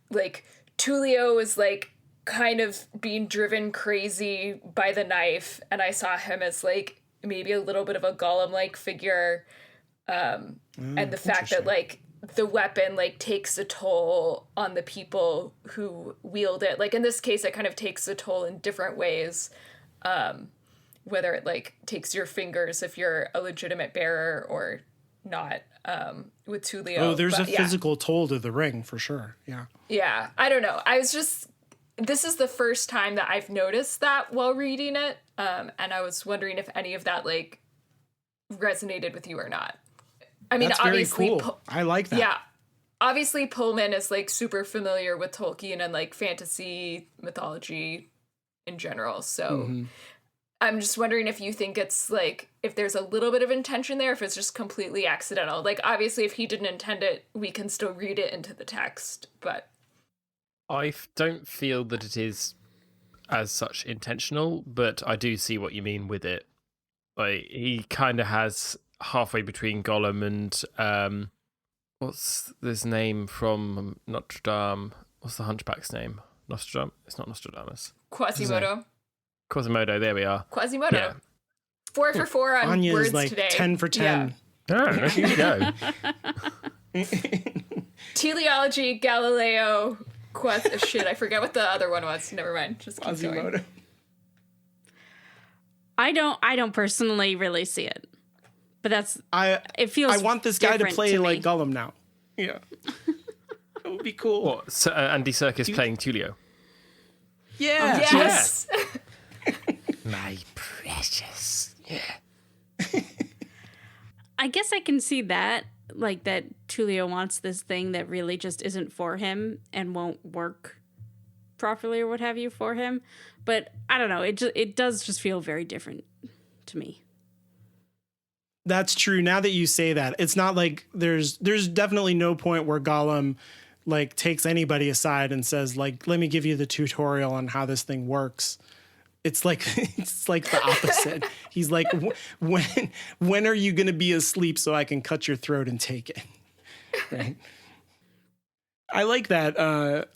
[SPEAKER 4] like Tulio is like kind of being driven crazy by the knife, and I saw him as like maybe a little bit of a Gollum-like figure, and the fact that like the weapon like takes a toll on the people who wield it. Like in this case, it kind of takes a toll in different ways, whether it like takes your fingers if you're a legitimate bearer or not. With Tulio.
[SPEAKER 2] Oh, there's a physical toll to the ring for sure. Yeah.
[SPEAKER 4] Yeah. I don't know. This is the first time that I've noticed that while reading it. And I was wondering if any of that like resonated with you or not. I mean,
[SPEAKER 2] that's
[SPEAKER 4] obviously,
[SPEAKER 2] very cool. I like that.
[SPEAKER 4] Yeah. Obviously, Pullman is like super familiar with Tolkien and like fantasy mythology in general. So I'm just wondering if you think it's like, if there's a little bit of intention there, if it's just completely accidental. Like, obviously, if he didn't intend it, we can still read it into the text, but.
[SPEAKER 3] I don't feel that it is as such intentional, but I do see what you mean with it. Like, he kind of has halfway between Gollum and, what's this name from Notre Dame? What's the Hunchback's name? Nostradam? It's not Nostradamus.
[SPEAKER 4] Quasimodo.
[SPEAKER 3] Quasimodo, there we are.
[SPEAKER 4] Quasimodo.
[SPEAKER 3] Yeah.
[SPEAKER 4] 4 for 4 on
[SPEAKER 2] Anya
[SPEAKER 4] words
[SPEAKER 2] is like
[SPEAKER 4] today.
[SPEAKER 2] 10 for 10.
[SPEAKER 3] Yeah. Oh, here you go.
[SPEAKER 4] Teleology, Galileo, shit, I forget what the other one was. Never mind. Just keep going.
[SPEAKER 2] Quasimodo.
[SPEAKER 1] I don't personally really see it. But it feels
[SPEAKER 2] I want this guy to
[SPEAKER 1] different
[SPEAKER 2] play
[SPEAKER 1] to
[SPEAKER 2] like
[SPEAKER 1] me.
[SPEAKER 2] Gollum now. Yeah. It would be cool.
[SPEAKER 3] What? So, Andy Serkis playing Tulio.
[SPEAKER 2] Yeah.
[SPEAKER 4] Yes.
[SPEAKER 3] My precious. Yeah.
[SPEAKER 1] I guess I can see that, like that Tulio wants this thing that really just isn't for him and won't work properly or what have you for him. But I don't know. It does just feel very different to me.
[SPEAKER 2] That's true. Now that you say that, it's not like there's definitely no point where Gollum like takes anybody aside and says like, let me give you the tutorial on how this thing works. It's like the opposite. He's like, when are you going to be asleep so I can cut your throat and take it? Right. I like that.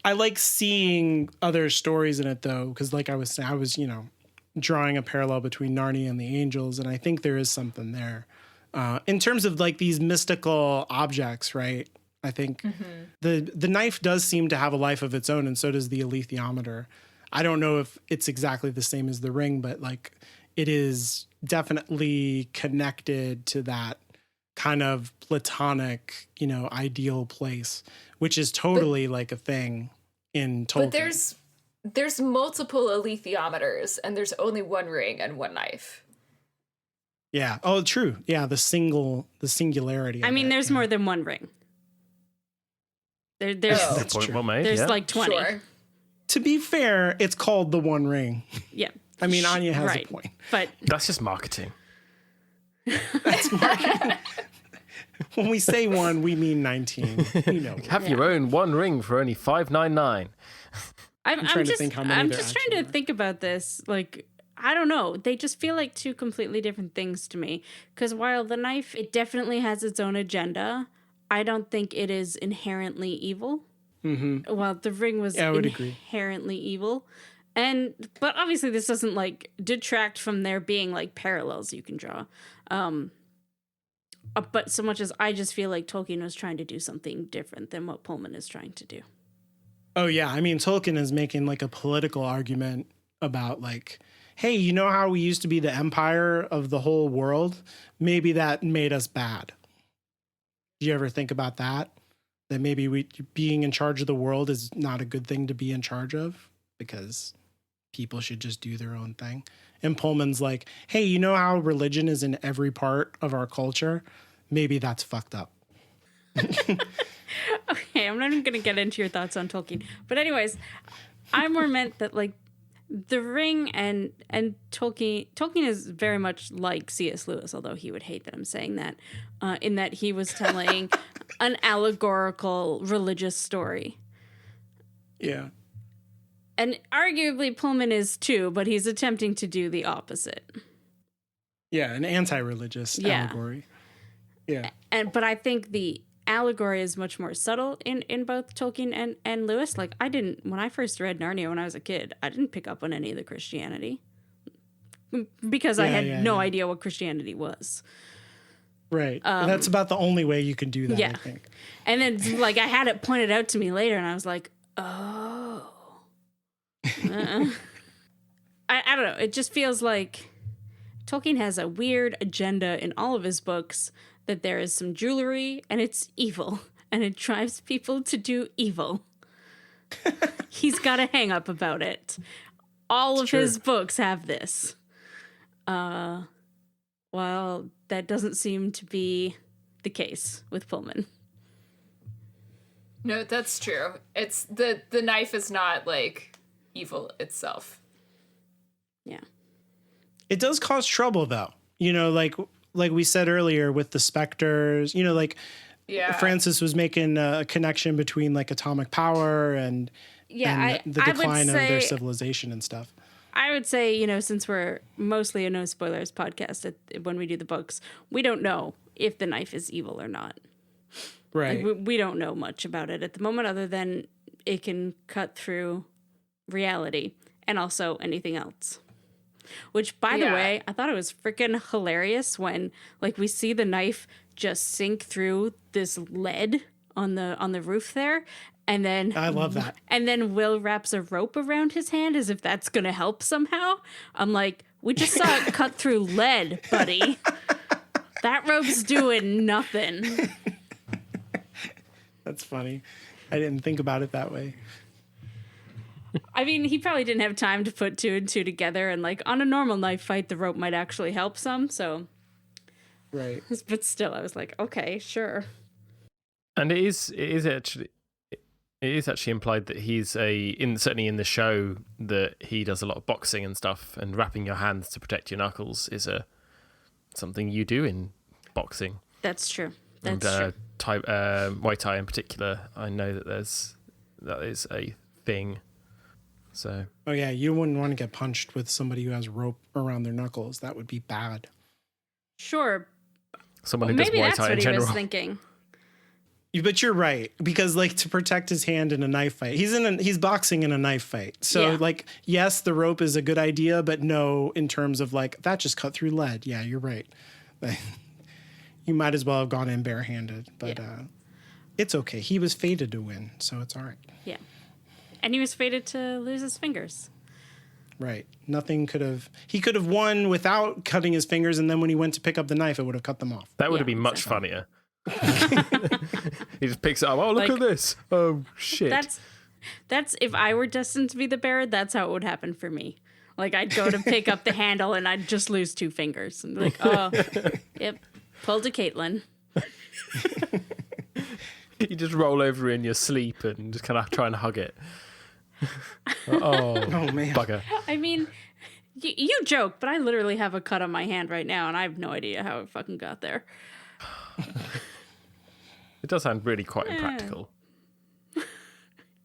[SPEAKER 2] I like seeing other stories in it though, because like I was saying, I was drawing a parallel between Narnia and the angels, and I think there is something there. In terms of like these mystical objects, right? I think the knife does seem to have a life of its own, and so does the alethiometer. I don't know if it's exactly the same as the ring, but like it is definitely connected to that kind of platonic, ideal place, which is totally like a thing in Tolkien.
[SPEAKER 4] But there's multiple alethiometers, and there's only one ring and one knife.
[SPEAKER 2] Yeah. Oh, true. Yeah. The singularity.
[SPEAKER 1] I mean, there's more than one ring. There's
[SPEAKER 2] That's
[SPEAKER 3] Point
[SPEAKER 2] true.
[SPEAKER 3] well made,
[SPEAKER 1] there's
[SPEAKER 3] yeah.
[SPEAKER 1] like 20.
[SPEAKER 4] Sure.
[SPEAKER 2] To be fair, it's called the One Ring.
[SPEAKER 1] Yeah.
[SPEAKER 2] I mean, Anya has
[SPEAKER 1] right.
[SPEAKER 2] a point.
[SPEAKER 1] But
[SPEAKER 3] That's just marketing.
[SPEAKER 2] That's marketing. When we say one, we mean 19. You know.
[SPEAKER 3] Have your own one ring for only $5.99.
[SPEAKER 1] I'm
[SPEAKER 2] trying to
[SPEAKER 1] just
[SPEAKER 2] think how many
[SPEAKER 1] I'm
[SPEAKER 2] there
[SPEAKER 1] just trying to
[SPEAKER 2] actually are.
[SPEAKER 1] think about this. Like, I don't know. They just feel like two completely different things to me. Because while the knife, it definitely has its own agenda, I don't think it is inherently evil.
[SPEAKER 2] Mm-hmm.
[SPEAKER 1] Well, the ring was
[SPEAKER 2] Yeah, I would agree.
[SPEAKER 1] inherently evil. But obviously this doesn't like detract from there being like parallels you can draw. But so much as I just feel like Tolkien was trying to do something different than what Pullman is trying to do.
[SPEAKER 2] Oh, yeah. I mean, Tolkien is making like a political argument about like, hey, you know how we used to be the empire of the whole world? Maybe that made us bad. Do you ever think about that? That maybe being in charge of the world is not a good thing to be in charge of because people should just do their own thing. And Pullman's like, hey, you know how religion is in every part of our culture? Maybe that's fucked up.
[SPEAKER 1] Okay, I'm not even going to get into your thoughts on Tolkien. But anyways, I more meant that like the ring and Tolkien is very much like C.S. Lewis, although he would hate that I'm saying that, in that he was telling an allegorical religious story.
[SPEAKER 2] Yeah.
[SPEAKER 1] And arguably Pullman is too, but he's attempting to do the opposite.
[SPEAKER 2] Yeah, an anti-religious allegory. Yeah.
[SPEAKER 1] But I think the allegory is much more subtle in both Tolkien and Lewis. Like, when I first read Narnia when I was a kid, I didn't pick up on any of the Christianity because I had no idea what Christianity was.
[SPEAKER 2] Right. That's about the only way you can do that,
[SPEAKER 1] Yeah.
[SPEAKER 2] I think.
[SPEAKER 1] And then, like, I had it pointed out to me later, and I was like, oh. I don't know. It just feels like Tolkien has a weird agenda in all of his books, that there is some jewelry, and it's evil, and it drives people to do evil. He's got a hang-up about it. All of his books have this. Well, that doesn't seem to be the case with Pullman.
[SPEAKER 4] No, that's true. It's the knife is not like evil itself.
[SPEAKER 1] Yeah.
[SPEAKER 2] It does cause trouble though. You know, like we said earlier with the specters, you know, like Francis was making a connection between like atomic power and the decline of their civilization and stuff.
[SPEAKER 1] I would say, you know, since we're mostly a no spoilers podcast when we do the books, we don't know if the knife is evil or not.
[SPEAKER 2] Right.
[SPEAKER 1] Like, we don't know much about it at the moment other than it can cut through reality and also anything else. Which, by the way, I thought it was freaking hilarious when, like, we see the knife just sink through this lead on the roof there, and then
[SPEAKER 2] I love that.
[SPEAKER 1] And then Will wraps a rope around his hand as if that's gonna help somehow. I'm like, we just saw it cut through lead, buddy. That rope's doing nothing.
[SPEAKER 2] That's funny. I didn't think about it that way.
[SPEAKER 1] I mean, he probably didn't have time to put two and two together, and like on a normal knife fight, the rope might actually help some. So,
[SPEAKER 2] right.
[SPEAKER 1] But still, I was like, okay, sure.
[SPEAKER 3] And it is actually implied that he's certainly in the show that he does a lot of boxing and stuff, and wrapping your hands to protect your knuckles is something you do in boxing.
[SPEAKER 1] That's true.
[SPEAKER 3] Muay Thai in particular, I know that that is a thing. So.
[SPEAKER 2] Oh yeah, you wouldn't want to get punched with somebody who has rope around their knuckles. That would be bad.
[SPEAKER 1] Sure.
[SPEAKER 3] Someone who does Muay Thai in general. Maybe that's what he was
[SPEAKER 1] thinking.
[SPEAKER 2] But you're right, because like to protect his hand in a knife fight, he's boxing in a knife fight. So like, yes, the rope is a good idea, but no, in terms of like that just cut through lead. Yeah, you're right. You might as well have gone in barehanded, but it's okay. He was fated to win, so it's all right.
[SPEAKER 1] Yeah. And he was fated to lose his fingers.
[SPEAKER 2] Right. He could have won without cutting his fingers, and then when he went to pick up the knife, it would have cut them off.
[SPEAKER 3] That would have been much funnier. He just picks it up. Oh, look at this. Oh, shit.
[SPEAKER 1] That's if I were destined to be the bearer, that's how it would happen for me. Like, I'd go to pick up the handle, and I'd just lose two fingers. And be like, oh, yep, pulled a Caitlin.
[SPEAKER 3] You just roll over in your sleep and just kind of try and hug it. Oh man, bugger.
[SPEAKER 1] I mean, you joke, but I literally have a cut on my hand right now, and I have no idea how it fucking got there.
[SPEAKER 3] It does sound really quite impractical.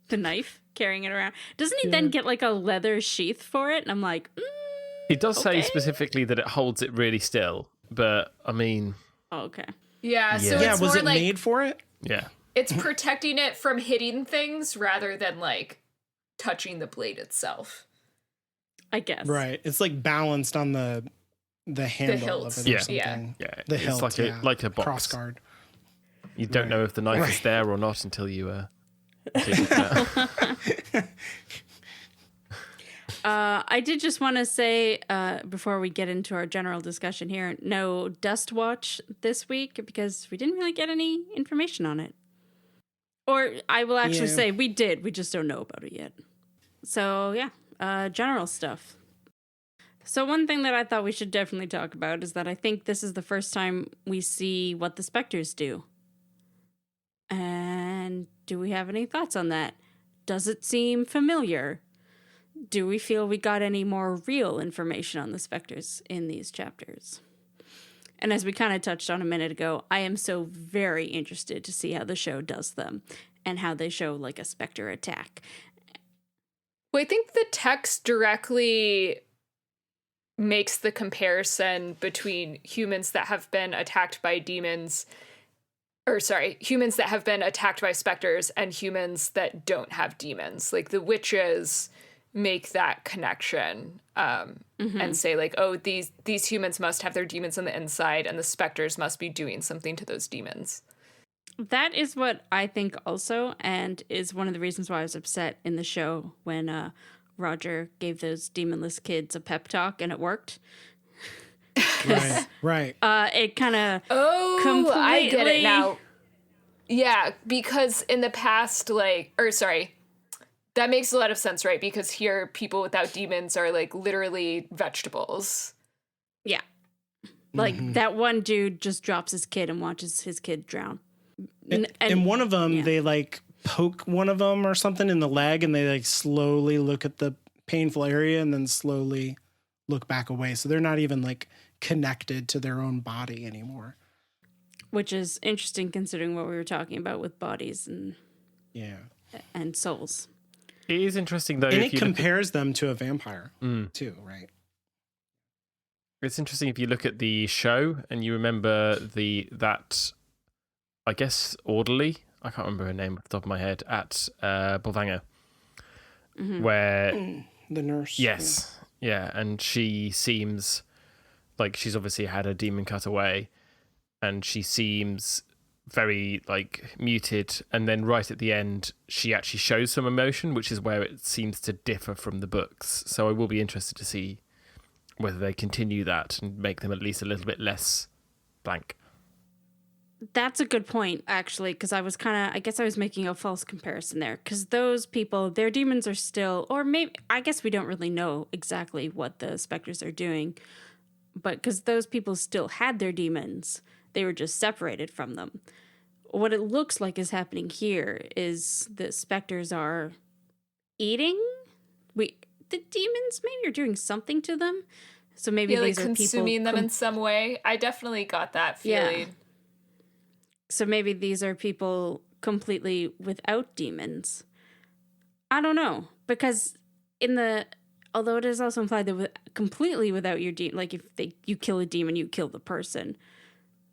[SPEAKER 1] The knife, carrying it around. Doesn't he then get like a leather sheath for it? And I'm like,
[SPEAKER 3] He does say specifically that it holds it really still, but I mean...
[SPEAKER 1] Oh, okay.
[SPEAKER 4] Yeah, so it's
[SPEAKER 2] was
[SPEAKER 4] more
[SPEAKER 2] it
[SPEAKER 4] like...
[SPEAKER 2] made for it?
[SPEAKER 3] Yeah.
[SPEAKER 4] It's protecting it from hitting things rather than like touching the blade itself.
[SPEAKER 1] I guess.
[SPEAKER 2] Right. It's like balanced on the handle of it or something.
[SPEAKER 3] Yeah.
[SPEAKER 2] The
[SPEAKER 3] it's
[SPEAKER 2] hilt,
[SPEAKER 3] like a box.
[SPEAKER 2] Cross guard.
[SPEAKER 3] You don't know if the knife is there or not until you take it out.
[SPEAKER 1] I did just want to say, before we get into our general discussion here, no Dust Watch this week because we didn't really get any information on it. Or I will actually say we did. We just don't know about it yet. So, general stuff. So one thing that I thought we should definitely talk about is that I think this is the first time we see what the Spectres do. And do we have any thoughts on that? Does it seem familiar? Do we feel we got any more real information on the Spectres in these chapters? And as we kind of touched on a minute ago, I am so very interested to see how the show does them and how they show like a Spectre attack.
[SPEAKER 4] Well, I think the text directly makes the comparison between humans that have been attacked by demons, humans that have been attacked by specters and humans that don't have demons. Like the witches make that connection and say like, oh, these humans must have their demons on the inside and the specters must be doing something to those demons.
[SPEAKER 1] That is what I think also, and is one of the reasons why I was upset in the show when Roger gave those demonless kids a pep talk and it worked.
[SPEAKER 2] Right.
[SPEAKER 1] It kind of
[SPEAKER 4] I get it now. Yeah, because in the past, that makes a lot of sense, right? Because here, people without demons are like literally vegetables.
[SPEAKER 1] Yeah. Like that one dude just drops his kid and watches his kid drown.
[SPEAKER 2] And one of them, they like poke one of them or something in the leg and they like slowly look at the painful area and then slowly look back away. So they're not even like connected to their own body anymore.
[SPEAKER 1] Which is interesting considering what we were talking about with bodies and souls.
[SPEAKER 3] It is interesting, though.
[SPEAKER 2] And it compares them to a vampire, too, right?
[SPEAKER 3] It's interesting if you look at the show and you remember that, I guess, orderly, I can't remember her name off the top of my head, at Bolvanger, where...
[SPEAKER 2] the nurse.
[SPEAKER 3] Yes, yeah, and she seems like she's obviously had a demon cut away, and she seems very like muted, and then right at the end she actually shows some emotion, which is where it seems to differ from the books. So I will be interested to see whether they continue that and make them at least a little bit less blank.
[SPEAKER 1] That's a good point, actually, because I guess I was making a false comparison there, because those people, their demons are still, or maybe, I guess we don't really know exactly what the specters are doing, but because those people still had their demons, they were just separated from them. What it looks like is happening here is the specters are eating the demons. Maybe are doing something to them. So maybe these
[SPEAKER 4] like
[SPEAKER 1] are
[SPEAKER 4] consuming
[SPEAKER 1] people
[SPEAKER 4] them in some way. I definitely got that feeling.
[SPEAKER 1] Yeah. So maybe these are people completely without demons. I don't know, because although it is also implied that completely without your demon, like if you kill a demon, you kill the person.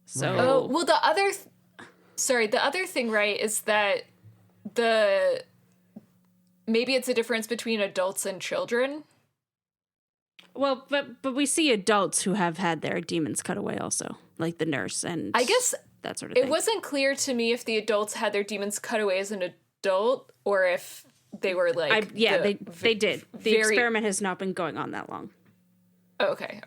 [SPEAKER 1] So
[SPEAKER 4] the other thing, right, is that maybe it's a difference between adults and children.
[SPEAKER 1] Well, but we see adults who have had their demons cut away also, like the nurse and
[SPEAKER 4] I guess
[SPEAKER 1] that sort of thing.
[SPEAKER 4] It wasn't clear to me if the adults had their demons cut away as an adult or if they were like
[SPEAKER 1] they did. The experiment has not been going on that long.
[SPEAKER 4] Oh, okay.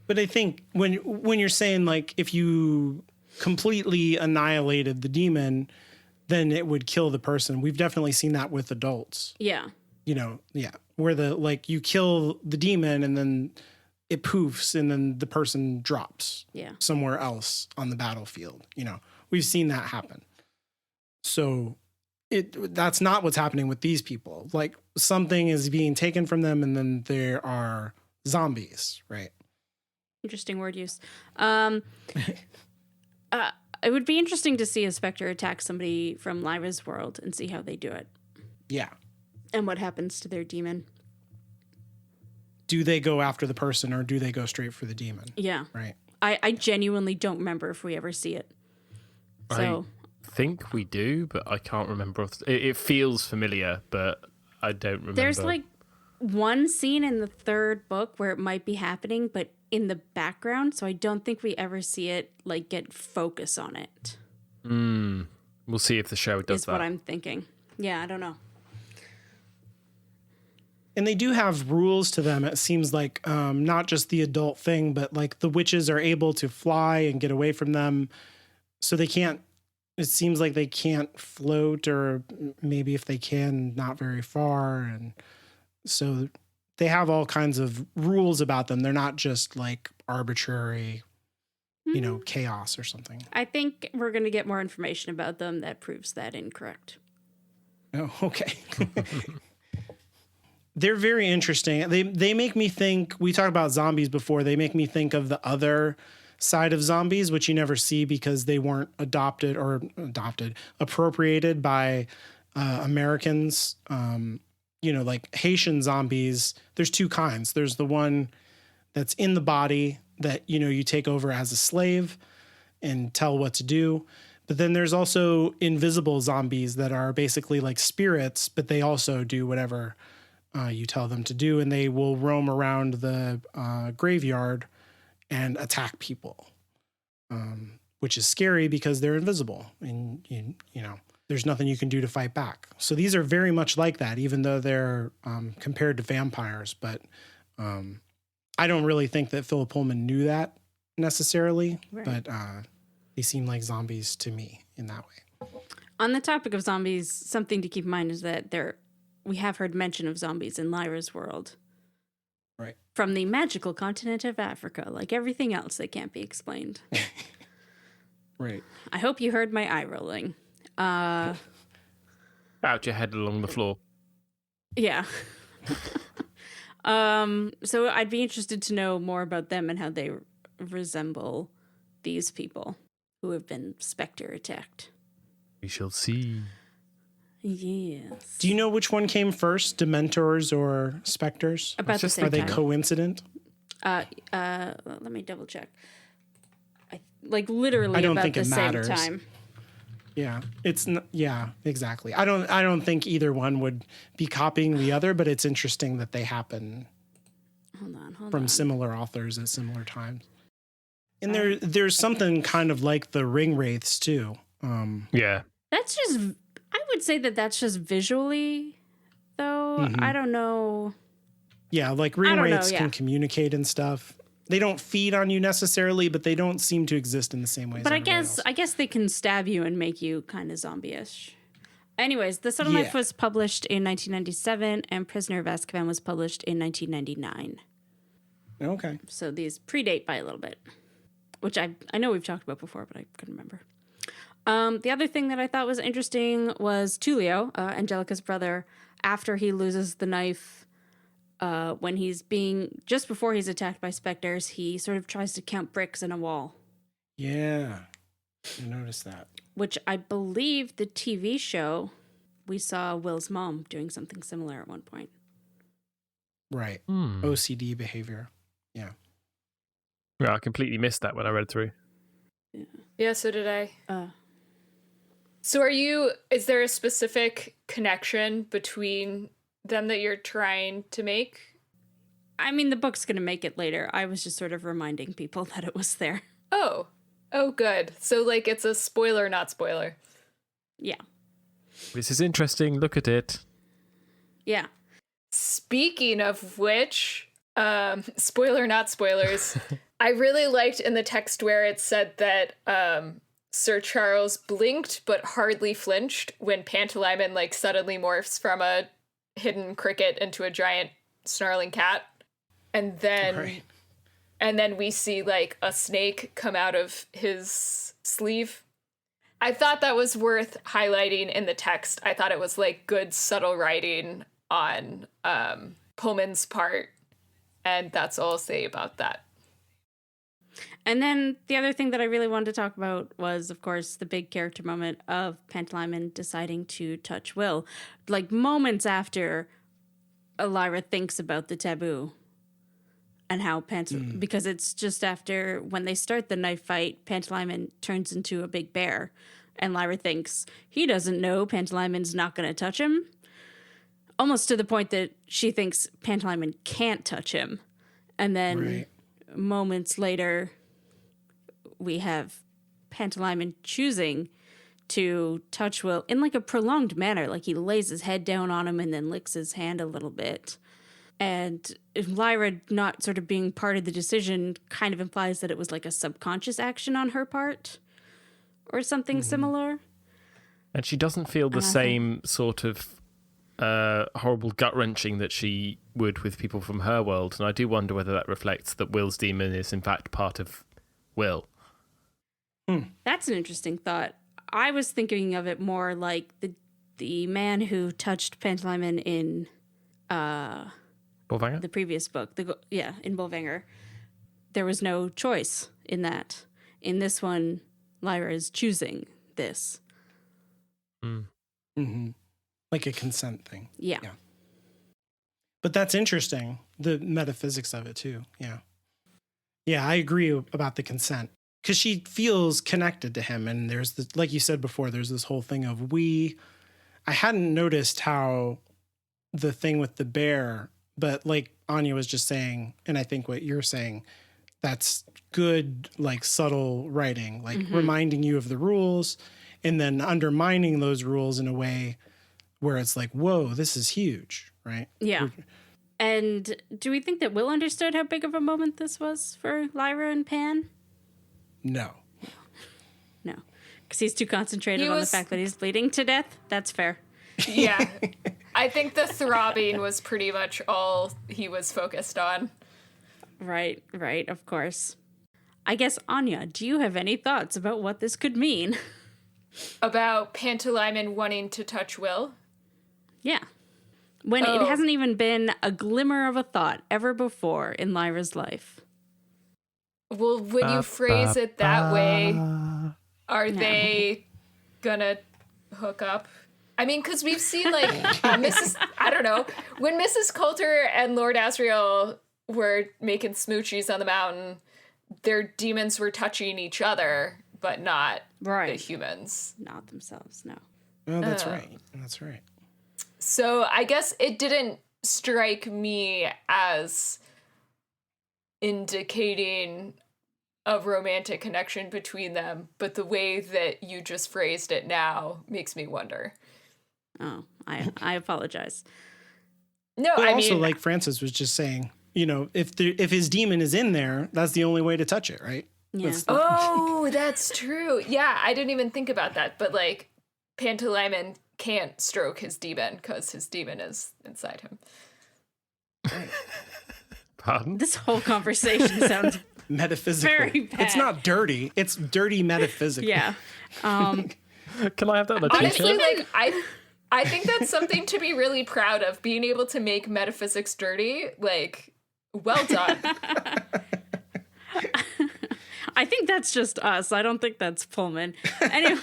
[SPEAKER 2] But I think when you're saying like if you completely annihilated the demon, then it would kill the person. We've definitely seen that with adults.
[SPEAKER 1] Yeah.
[SPEAKER 2] Where you kill the demon and then it poofs and then the person drops somewhere else on the battlefield. We've seen that happen. So that's not what's happening with these people. Like something is being taken from them and then there are zombies, right?
[SPEAKER 1] Interesting word use. It would be interesting to see a specter attack somebody from Lyra's world and see how they do it.
[SPEAKER 2] Yeah.
[SPEAKER 1] And what happens to their demon.
[SPEAKER 2] Do they go after the person or do they go straight for the demon?
[SPEAKER 1] Yeah.
[SPEAKER 2] Right.
[SPEAKER 1] I genuinely don't remember if we ever see it. So
[SPEAKER 3] I think we do, but I can't remember. It feels familiar, but I don't remember.
[SPEAKER 1] There's like one scene in the third book where it might be happening, but in the background. So I don't think we ever see it like get focus on it.
[SPEAKER 3] We'll see if the show does that.
[SPEAKER 1] Is what I'm thinking. Yeah, I don't know.
[SPEAKER 2] And they do have rules to them. It seems like not just the adult thing, but like the witches are able to fly and get away from them. So they can't, it seems like they can't float, or maybe if they can, not very far. And so they have all kinds of rules about them. They're not just like arbitrary, chaos or something.
[SPEAKER 1] I think we're going to get more information about them that proves that incorrect.
[SPEAKER 2] Oh, okay. They're very interesting. They make me think, we talked about zombies before, they make me think of the other side of zombies, which you never see because they weren't appropriated by Americans like Haitian zombies, there's two kinds. There's the one that's in the body that, you take over as a slave and tell what to do. But then there's also invisible zombies that are basically like spirits, but they also do whatever you tell them to do. And they will roam around the graveyard and attack people, which is scary because they're invisible and, there's nothing you can do to fight back. So these are very much like that, even though they're compared to vampires. But I don't really think that Philip Pullman knew that necessarily,
[SPEAKER 1] right.
[SPEAKER 2] But they seem like zombies to me in that way.
[SPEAKER 1] On the topic of zombies, something to keep in mind is that we have heard mention of zombies in Lyra's world.
[SPEAKER 2] Right.
[SPEAKER 1] From the magical continent of Africa, like everything else that can't be explained.
[SPEAKER 2] Right.
[SPEAKER 1] I hope you heard my eye rolling.
[SPEAKER 3] Out your head along the floor.
[SPEAKER 1] Yeah. So I'd be interested to know more about them and how they resemble these people who have been Spectre attacked.
[SPEAKER 3] We shall see.
[SPEAKER 1] Yes.
[SPEAKER 2] Do you know which one came first, Dementors or Spectres?
[SPEAKER 1] About the same
[SPEAKER 2] Are they
[SPEAKER 1] time.
[SPEAKER 2] Coincident?
[SPEAKER 1] Let me double check. Literally
[SPEAKER 2] I don't
[SPEAKER 1] about
[SPEAKER 2] think
[SPEAKER 1] the
[SPEAKER 2] it
[SPEAKER 1] same
[SPEAKER 2] matters.
[SPEAKER 1] time.
[SPEAKER 2] Yeah, yeah, exactly. I don't think either one would be copying the other, but it's interesting that they happen
[SPEAKER 1] Hold
[SPEAKER 2] from
[SPEAKER 1] on.
[SPEAKER 2] similar authors at similar times. And there's something kind of like the ring wraiths too.
[SPEAKER 3] Yeah.
[SPEAKER 1] That's just, I would say that's just visually, though.
[SPEAKER 2] Mhm.
[SPEAKER 1] I don't know.
[SPEAKER 2] Yeah, like
[SPEAKER 1] I
[SPEAKER 2] ring
[SPEAKER 1] don't know,
[SPEAKER 2] wraiths
[SPEAKER 1] yeah.
[SPEAKER 2] can communicate and stuff. They don't feed on you necessarily, but they don't seem to exist in the same way.
[SPEAKER 1] But
[SPEAKER 2] as everybody
[SPEAKER 1] I guess they can stab you and make you kind of zombie-ish. Anyways, The Subtle Knife was published in 1997, and Prisoner of Azkaban was published in 1999.
[SPEAKER 2] Okay.
[SPEAKER 1] So these predate by a little bit, which I know we've talked about before, but I couldn't remember. The other thing that I thought was interesting was Tullio, Angelica's brother, after he loses the knife, when just before he's attacked by specters, he sort of tries to count bricks in a wall.
[SPEAKER 2] Yeah, I noticed that.
[SPEAKER 1] Which I believe the TV show, we saw Will's mom doing something similar at one point.
[SPEAKER 2] Right. OCD behavior. Yeah.
[SPEAKER 3] Yeah, I completely missed that when I read through.
[SPEAKER 4] Yeah, so did I. So is there a specific connection between them that you're trying to make?
[SPEAKER 1] I mean, the book's going to make it later. I was just sort of reminding people that it was there.
[SPEAKER 4] Oh, good. So it's a spoiler, not spoiler.
[SPEAKER 1] Yeah.
[SPEAKER 3] This is interesting. Look at it.
[SPEAKER 1] Yeah.
[SPEAKER 4] Speaking of which, spoiler, not spoilers, I really liked in the text where it said that Sir Charles blinked but hardly flinched when Pantalaimon suddenly morphs from a hidden cricket into a giant snarling cat. And then we see a snake come out of his sleeve. I thought that was worth highlighting in the text. I thought it was good subtle writing on Pullman's part. And that's all I'll say about that.
[SPEAKER 1] And then the other thing that I really wanted to talk about was, of course, the big character moment of Pantalaimon deciding to touch Will. Moments after Lyra thinks about the taboo. And how because it's just after when they start the knife fight, Pantalaimon turns into a big bear. And Lyra thinks he doesn't know Pantalaimon's not going to touch him. Almost to the point that she thinks Pantalaimon can't touch him. And then moments later, we have Pantalaimon choosing to touch Will in a prolonged manner. He lays his head down on him and then licks his hand a little bit. And Lyra not sort of being part of the decision kind of implies that it was a subconscious action on her part or something similar.
[SPEAKER 3] And she doesn't feel the same sort of horrible gut-wrenching that she would with people from her world. And I do wonder whether that reflects that Will's demon is in fact part of Will.
[SPEAKER 1] That's an interesting thought. I was thinking of it more like the man who touched Pantalaimon in...
[SPEAKER 3] Bolvanger?
[SPEAKER 1] the previous book, in Bolvanger, there was no choice in that. In this one, Lyra is choosing this.
[SPEAKER 2] Mm-hmm. Like a consent thing.
[SPEAKER 1] Yeah.
[SPEAKER 2] But that's interesting, the metaphysics of it too. Yeah. Yeah, I agree about the consent. Because she feels connected to him. And there's this, like you said before, there's this whole thing of I hadn't noticed how the thing with the bear, but like Anya was just saying, and I think what you're saying, that's good, like subtle writing, like reminding you of the rules and then undermining those rules in a way where it's like, whoa, this is huge, right?
[SPEAKER 1] Yeah. And do we think that Will understood how big of a moment this was for Lyra and Pan?
[SPEAKER 2] No.
[SPEAKER 1] No. Because he's too concentrated on the fact that he's bleeding to death? That's fair.
[SPEAKER 4] Yeah. I think the throbbing was pretty much all he was focused on.
[SPEAKER 1] Right, of course. I guess, Anya, do you have any thoughts about what this could mean?
[SPEAKER 4] About Pantalaimon wanting to touch Will?
[SPEAKER 1] Yeah. When it hasn't even been a glimmer of a thought ever before in Lyra's life.
[SPEAKER 4] Well, when you phrase it that way, are they gonna hook up? I mean, because we've seen, like, I don't know, when Mrs. Coulter and Lord Asriel were making smoochies on the mountain, their demons were touching each other, but not the humans.
[SPEAKER 1] Not themselves, no.
[SPEAKER 2] Oh, that's right. That's right.
[SPEAKER 4] So I guess it didn't strike me as indicating a romantic connection between them, but the way that you just phrased it now makes me wonder.
[SPEAKER 1] Oh, I apologize.
[SPEAKER 4] No,
[SPEAKER 2] but
[SPEAKER 4] I
[SPEAKER 2] also,
[SPEAKER 4] mean,
[SPEAKER 2] like Francis was just saying, you know, if his demon is in there, that's the only way to touch it, right?
[SPEAKER 1] Yeah.
[SPEAKER 4] That's true. Yeah, I didn't even think about that. But like, Pantalaimon can't stroke his demon because his demon is inside him.
[SPEAKER 3] Pardon?
[SPEAKER 1] This whole conversation sounds
[SPEAKER 2] metaphysical.
[SPEAKER 1] very bad.
[SPEAKER 2] It's not dirty. It's dirty metaphysical.
[SPEAKER 1] Yeah.
[SPEAKER 3] Can I have that on a
[SPEAKER 4] Honestly,
[SPEAKER 3] t-shirt?
[SPEAKER 4] like, I think that's something to be really proud of, being able to make metaphysics dirty. Like, well done.
[SPEAKER 1] I think that's just us. I don't think that's Pullman. Anyway.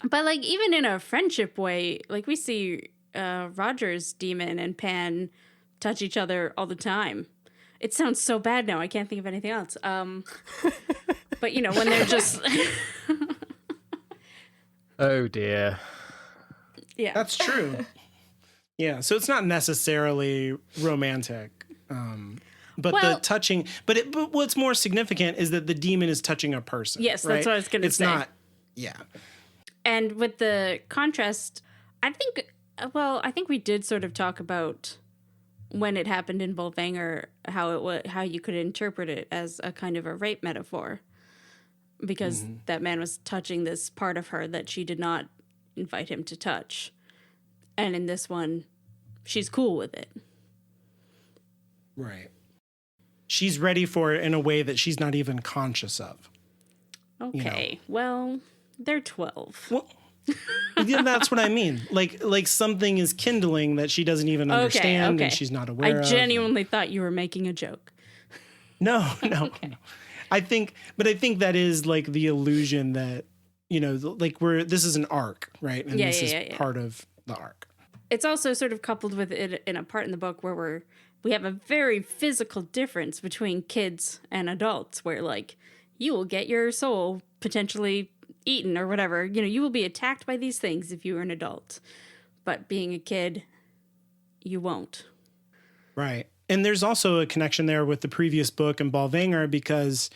[SPEAKER 1] But, like, even in a friendship way, like, we see Roger's demon and Pan touch each other all the time. It sounds so bad now. I can't think of anything else. But, you know, when they're just...
[SPEAKER 3] Oh, dear.
[SPEAKER 1] Yeah.
[SPEAKER 2] That's true. Yeah, so it's not necessarily romantic. But the touching... But what's more significant is that the demon is touching a person.
[SPEAKER 1] Yes,
[SPEAKER 2] right?
[SPEAKER 1] that's what I was going to say.
[SPEAKER 2] It's not... Yeah.
[SPEAKER 1] And with the contrast, I think we did sort of talk about when it happened in Bolvanger, how you could interpret it as a kind of a rape metaphor, because that man was touching this part of her that she did not invite him to touch. And in this one, she's cool with it.
[SPEAKER 2] Right. She's ready for it in a way that she's not even conscious of.
[SPEAKER 1] Okay, well... They're 12.
[SPEAKER 2] Well, yeah, that's what I mean. Like something is kindling that she doesn't even understand and she's not aware of.
[SPEAKER 1] I genuinely thought you were making a joke.
[SPEAKER 2] No. I think that is like the illusion that, you know, like this is an arc, right? And this is part of the arc.
[SPEAKER 1] It's also sort of coupled with it in a part in the book where we have a very physical difference between kids and adults, where like you will get your soul potentially eaten or whatever. You know, you will be attacked by these things if you are an adult. But being a kid, you won't. Right.
[SPEAKER 2] And there's also a connection there with the previous book in Bolvanger, because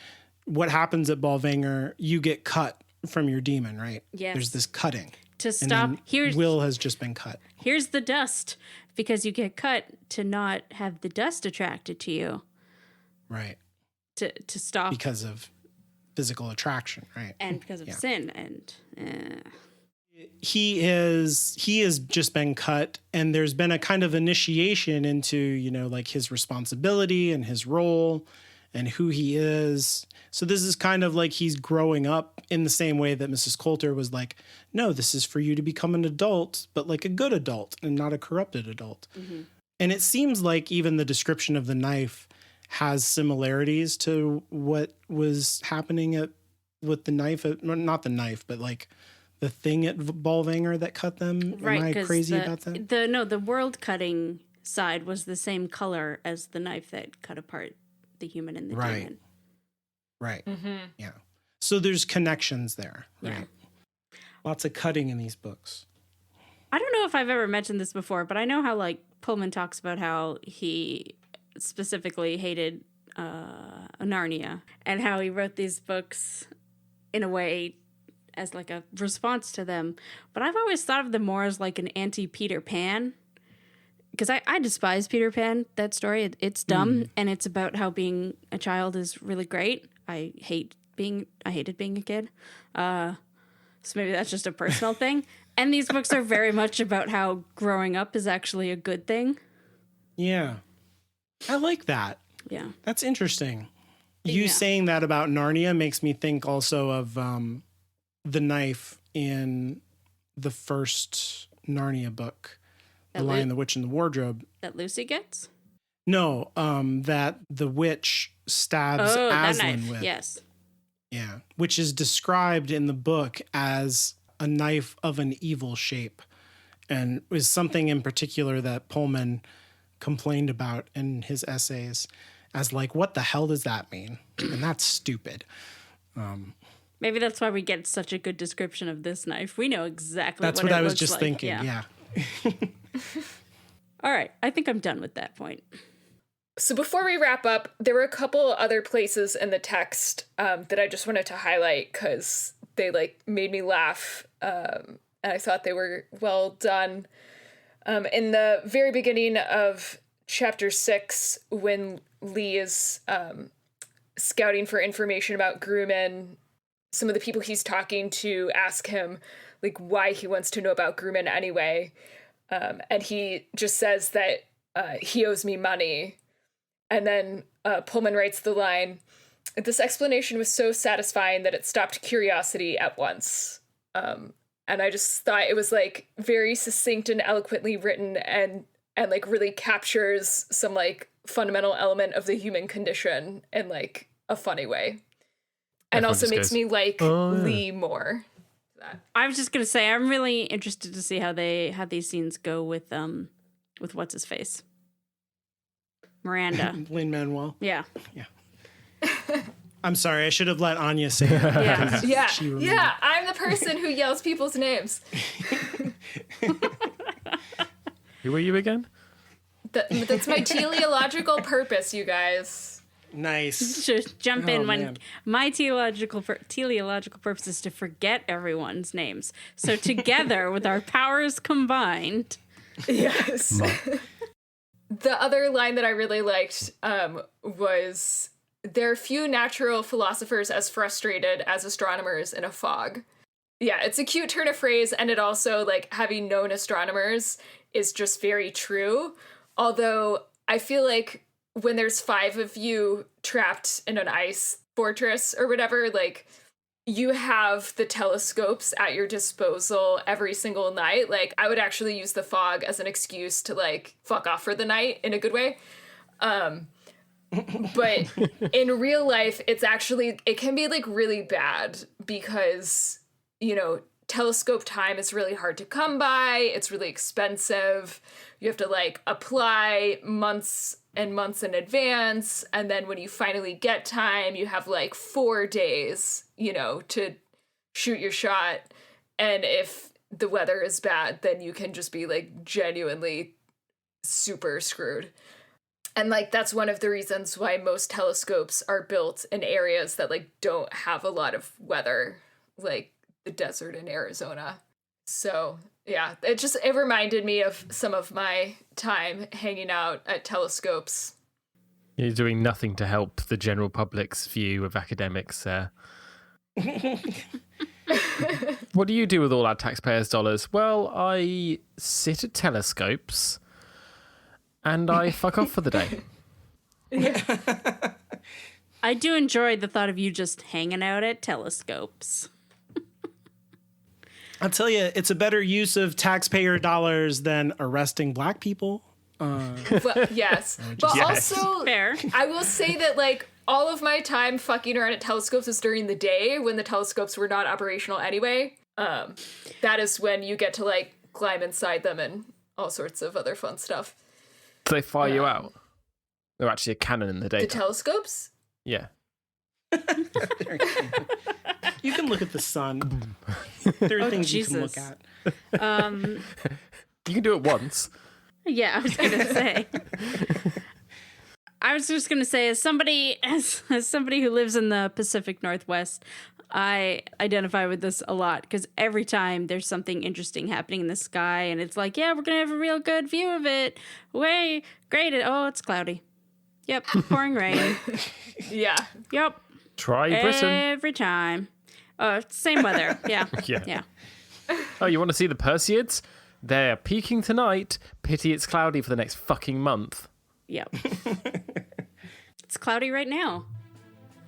[SPEAKER 2] what happens at Bolvanger, you get cut from your demon, right?
[SPEAKER 1] Yes.
[SPEAKER 2] There's this cutting.
[SPEAKER 1] To stop,
[SPEAKER 2] Will has just been cut.
[SPEAKER 1] Here's the dust, because you get cut to not have the dust attracted to you.
[SPEAKER 2] Right.
[SPEAKER 1] To stop.
[SPEAKER 2] Because of physical attraction, right?
[SPEAKER 1] And because of sin, and
[SPEAKER 2] he has just been cut, and there's been a kind of initiation into, you know, like his responsibility and his role and who he is. So this is kind of like he's growing up in the same way that Mrs. Coulter was like, no, this is for you to become an adult, but like a good adult and not a corrupted adult. Mm-hmm. And it seems like even the description of the knife has similarities to what was happening with the knife, not the knife, but like the thing at Bolvanger that cut them.
[SPEAKER 1] Right,
[SPEAKER 2] Am I
[SPEAKER 1] 'cause
[SPEAKER 2] crazy about that?
[SPEAKER 1] The world cutting side was the same color as the knife that cut apart the human and the demon.
[SPEAKER 2] Right. Yeah. So there's connections there.
[SPEAKER 1] Yeah.
[SPEAKER 2] Right. Lots of cutting in these books.
[SPEAKER 1] I don't know if I've ever mentioned this before, but I know how like Pullman talks about how he specifically hated Narnia and how he wrote these books in a way as like a response to them. But I've always thought of them more as like an anti-Peter Pan. Because I despise Peter Pan, that story. It's dumb, and it's about how being a child is really great. I hated being a kid. So maybe that's just a personal thing. And these books are very much about how growing up is actually a good thing.
[SPEAKER 2] Yeah. I like that.
[SPEAKER 1] Yeah.
[SPEAKER 2] That's interesting. You saying that about Narnia makes me think also of the knife in the first Narnia book, The Lion, the Witch, and the Wardrobe.
[SPEAKER 1] That Lucy gets?
[SPEAKER 2] No, that the witch stabs Aslan with.
[SPEAKER 1] Yes.
[SPEAKER 2] Yeah, which is described in the book as a knife of an evil shape, and was something in particular that Pullman complained about in his essays as like, what the hell does that mean? And that's stupid.
[SPEAKER 1] Maybe that's why we get such a good description of this knife. We know exactly
[SPEAKER 2] that's
[SPEAKER 1] what
[SPEAKER 2] what
[SPEAKER 1] it
[SPEAKER 2] I was
[SPEAKER 1] looks
[SPEAKER 2] just
[SPEAKER 1] like.
[SPEAKER 2] thinking. Yeah.
[SPEAKER 1] All right. I think I'm done with that point.
[SPEAKER 4] So before we wrap up, there were a couple other places in the text that I just wanted to highlight because they like made me laugh, and I thought they were well done. In the very beginning of chapter 6, when Lee is scouting for information about Grumman, some of the people he's talking to ask him like why he wants to know about Grumman anyway, and he just says that he owes me money. And then Pullman writes the line, "This explanation was so satisfying that it stopped curiosity at once." And I just thought it was like very succinct and eloquently written and like really captures some like fundamental element of the human condition in like a funny way. And also makes me like Lee more.
[SPEAKER 1] I was just going to say, I'm really interested to see how these scenes go with what's his face? Miranda.
[SPEAKER 2] Lin-Manuel.
[SPEAKER 1] Yeah.
[SPEAKER 2] I'm sorry. I should have let Anya say it.
[SPEAKER 1] Yeah.
[SPEAKER 4] Yeah. I'm the person who yells people's names.
[SPEAKER 3] Who are you again?
[SPEAKER 4] That's my teleological purpose, you guys.
[SPEAKER 2] Nice.
[SPEAKER 1] Just jump in when
[SPEAKER 2] man.
[SPEAKER 1] my teleological purpose is to forget everyone's names. So together, with our powers combined.
[SPEAKER 4] Yes. The other line that I really liked was, "There are few natural philosophers as frustrated as astronomers in a fog." Yeah, it's a cute turn of phrase, and it also, like, having known astronomers is just very true. Although I feel like when there's 5 of you trapped in an ice fortress or whatever, like, you have the telescopes at your disposal every single night. Like, I would actually use the fog as an excuse to, like, fuck off for the night in a good way. But in real life, it can be, like, really bad because, you know, telescope time is really hard to come by. It's really expensive. You have to, like, apply months and months in advance, and then when you finally get time, you have like 4 days, you know, to shoot your shot. And if the weather is bad, then you can just be like genuinely super screwed. And like that's one of the reasons why most telescopes are built in areas that like don't have a lot of weather, like the desert in Arizona. So yeah, it reminded me of some of my time hanging out at telescopes.
[SPEAKER 3] You're doing nothing to help the general public's view of academics. What do you do with all our taxpayers' dollars? Well, I sit at telescopes and I fuck off for the day.
[SPEAKER 1] I do enjoy the thought of you just hanging out at telescopes.
[SPEAKER 2] I'll tell you, it's a better use of taxpayer dollars than arresting black people.
[SPEAKER 4] But, yes. But
[SPEAKER 3] Yes.
[SPEAKER 4] also,
[SPEAKER 1] Fair.
[SPEAKER 4] I will say that, like, all of my time fucking around at telescopes was during the day when the telescopes were not operational anyway. that is when you get to like climb inside them and all sorts of other fun stuff.
[SPEAKER 3] Do they fire you out? They're actually a cannon in the
[SPEAKER 4] The
[SPEAKER 3] daytime.
[SPEAKER 4] telescopes?
[SPEAKER 3] Yeah.
[SPEAKER 2] You can look at the sun. There are things you can look
[SPEAKER 1] Jesus.
[SPEAKER 2] at.
[SPEAKER 3] You can do it once.
[SPEAKER 1] Yeah, I was gonna say. I was just gonna say, as somebody who lives in the Pacific Northwest, I identify with this a lot because every time there's something interesting happening in the sky, and it's like, yeah, we're gonna have a real good view of it. Way great! Oh, it's cloudy. Yep, pouring rain.
[SPEAKER 4] Yeah.
[SPEAKER 1] Yep,
[SPEAKER 3] Try Britain.
[SPEAKER 1] every time. Same weather. Yeah,
[SPEAKER 3] Yeah.
[SPEAKER 1] yeah.
[SPEAKER 3] Oh, you want to see the Perseids? They're peaking tonight. Pity it's cloudy for the next fucking month.
[SPEAKER 1] Yep. It's cloudy right now.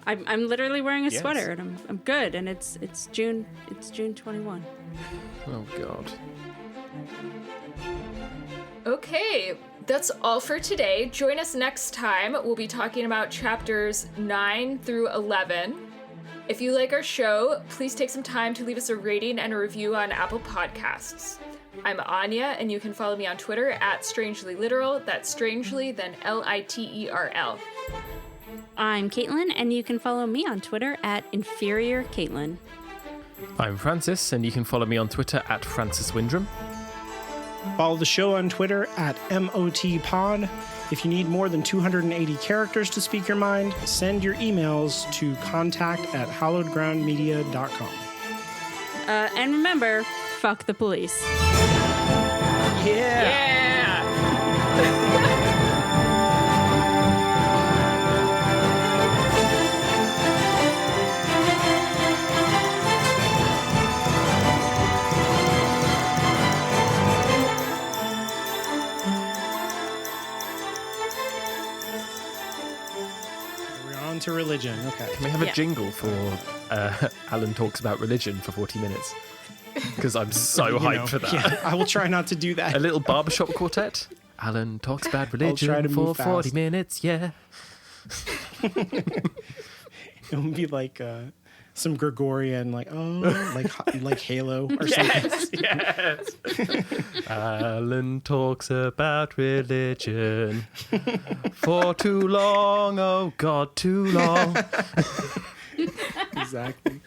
[SPEAKER 1] I'm literally wearing a
[SPEAKER 3] Yes.
[SPEAKER 1] sweater and I'm good, and it's June 21.
[SPEAKER 3] Oh, God.
[SPEAKER 4] Okay, that's all for today. Join us next time. We'll be talking about chapters 9 through 11. If you like our show, please take some time to leave us a rating and a review on Apple Podcasts. I'm Anya, and you can follow me on Twitter at StrangelyLiteral. That's strangely, then Literl.
[SPEAKER 1] I'm Caitlin, and you can follow me on Twitter at InferiorCaitlin.
[SPEAKER 3] I'm Francis, and you can follow me on Twitter at Francis Windrum.
[SPEAKER 2] Follow the show on Twitter at MOTPod. If you need more than 280 characters to speak your mind, send your emails to contact@hallowedgroundmedia.com.
[SPEAKER 1] And remember, fuck the police.
[SPEAKER 2] Yeah. We're on to religion. Okay.
[SPEAKER 3] Can we have a
[SPEAKER 1] Yeah.
[SPEAKER 3] jingle for Alan Talks About Religion for 40 minutes? Because I'm so
[SPEAKER 2] You
[SPEAKER 3] hyped
[SPEAKER 2] know,
[SPEAKER 3] for that.
[SPEAKER 2] yeah, I will try not to do that.
[SPEAKER 3] A little barbershop quartet. Alan talks about
[SPEAKER 2] try to
[SPEAKER 3] religion for
[SPEAKER 2] move
[SPEAKER 3] 40
[SPEAKER 2] fast.
[SPEAKER 3] minutes, yeah.
[SPEAKER 2] It would be like some Gregorian, like like Halo or something.
[SPEAKER 3] Yes. Alan talks about religion for too long, oh God, too long.
[SPEAKER 2] Exactly.